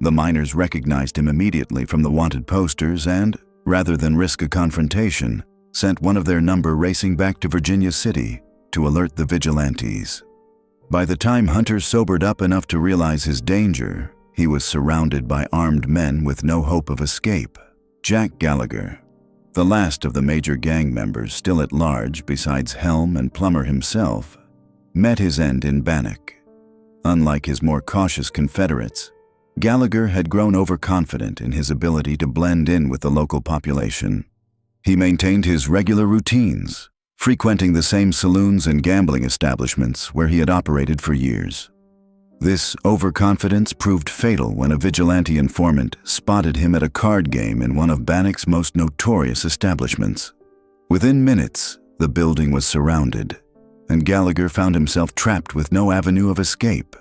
The miners recognized him immediately from the wanted posters and, rather than risk a confrontation, sent one of their number racing back to Virginia City to alert the vigilantes. By the time Hunter sobered up enough to realize his danger, he was surrounded by armed men with no hope of escape. Jack Gallagher, the last of the major gang members still at large besides Helm and Plummer himself, met his end in Bannock. Unlike his more cautious Confederates, Gallagher had grown overconfident in his ability to blend in with the local population. He maintained his regular routines, frequenting the same saloons and gambling establishments where he had operated for years. This overconfidence proved fatal when a vigilante informant spotted him at a card game in one of Bannock's most notorious establishments. Within minutes, the building was surrounded, and Gallagher found himself trapped with no avenue of escape.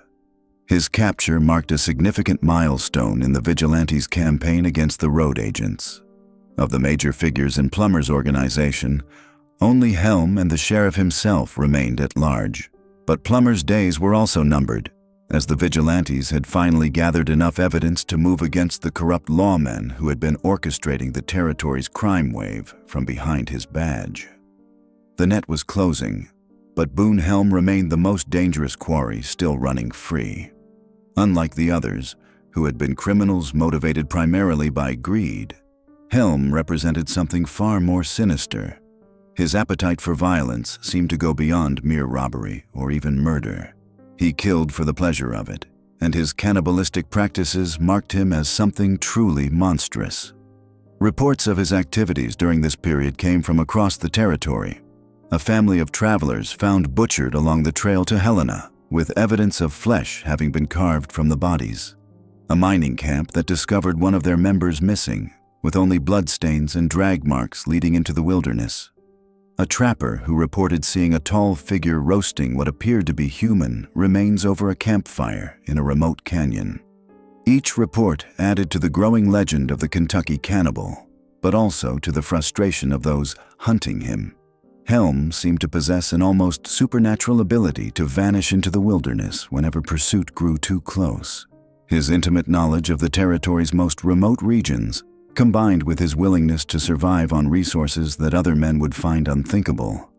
His capture marked a significant milestone in the vigilantes' campaign against the road agents. Of the major figures in Plummer's organization, only Helm and the sheriff himself remained at large. But Plummer's days were also numbered, as the vigilantes had finally gathered enough evidence to move against the corrupt lawmen who had been orchestrating the territory's crime wave from behind his badge. The net was closing, but Boone Helm remained the most dangerous quarry still running free. Unlike the others, who had been criminals motivated primarily by greed, Helm represented something far more sinister. His appetite for violence seemed to go beyond mere robbery or even murder. He killed for the pleasure of it, and his cannibalistic practices marked him as something truly monstrous. Reports of his activities during this period came from across the territory. A family of travelers found butchered along the trail to Helena, with evidence of flesh having been carved from the bodies. A mining camp that discovered one of their members missing, with only bloodstains and drag marks leading into the wilderness. A trapper who reported seeing a tall figure roasting what appeared to be human remains over a campfire in a remote canyon. Each report added to the growing legend of the Kentucky cannibal, but also to the frustration of those hunting him. Helm seemed to possess an almost supernatural ability to vanish into the wilderness whenever pursuit grew too close. His intimate knowledge of the territory's most remote regions, combined with his willingness to survive on resources that other men would find unthinkable,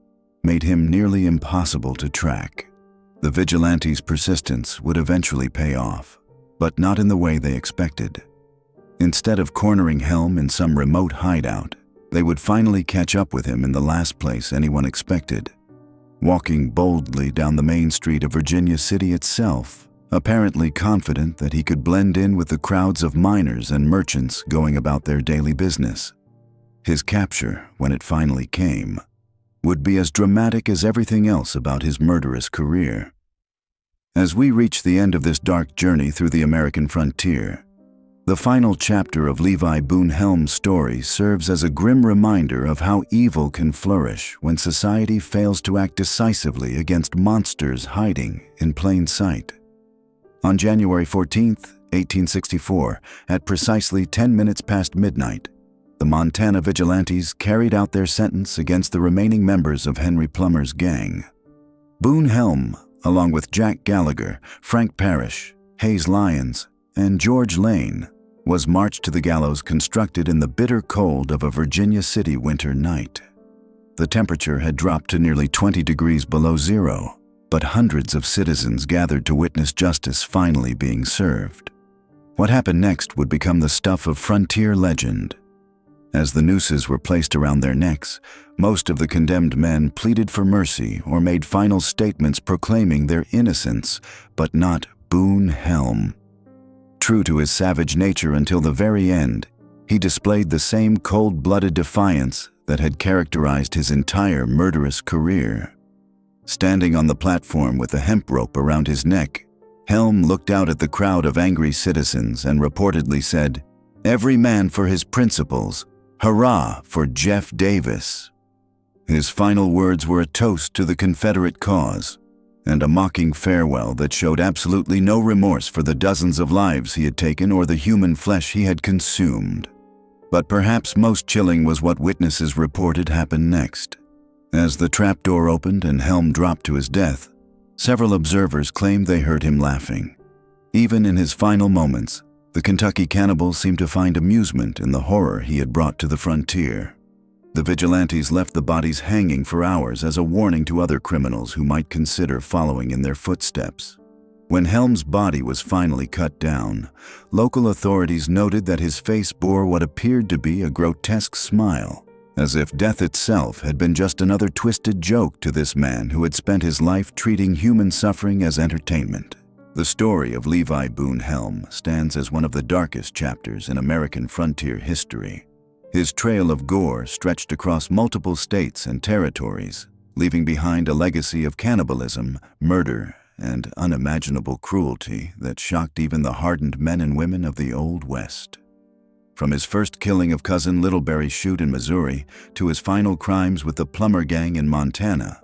made him nearly impossible to track. The vigilantes' persistence would eventually pay off, but not in the way they expected. Instead of cornering Helm in some remote hideout, they would finally catch up with him in the last place anyone expected, walking boldly down the main street of Virginia City itself, apparently confident that he could blend in with the crowds of miners and merchants going about their daily business. His capture, when it finally came, would be as dramatic as everything else about his murderous career. As we reach the end of this dark journey through the American frontier, the final chapter of Levi Boone Helm's story serves as a grim reminder of how evil can flourish when society fails to act decisively against monsters hiding in plain sight. On January 14, 1864, at precisely 10 minutes past midnight, the Montana vigilantes carried out their sentence against the remaining members of Henry Plummer's gang. Boone Helm, along with Jack Gallagher, Frank Parrish, Hayes Lyons, and George Lane, was marched to the gallows constructed in the bitter cold of a Virginia City winter night. The temperature had dropped to nearly 20 degrees below zero, but hundreds of citizens gathered to witness justice finally being served. What happened next would become the stuff of frontier legend. As the nooses were placed around their necks, most of the condemned men pleaded for mercy or made final statements proclaiming their innocence, but not Boone Helm. True to his savage nature until the very end, he displayed the same cold-blooded defiance that had characterized his entire murderous career. Standing on the platform with a hemp rope around his neck, Helm looked out at the crowd of angry citizens and reportedly said, "Every man for his principles. Hurrah for Jeff Davis." His final words were a toast to the Confederate cause and a mocking farewell that showed absolutely no remorse for the dozens of lives he had taken or the human flesh he had consumed. But perhaps most chilling was what witnesses reported happened next. As the trapdoor opened and Helm dropped to his death, several observers claimed they heard him laughing. Even in his final moments, the Kentucky cannibal seemed to find amusement in the horror he had brought to the frontier. The vigilantes left the bodies hanging for hours as a warning to other criminals who might consider following in their footsteps. When Helm's body was finally cut down, local authorities noted that his face bore what appeared to be a grotesque smile, as if death itself had been just another twisted joke to this man who had spent his life treating human suffering as entertainment. The story of Levi Boone Helm stands as one of the darkest chapters in American frontier history. His trail of gore stretched across multiple states and territories, leaving behind a legacy of cannibalism, murder, and unimaginable cruelty that shocked even the hardened men and women of the Old West. From his first killing of cousin Littleberry Chute in Missouri to his final crimes with the Plumber Gang in Montana,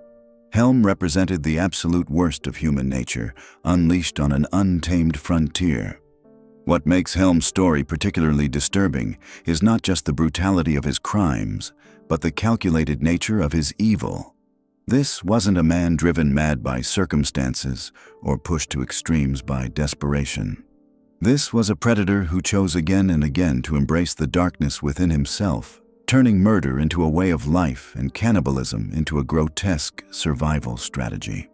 Helm represented the absolute worst of human nature, unleashed on an untamed frontier. What makes Helm's story particularly disturbing is not just the brutality of his crimes, but the calculated nature of his evil. This wasn't a man driven mad by circumstances or pushed to extremes by desperation. This was a predator who chose again and again to embrace the darkness within himself, turning murder into a way of life and cannibalism into a grotesque survival strategy.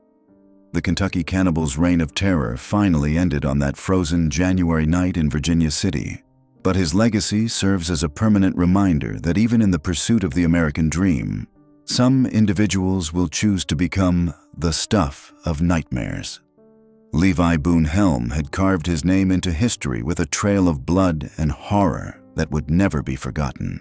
The Kentucky cannibal's reign of terror finally ended on that frozen January night in Virginia City. But his legacy serves as a permanent reminder that even in the pursuit of the American dream, some individuals will choose to become the stuff of nightmares. Levi Boone Helm had carved his name into history with a trail of blood and horror that would never be forgotten.